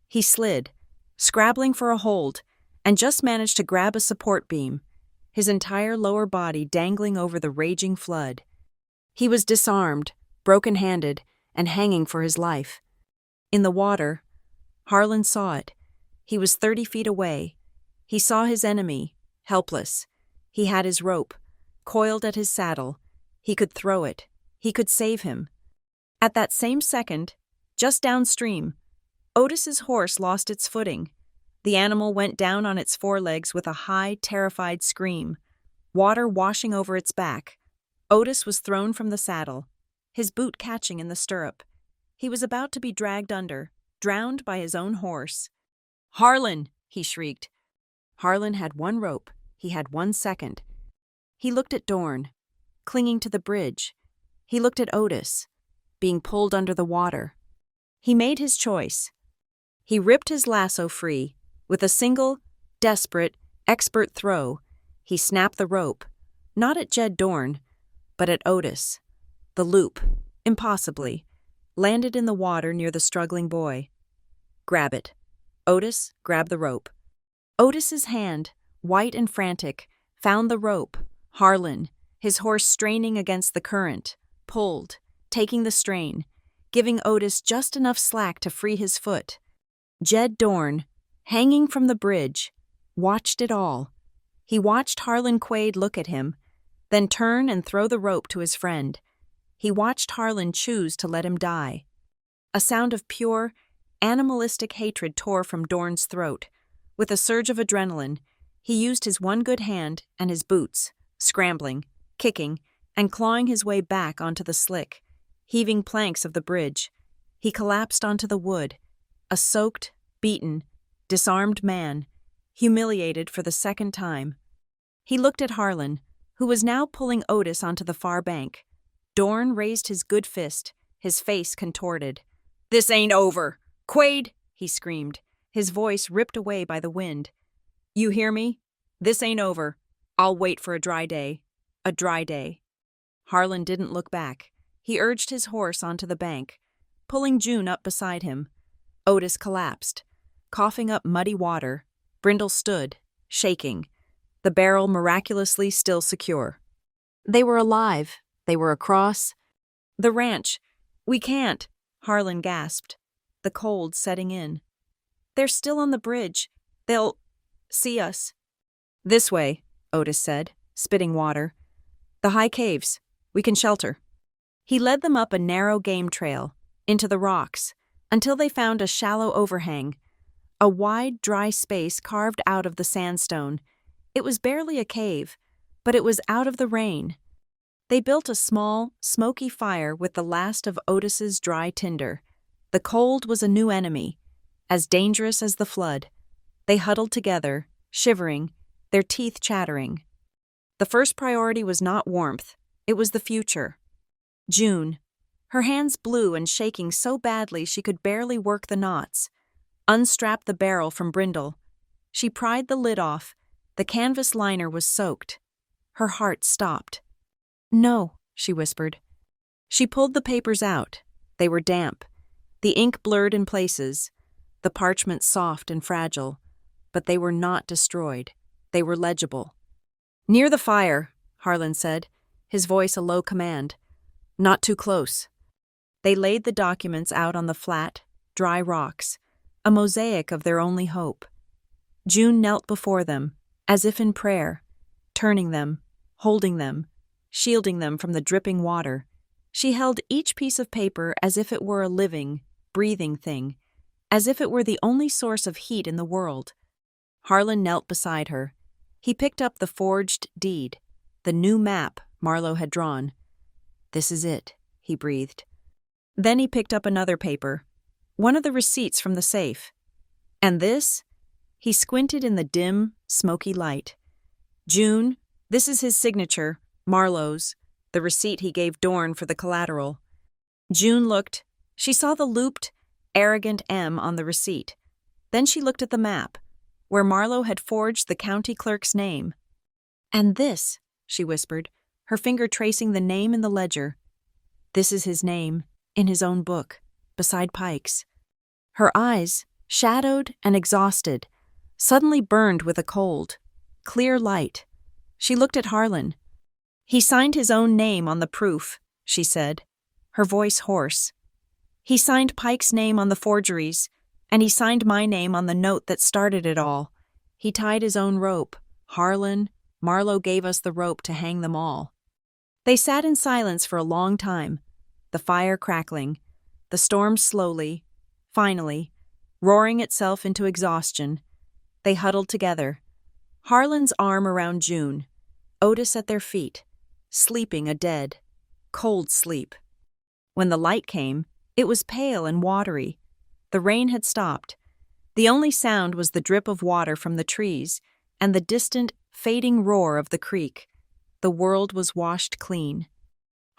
He slid, scrabbling for a hold, and just managed to grab a support beam, his entire lower body dangling over the raging flood. He was disarmed, broken-handed, and hanging for his life. In the water, Harlan saw it. He was 30 feet away. He saw his enemy, helpless. He had his rope, coiled at his saddle. He could throw it. He could save him. At that same second, just downstream, Otis's horse lost its footing. The animal went down on its forelegs with a high, terrified scream, water washing over its back. Otis was thrown from the saddle, his boot catching in the stirrup. He was about to be dragged under, drowned by his own horse. "Harlan!" he shrieked. Harlan had one rope. He had 1 second. He looked at Dorn, clinging to the bridge. He looked at Otis, being pulled under the water. He made his choice. He ripped his lasso free. With a single, desperate, expert throw, he snapped the rope, not at Jed Dorn, but at Otis. The loop, impossibly, landed in the water near the struggling boy. "Grab it." Otis grabbed the rope. Otis's hand, white and frantic, found the rope. Harlan, his horse straining against the current, pulled, taking the strain, giving Otis just enough slack to free his foot. Jed Dorn, hanging from the bridge, watched it all. He watched Harlan Quaid look at him, then turn and throw the rope to his friend. He watched Harlan choose to let him die. A sound of pure, animalistic hatred tore from Dorn's throat. With a surge of adrenaline, he used his one good hand and his boots, scrambling, kicking, and clawing his way back onto the slick, heaving planks of the bridge. He collapsed onto the wood, a soaked, beaten, disarmed man, humiliated for the second time. He looked at Harlan, who was now pulling Otis onto the far bank. Dorn raised his good fist, his face contorted. "This ain't over! Quaid!" he screamed, his voice ripped away by the wind. "You hear me? This ain't over. I'll wait for a dry day. A dry day." Harlan didn't look back. He urged his horse onto the bank, pulling June up beside him. Otis collapsed, coughing up muddy water. Brindle stood, shaking, the barrel miraculously still secure. They were alive. They were across the ranch. "We can't," Harlan gasped, the cold setting in. "They're still on the bridge. They'll see us." "This way," Otis said, spitting water. "The high caves. We can shelter." He led them up a narrow game trail, into the rocks, until they found a shallow overhang, a wide, dry space carved out of the sandstone. It was barely a cave, but it was out of the rain. They built a small, smoky fire with the last of Otis's dry tinder. The cold was a new enemy, as dangerous as the flood. They huddled together, shivering, their teeth chattering. The first priority was not warmth, it was the future. June, her hands blue and shaking so badly she could barely work the knots, unstrapped the barrel from Brindle. She pried the lid off. The canvas liner was soaked. Her heart stopped. "No," she whispered. She pulled the papers out. They were damp. The ink blurred in places, the parchment soft and fragile, but they were not destroyed. They were legible. "Near the fire," Harlan said, his voice a low command. "Not too close." They laid the documents out on the flat, dry rocks, a mosaic of their only hope. June knelt before them, as if in prayer, turning them, holding them, shielding them from the dripping water. She held each piece of paper as if it were a living, breathing thing, as if it were the only source of heat in the world. Harlan knelt beside her. He picked up the forged deed, the new map Marlowe had drawn. "This is it," he breathed. Then he picked up another paper, one of the receipts from the safe. "And this?" He squinted in the dim, smoky light. "June, this is his signature, Marlowe's, the receipt he gave Dorn for the collateral." June looked. She saw the looped, arrogant M on the receipt. Then she looked at the map, where Marlowe had forged the county clerk's name. "And this," she whispered, her finger tracing the name in the ledger. "This is his name, in his own book, beside Pike's." Her eyes, shadowed and exhausted, suddenly burned with a cold, clear light. She looked at Harlan. "He signed his own name on the proof," she said, her voice hoarse. "He signed Pike's name on the forgeries, and he signed my name on the note that started it all. He tied his own rope. Harlan, Marlowe gave us the rope to hang them all." They sat in silence for a long time, the fire crackling, the storm slowly, finally, roaring itself into exhaustion. They huddled together, Harlan's arm around June, Otis at their feet, sleeping a dead, cold sleep. When the light came, it was pale and watery. The rain had stopped. The only sound was the drip of water from the trees and the distant, fading roar of the creek. The world was washed clean.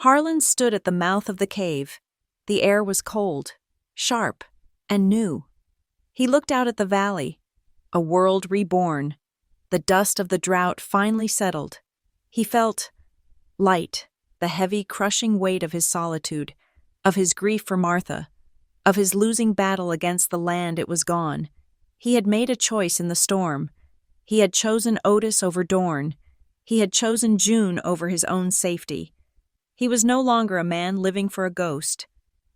Harlan stood at the mouth of the cave. The air was cold, sharp, and new. He looked out at the valley, a world reborn. The dust of the drought finally settled. He felt light, the heavy, crushing weight of his solitude, of his grief for Martha, of his losing battle against the land it was gone. He had made a choice in the storm. He had chosen Otis over Dorn. He had chosen June over his own safety. He was no longer a man living for a ghost.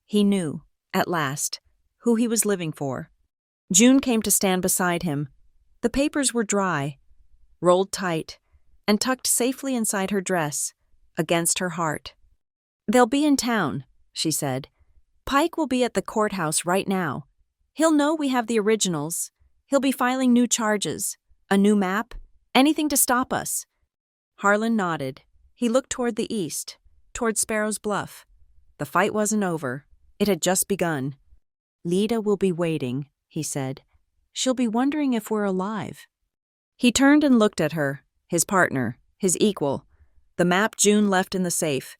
He knew, at last, who he was living for. June came to stand beside him. The papers were dry, rolled tight, and tucked safely inside her dress, against her heart. "They'll be in town," she said. "Pike will be at the courthouse right now. He'll know we have the originals. He'll be filing new charges, a new map, anything to stop us." Harlan nodded. He looked toward the east, toward Sparrow's Bluff. The fight wasn't over. It had just begun. "Lida will be waiting," he said. "She'll be wondering if we're alive." He turned and looked at her, his partner, his equal, the map June left in the safe.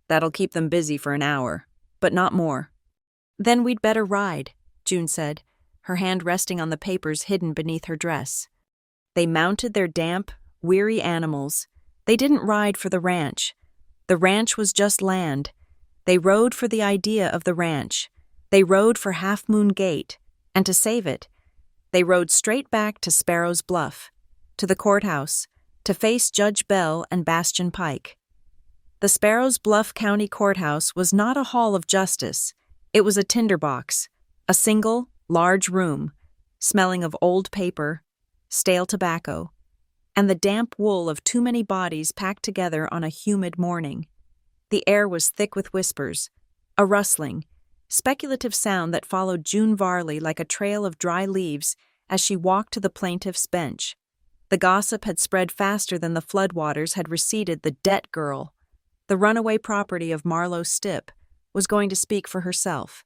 "That'll keep them busy for an hour, but not more." "Then we'd better ride," June said, her hand resting on the papers hidden beneath her dress. They mounted their damp, weary animals. They didn't ride for the ranch. The ranch was just land. They rode for the idea of the ranch. They rode for Half Moon Gate, and to save it. They rode straight back to Sparrow's Bluff, to the courthouse, to face Judge Bell and Bastion Pike. The Sparrow's Bluff County Courthouse was not a hall of justice. It was a tinderbox, a single, large room, smelling of old paper, stale tobacco, and the damp wool of too many bodies packed together on a humid morning. The air was thick with whispers, a rustling, speculative sound that followed June Varley like a trail of dry leaves as she walked to the plaintiff's bench. The gossip had spread faster than the floodwaters had receded. The debt girl, the runaway property of Marlowe Stipp, was going to speak for herself.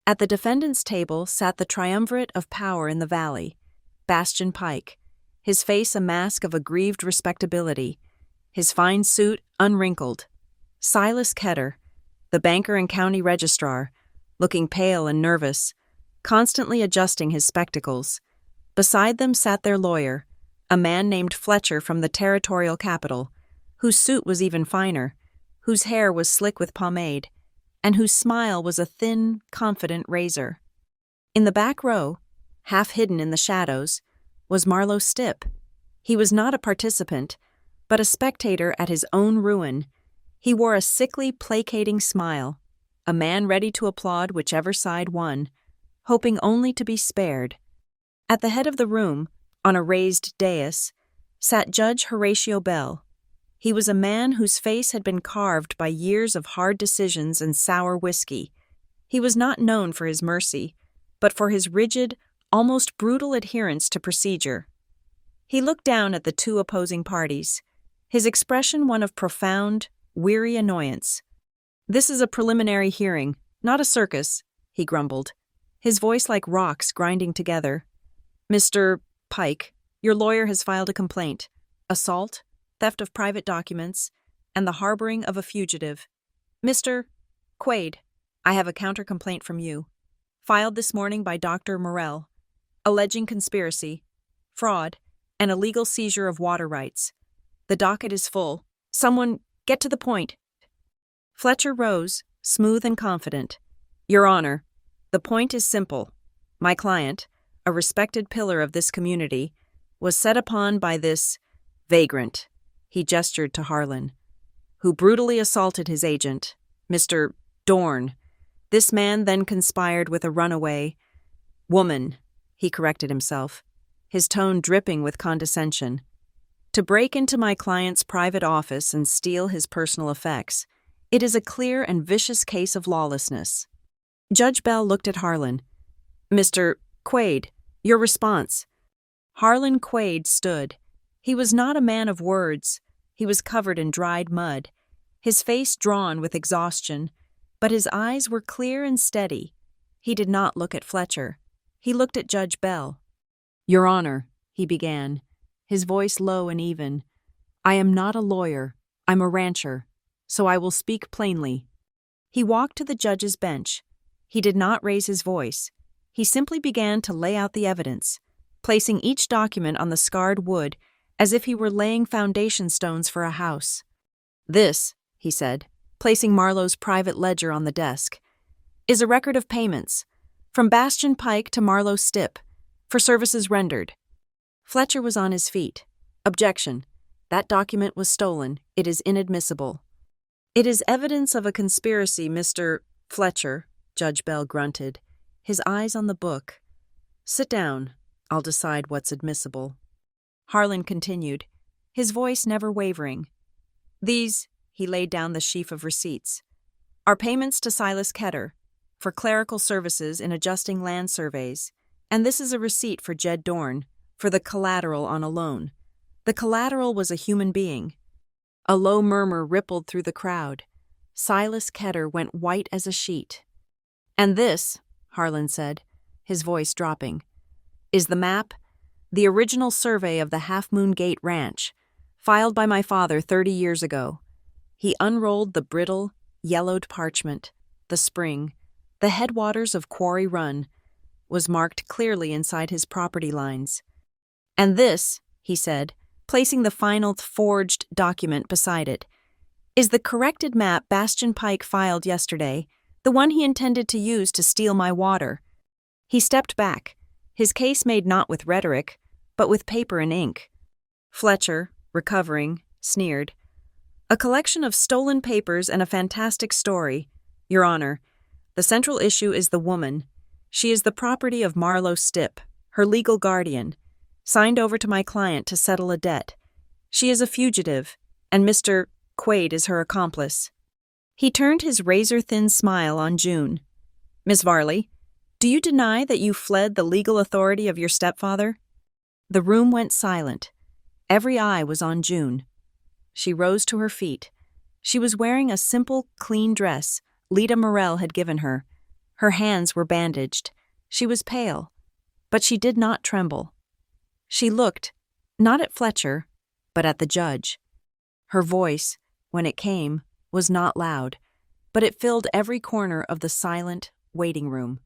At the defendant's table sat the triumvirate of power in the valley: Bastian Pike, his face a mask of aggrieved respectability, his fine suit unwrinkled; Silas Ketter, the banker and county registrar, looking pale and nervous, constantly adjusting his spectacles. Beside them sat their lawyer, a man named Fletcher from the territorial capital, whose suit was even finer, whose hair was slick with pomade, and whose smile was a thin, confident razor. In the back row, half hidden in the shadows, was Marlowe Stipp. He was not a participant, but a spectator at his own ruin. He wore a sickly, placating smile, a man ready to applaud whichever side won, hoping only to be spared. At the head of the room, on a raised dais, sat Judge Horatio Bell. He was a man whose face had been carved by years of hard decisions and sour whiskey. He was not known for his mercy, but for his rigid, almost brutal adherence to procedure. He looked down at the two opposing parties, his expression one of profound, weary annoyance. "This is a preliminary hearing, not a circus," he grumbled, his voice like rocks grinding together. "Mr. Pike, your lawyer has filed a complaint: assault, theft of private documents, and the harboring of a fugitive. Mr. Quaid, I have a counter-complaint from you, filed this morning by Dr. Morell, alleging conspiracy, fraud, and illegal seizure of water rights. The docket is full. Someone get to the point." Fletcher rose, smooth and confident. "Your Honor, the point is simple. My client, a respected pillar of this community, was set upon by this vagrant," he gestured to Harlan, "who brutally assaulted his agent, Mr. Dorn. This man then conspired with a runaway woman," he corrected himself, his tone dripping with condescension, "to break into my client's private office and steal his personal effects. It is a clear and vicious case of lawlessness." Judge Bell looked at Harlan. "Mr. Quaid, your response." Harlan Quaid stood. He was not a man of words. He was covered in dried mud, his face drawn with exhaustion, but his eyes were clear and steady. He did not look at Fletcher. He looked at Judge Bell. "Your Honor," he began, his voice low and even, "I am not a lawyer. I'm a rancher, so I will speak plainly." He walked to the judge's bench. He did not raise his voice. He simply began to lay out the evidence, placing each document on the scarred wood as if he were laying foundation stones for a house. "This," he said, placing Marlowe's private ledger on the desk, "is a record of payments, from Bastian Pike to Marlowe Stipp, for services rendered." Fletcher was on his feet. "Objection. That document was stolen. It is inadmissible." "It is evidence of a conspiracy, Mr. Fletcher," Judge Bell grunted, his eyes on the book. "Sit down. I'll decide what's admissible." Harlan continued, his voice never wavering. "These," he laid down the sheaf of receipts, "are payments to Silas Ketter for clerical services in adjusting land surveys, and this is a receipt for Jed Dorn for the collateral on a loan. The collateral was a human being." A low murmur rippled through the crowd. Silas Ketter went white as a sheet. "And this," Harlan said, his voice dropping, "is the map, the original survey of the Half Moon Gate Ranch, filed by my father 30 years ago." He unrolled the brittle, yellowed parchment. The spring, the headwaters of Quarry Run, was marked clearly inside his property lines. "And this," he said, placing the final forged document beside it, "is the corrected map Bastian Pike filed yesterday, the one he intended to use to steal my water." He stepped back, his case made not with rhetoric, but with paper and ink. Fletcher, recovering, sneered. "A collection of stolen papers and a fantastic story. Your Honor, the central issue is the woman. She is the property of Marlowe Stipp, her legal guardian, signed over to my client to settle a debt. She is a fugitive, and Mr. Quaid is her accomplice." He turned his razor-thin smile on June. "Miss Varley, do you deny that you fled the legal authority of your stepfather?" The room went silent. Every eye was on June. She rose to her feet. She was wearing a simple, clean dress Lita Morrell had given her. Her hands were bandaged. She was pale, but she did not tremble. She looked, not at Fletcher, but at the judge. Her voice, when it came, was not loud, but it filled every corner of the silent, waiting room.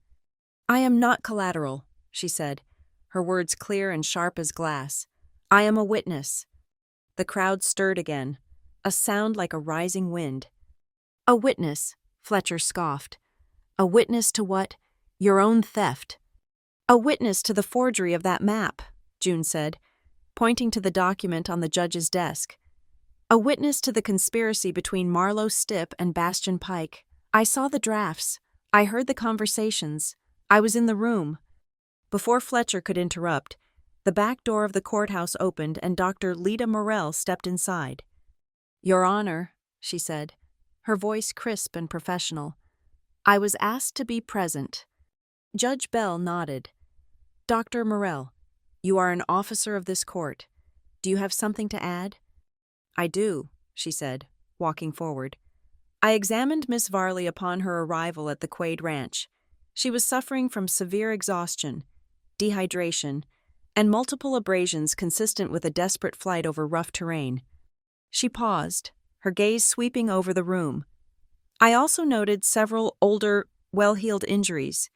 "I am not collateral," she said, her words clear and sharp as glass. "I am a witness." The crowd stirred again, a sound like a rising wind. "A witness," Fletcher scoffed. "A witness to what? Your own theft." "A witness to the forgery of that map," June said, pointing to the document on the judge's desk. "A witness to the conspiracy between Marlowe Stipp and Bastian Pike. I saw the drafts. I heard the conversations. I was in the room." Before Fletcher could interrupt, the back door of the courthouse opened and Dr. Lita Morrell stepped inside. "Your Honor," she said, her voice crisp and professional, "I was asked to be present." Judge Bell nodded. "Dr. Morrell, you are an officer of this court. Do you have something to add?" "I do," she said, walking forward. "I examined Miss Varley upon her arrival at the Quaid Ranch. She was suffering from severe exhaustion, dehydration, and multiple abrasions consistent with a desperate flight over rough terrain." She paused, her gaze sweeping over the room. "I also noted several older, well-healed injuries,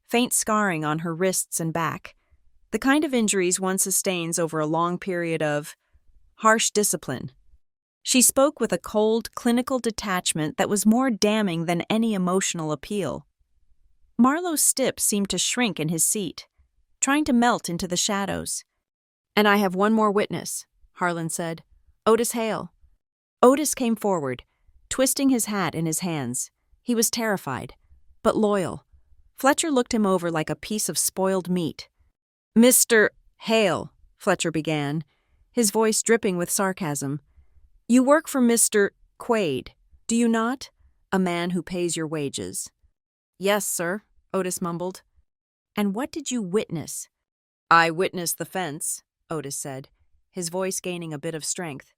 faint scarring on her wrists and back, the kind of injuries one sustains over a long period of harsh discipline." She spoke with a cold, clinical detachment that was more damning than any emotional appeal. Marlowe Stipp seemed to shrink in his seat, trying to melt into the shadows. "And I have one more witness," Harlan said. "Otis Hale." Otis came forward, twisting his hat in his hands. He was terrified, but loyal. Fletcher looked him over like a piece of spoiled meat. "Mr. Hale," Fletcher began, his voice dripping with sarcasm, "you work for Mr. Quaid, do you not? A man who pays your wages." "Yes, sir," Otis mumbled. "And what did you witness?" "I witnessed the fence," Otis said, his voice gaining a bit of strength.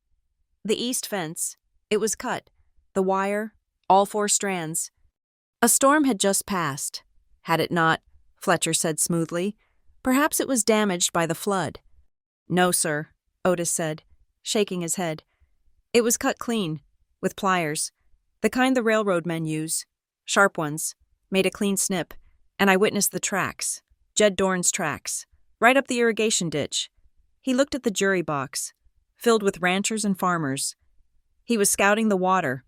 "The east fence. It was cut. The wire, all 4 strands. A storm had just passed. Had it not?" Fletcher said smoothly. "Perhaps it was damaged by the flood." "No, sir," Otis said, shaking his head. "It was cut clean, with pliers, the kind the railroad men use, sharp ones, made a clean snip, and I witnessed the tracks, Jed Dorn's tracks, right up the irrigation ditch." He looked at the jury box, filled with ranchers and farmers. He was scouting the water.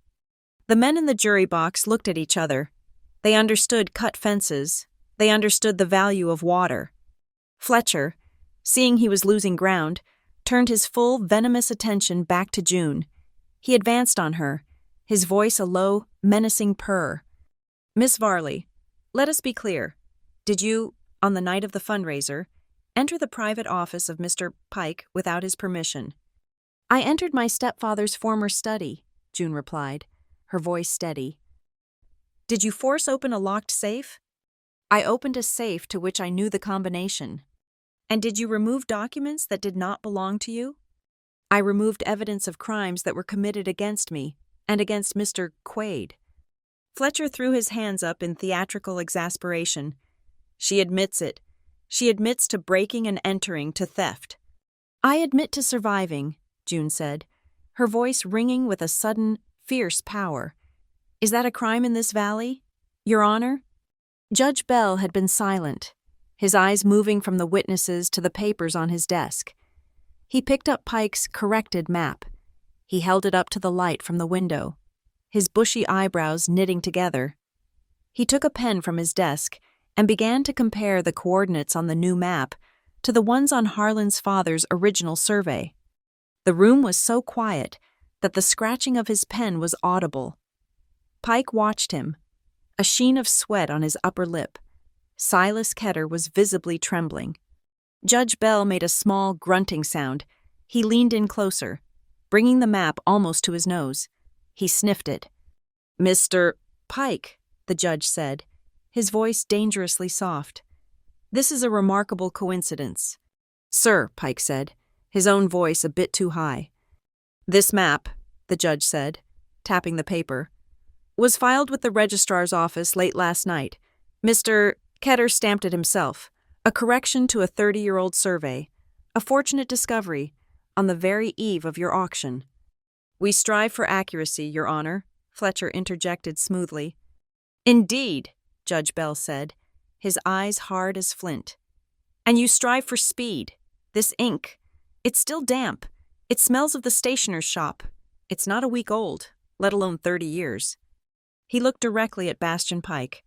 The men in the jury box looked at each other. They understood cut fences. They understood the value of water. Fletcher, seeing he was losing ground, turned his full, venomous attention back to June. He advanced on her, his voice a low, menacing purr. "Miss Varley, let us be clear. Did you, on the night of the fundraiser, enter the private office of Mr. Pike without his permission?" "I entered my stepfather's former study," June replied, her voice steady. "Did you force open a locked safe?" "I opened a safe to which I knew the combination." "And did you remove documents that did not belong to you?" "I removed evidence of crimes that were committed against me and against Mr. Quaid." Fletcher threw his hands up in theatrical exasperation. "She admits it. She admits to breaking and entering, to theft." "I admit to surviving," June said, her voice ringing with a sudden, fierce power. "Is that a crime in this valley, Your Honor?" Judge Bell had been silent, his eyes moving from the witnesses to the papers on his desk. He picked up Pike's corrected map. He held it up to the light from the window, his bushy eyebrows knitting together. He took a pen from his desk and began to compare the coordinates on the new map to the ones on Harlan's father's original survey. The room was so quiet that the scratching of his pen was audible. Pike watched him, a sheen of sweat on his upper lip. Silas Ketter was visibly trembling. Judge Bell made a small grunting sound. He leaned in closer, bringing the map almost to his nose. He sniffed it. "Mr. Pike," the judge said, his voice dangerously soft. "This is a remarkable coincidence." "Sir," Pike said, his own voice a bit too high. "This map," the judge said, tapping the paper, "was filed with the registrar's office late last night. Mr. Ketter stamped it himself. A correction to a 30-year-old survey. A fortunate discovery on the very eve of your auction." "We strive for accuracy, Your Honor," Fletcher interjected smoothly. "Indeed," Judge Bell said, his eyes hard as flint. "And you strive for speed. This ink, it's still damp. It smells of the stationer's shop. It's not a week old, let alone 30 years. He looked directly at Bastian Pike.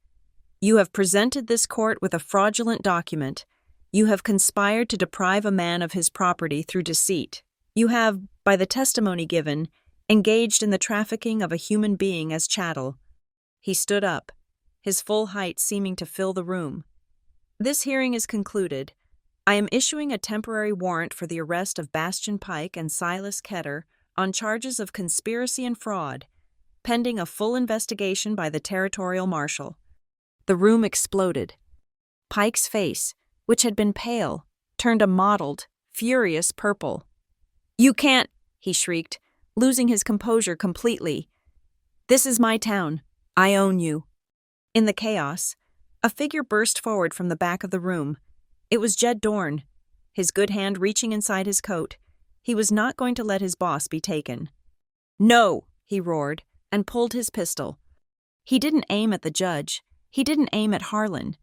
"You have presented this court with a fraudulent document. You have conspired to deprive a man of his property through deceit. You have, by the testimony given, engaged in the trafficking of a human being as chattel." He stood up, his full height seeming to fill the room. "This hearing is concluded. I am issuing a temporary warrant for the arrest of Bastian Pike and Silas Ketter on charges of conspiracy and fraud, pending a full investigation by the territorial marshal." The room exploded. Pike's face, which had been pale, turned a mottled, furious purple. "You can't," he shrieked, losing his composure completely. "This is my town. I own you." In the chaos, a figure burst forward from the back of the room. It was Jed Dorn, his good hand reaching inside his coat. He was not going to let his boss be taken. "No!" he roared, and pulled his pistol. He didn't aim at the judge. He didn't aim at Harlan.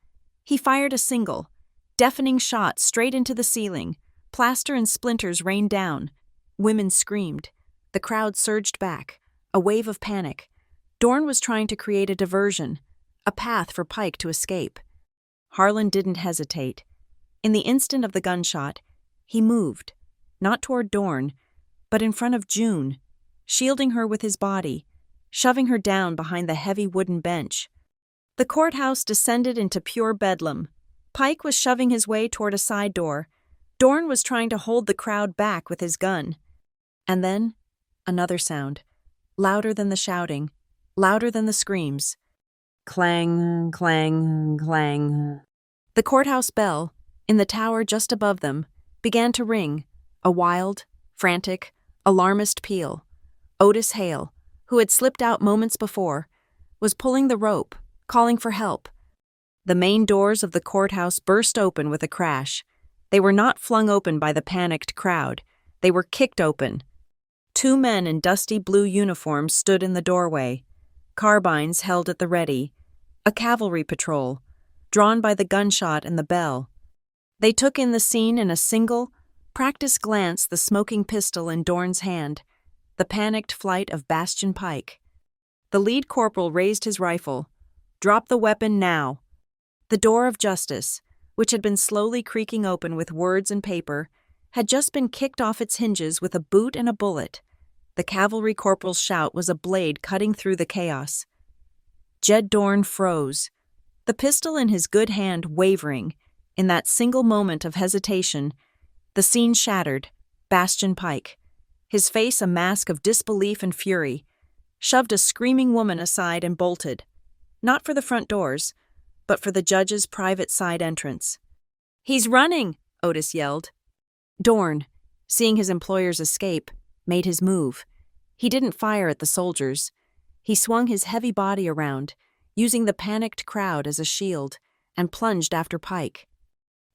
He fired a single, deafening shot straight into the ceiling. Plaster and splinters rained down. Women screamed. The crowd surged back, a wave of panic. Dorn was trying to create a diversion, a path for Pike to escape. Harlan didn't hesitate. In the instant of the gunshot, he moved, not toward Dorn, but in front of June, shielding her with his body, shoving her down behind the heavy wooden bench. The courthouse descended into pure bedlam. Pike was shoving his way toward a side door. Dorn was trying to hold the crowd back with his gun. And then, another sound, louder than the shouting, louder than the screams. Clang, clang, clang. The courthouse bell, in the tower just above them, began to ring, a wild, frantic, alarmist peal. Otis Hale, who had slipped out moments before, was pulling the rope, calling for help. The main doors of the courthouse burst open with a crash. They were not flung open by the panicked crowd. They were kicked open. 2 men in dusty blue uniforms stood in the doorway, carbines held at the ready, a cavalry patrol, drawn by the gunshot and the bell. They took in the scene in a single, practiced glance, the smoking pistol in Dorn's hand, the panicked flight of Bastian Pike. The lead corporal raised his rifle. "Drop the weapon now." The door of justice, which had been slowly creaking open with words and paper, had just been kicked off its hinges with a boot and a bullet. The cavalry corporal's shout was a blade cutting through the chaos. Jed Dorn froze, the pistol in his good hand wavering. In that single moment of hesitation, the scene shattered. Bastian Pike, his face a mask of disbelief and fury, shoved a screaming woman aside and bolted, not for the front doors, but for the judge's private side entrance. "He's running!" Otis yelled. Dorn, seeing his employer's escape, made his move. He didn't fire at the soldiers. He swung his heavy body around, using the panicked crowd as a shield, and plunged after Pike.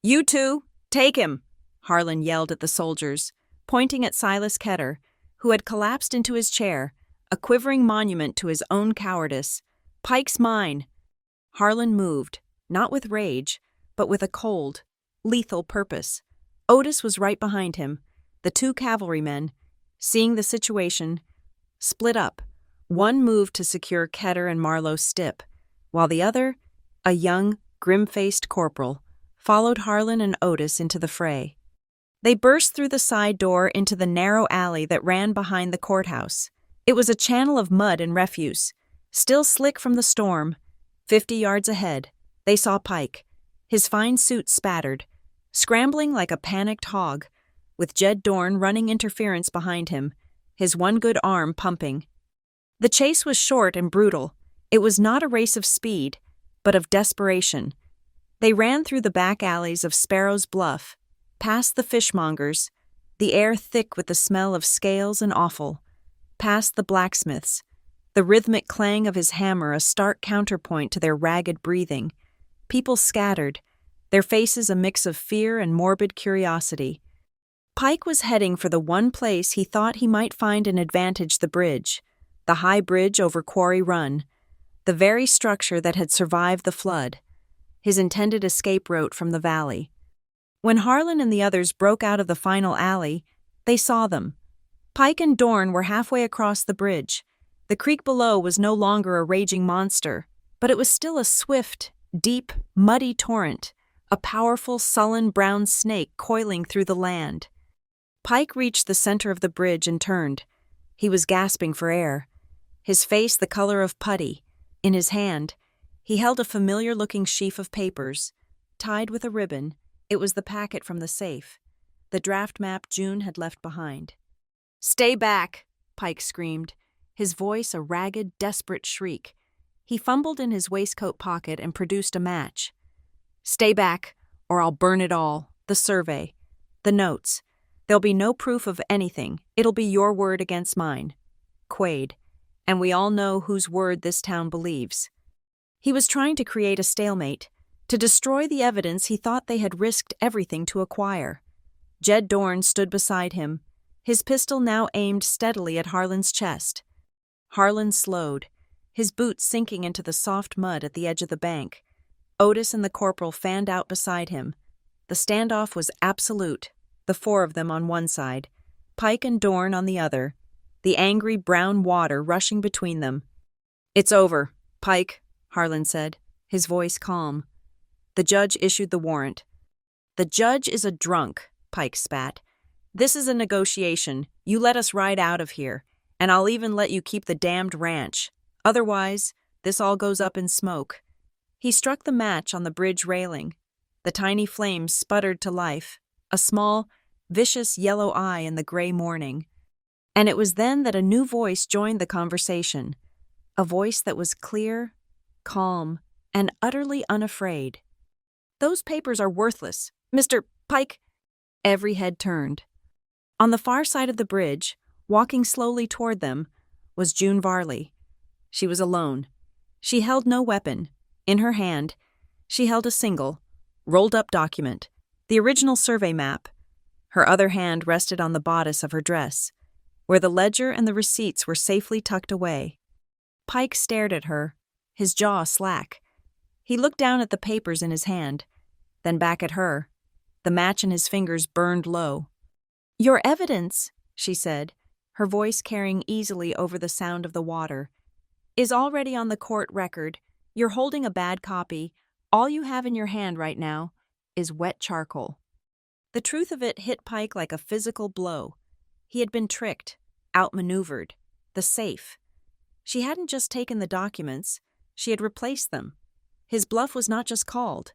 "You two, take him!" Harlan yelled at the soldiers, pointing at Silas Ketter, who had collapsed into his chair, a quivering monument to his own cowardice. "Pike's mine!" Harlan moved, not with rage, but with a cold, lethal purpose. Otis was right behind him. The 2 cavalrymen, seeing the situation, split up. One moved to secure Ketter and Marlowe Stipp, while the other, a young, grim-faced corporal, followed Harlan and Otis into the fray. They burst through the side door into the narrow alley that ran behind the courthouse. It was a channel of mud and refuse, still slick from the storm. 50 yards ahead, they saw Pike, his fine suit spattered, scrambling like a panicked hog, with Jed Dorn running interference behind him, his one good arm pumping. The chase was short and brutal. It was not a race of speed, but of desperation. They ran through the back alleys of Sparrow's Bluff, past the fishmongers, the air thick with the smell of scales and offal. Past the blacksmith's, the rhythmic clang of his hammer a stark counterpoint to their ragged breathing. People scattered, their faces a mix of fear and morbid curiosity. Pike was heading for the one place he thought he might find an advantage: the bridge, the high bridge over Quarry Run, the very structure that had survived the flood, his intended escape route from the valley. When Harlan and the others broke out of the final alley, they saw them. Pike and Dorn were halfway across the bridge. The creek below was no longer a raging monster, but it was still a swift, deep, muddy torrent, a powerful, sullen brown snake coiling through the land. Pike reached the center of the bridge and turned. He was gasping for air, his face the color of putty. In his hand, he held a familiar-looking sheaf of papers. Tied with a ribbon, it was the packet from the safe, the draft map June had left behind. "Stay back!" Pike screamed, his voice a ragged, desperate shriek. He fumbled in his waistcoat pocket and produced a match. "Stay back, or I'll burn it all. The survey, the notes. There'll be no proof of anything. It'll be your word against mine. Quaid. And we all know whose word this town believes." He was trying to create a stalemate, to destroy the evidence he thought they had risked everything to acquire. Jed Dorn stood beside him, his pistol now aimed steadily at Harlan's chest. Harlan slowed, his boots sinking into the soft mud at the edge of the bank. Otis and the corporal fanned out beside him. The standoff was absolute, the four of them on one side, Pike and Dorn on the other, the angry brown water rushing between them. "It's over, Pike," Harlan said, his voice calm. The judge issued the warrant. "The judge is a drunk," Pike spat. "This is a negotiation. You let us ride out of here, and I'll even let you keep the damned ranch. Otherwise, this all goes up in smoke." He struck the match on the bridge railing. The tiny flames sputtered to life, a small, vicious yellow eye in the gray morning. And it was then that a new voice joined the conversation, a voice that was clear, calm, and utterly unafraid. "Those papers are worthless, Mr. Pike." Every head turned. On the far side of the bridge, walking slowly toward them, was June Varley. She was alone. She held no weapon. In her hand, she held a single, rolled-up document, the original survey map. Her other hand rested on the bodice of her dress, where the ledger and the receipts were safely tucked away. Pike stared at her, his jaw slack. He looked down at the papers in his hand, then back at her. The match in his fingers burned low. "Your evidence," she said, her voice carrying easily over the sound of the water, "is already on the court record. You're holding a bad copy. All you have in your hand right now is wet charcoal." The truth of it hit Pike like a physical blow. He had been tricked, outmaneuvered. The safe. She hadn't just taken the documents, she had replaced them. His bluff was not just called,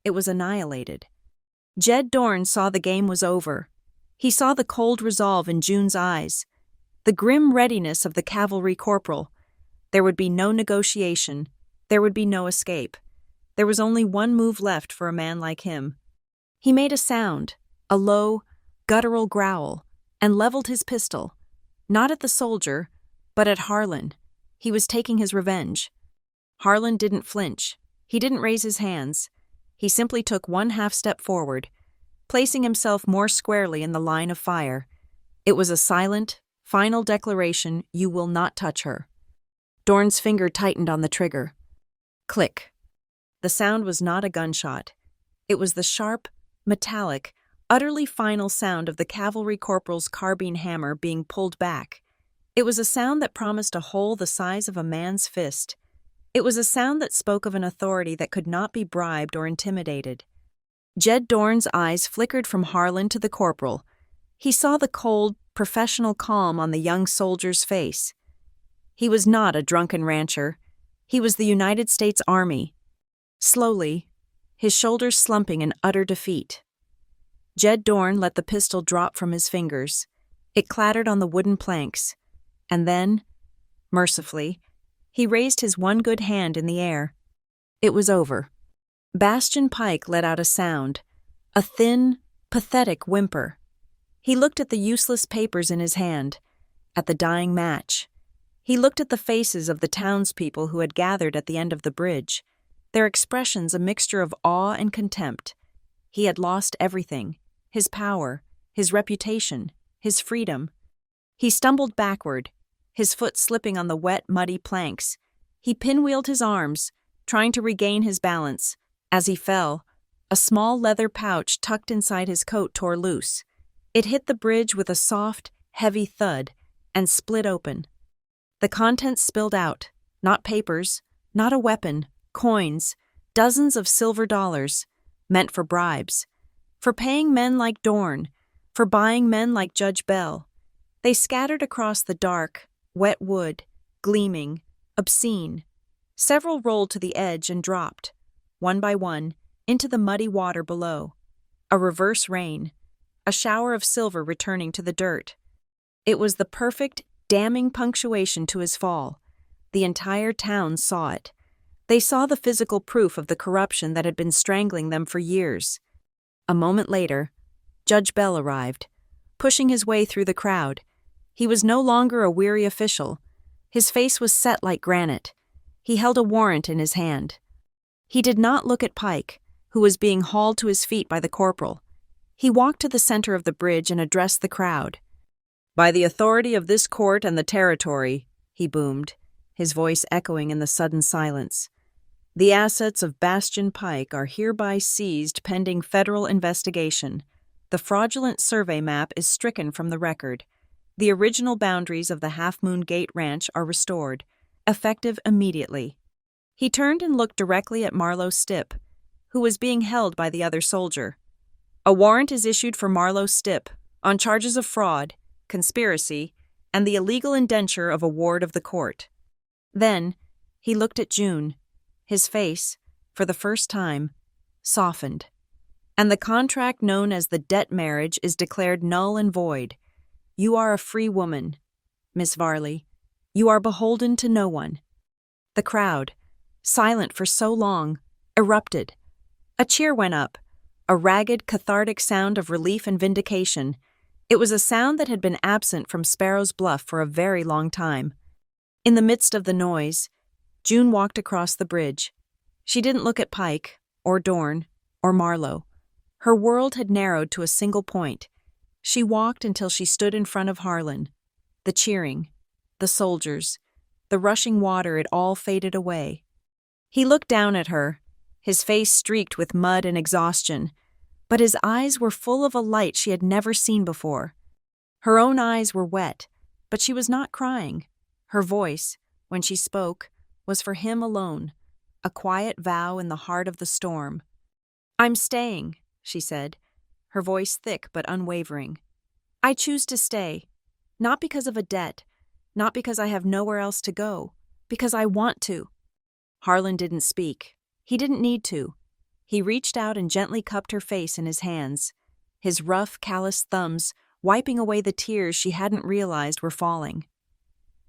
it was annihilated. Jed Dorn saw the game was over. He saw the cold resolve in June's eyes, the grim readiness of the cavalry corporal. There would be no negotiation, there would be no escape. There was only one move left for a man like him. He made a sound, a low, guttural growl, and leveled his pistol, not at the soldier, but at Harlan. He was taking his revenge. Harlan didn't flinch. He didn't raise his hands. He simply took one half-step forward, placing himself more squarely in the line of fire. It was a silent, final declaration: "You will not touch her." Dorn's finger tightened on the trigger. Click. The sound was not a gunshot. It was the sharp, metallic, utterly final sound of the cavalry corporal's carbine hammer being pulled back. It was a sound that promised a hole the size of a man's fist. It was a sound that spoke of an authority that could not be bribed or intimidated. Jed Dorn's eyes flickered from Harlan to the corporal. He saw the cold, professional calm on the young soldier's face. He was not a drunken rancher. He was the United States Army. Slowly, his shoulders slumping in utter defeat, Jed Dorn let the pistol drop from his fingers. It clattered on the wooden planks, and then, mercifully, he raised his one good hand in the air. It was over. Bastion Pike let out a sound, a thin, pathetic whimper. He looked at the useless papers in his hand, at the dying match. He looked at the faces of the townspeople who had gathered at the end of the bridge, their expressions a mixture of awe and contempt. He had lost everything: his power, his reputation, his freedom. He stumbled backward, his foot slipping on the wet, muddy planks. He pinwheeled his arms, trying to regain his balance. As he fell, a small leather pouch tucked inside his coat tore loose. It hit the bridge with a soft, heavy thud and split open. The contents spilled out, not papers, not a weapon, coins, dozens of silver dollars, meant for bribes, for paying men like Dorn, for buying men like Judge Bell. They scattered across the dark, wet wood, gleaming, obscene. Several rolled to the edge and dropped, one by one, into the muddy water below. A reverse rain, a shower of silver returning to the dirt. It was the perfect, damning punctuation to his fall. The entire town saw it. They saw the physical proof of the corruption that had been strangling them for years. A moment later, Judge Bell arrived, pushing his way through the crowd. He was no longer a weary official. His face was set like granite. He held a warrant in his hand. He did not look at Pike, who was being hauled to his feet by the corporal. He walked to the center of the bridge and addressed the crowd. "By the authority of this court and the territory," he boomed, his voice echoing in the sudden silence, "the assets of Bastion Pike are hereby seized pending federal investigation. The fraudulent survey map is stricken from the record. The original boundaries of the Half Moon Gate Ranch are restored, effective immediately." He turned and looked directly at Marlowe Stipp, who was being held by the other soldier. "A warrant is issued for Marlowe Stipp on charges of fraud, conspiracy, and the illegal indenture of a ward of the court." Then he looked at June. His face, for the first time, softened. "And the contract known as the debt marriage is declared null and void. You are a free woman, Miss Varley. You are beholden to no one." The crowd, silent for so long, erupted. A cheer went up, a ragged, cathartic sound of relief and vindication. It was a sound that had been absent from Sparrow's Bluff for a very long time. In the midst of the noise, June walked across the bridge. She didn't look at Pike, or Dorn, or Marlowe. Her world had narrowed to a single point. She walked until she stood in front of Harlan. The cheering, the soldiers, the rushing water, it all faded away. He looked down at her, his face streaked with mud and exhaustion, but his eyes were full of a light she had never seen before. Her own eyes were wet, but she was not crying. Her voice, when she spoke, was for him alone, a quiet vow in the heart of the storm. "I'm staying," she said, her voice thick but unwavering. "I choose to stay, not because of a debt, not because I have nowhere else to go, because I want to." Harlan didn't speak. He didn't need to. He reached out and gently cupped her face in his hands, his rough, calloused thumbs wiping away the tears she hadn't realized were falling.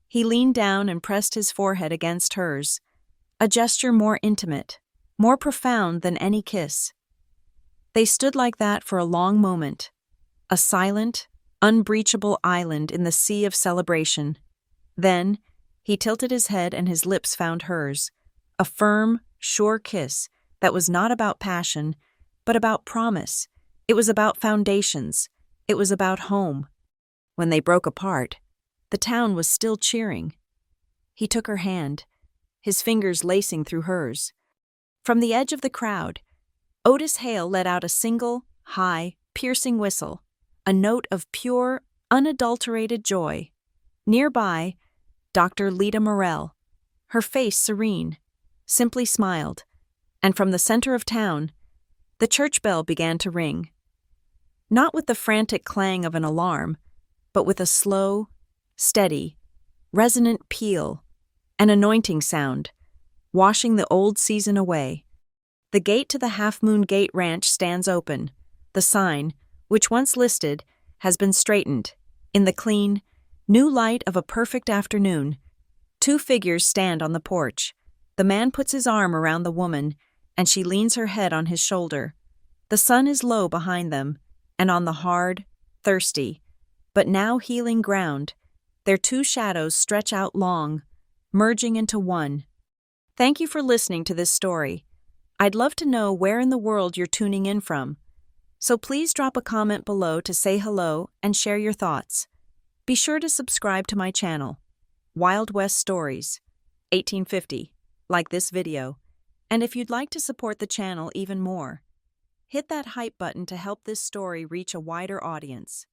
He leaned down and pressed his forehead against hers, a gesture more intimate, more profound than any kiss. They stood like that for a long moment, a silent, unbreachable island in the sea of celebration. Then, he tilted his head and his lips found hers, a firm, sure kiss that was not about passion, but about promise. It was about foundations. It was about home. When they broke apart, the town was still cheering. He took her hand, his fingers lacing through hers. From the edge of the crowd, Otis Hale let out a single, high, piercing whistle, a note of pure, unadulterated joy. Nearby, Dr. Lita Morell, her face serene, simply smiled, and from the center of town, the church bell began to ring. Not with the frantic clang of an alarm, but with a slow, steady, resonant peal, an anointing sound, washing the old season away. The gate to the Half Moon Gate Ranch stands open. The sign, which once listed, has been straightened. In the clean, new light of a perfect afternoon, two figures stand on the porch. The man puts his arm around the woman, and she leans her head on his shoulder. The sun is low behind them, and on the hard, thirsty, but now healing ground. Their two shadows stretch out long, merging into one. Thank you for listening to this story. I'd love to know where in the world you're tuning in from. So please drop a comment below to say hello and share your thoughts. Be sure to subscribe to my channel, Wild West Stories, 1850, like this video. And if you'd like to support the channel even more, hit that hype button to help this story reach a wider audience.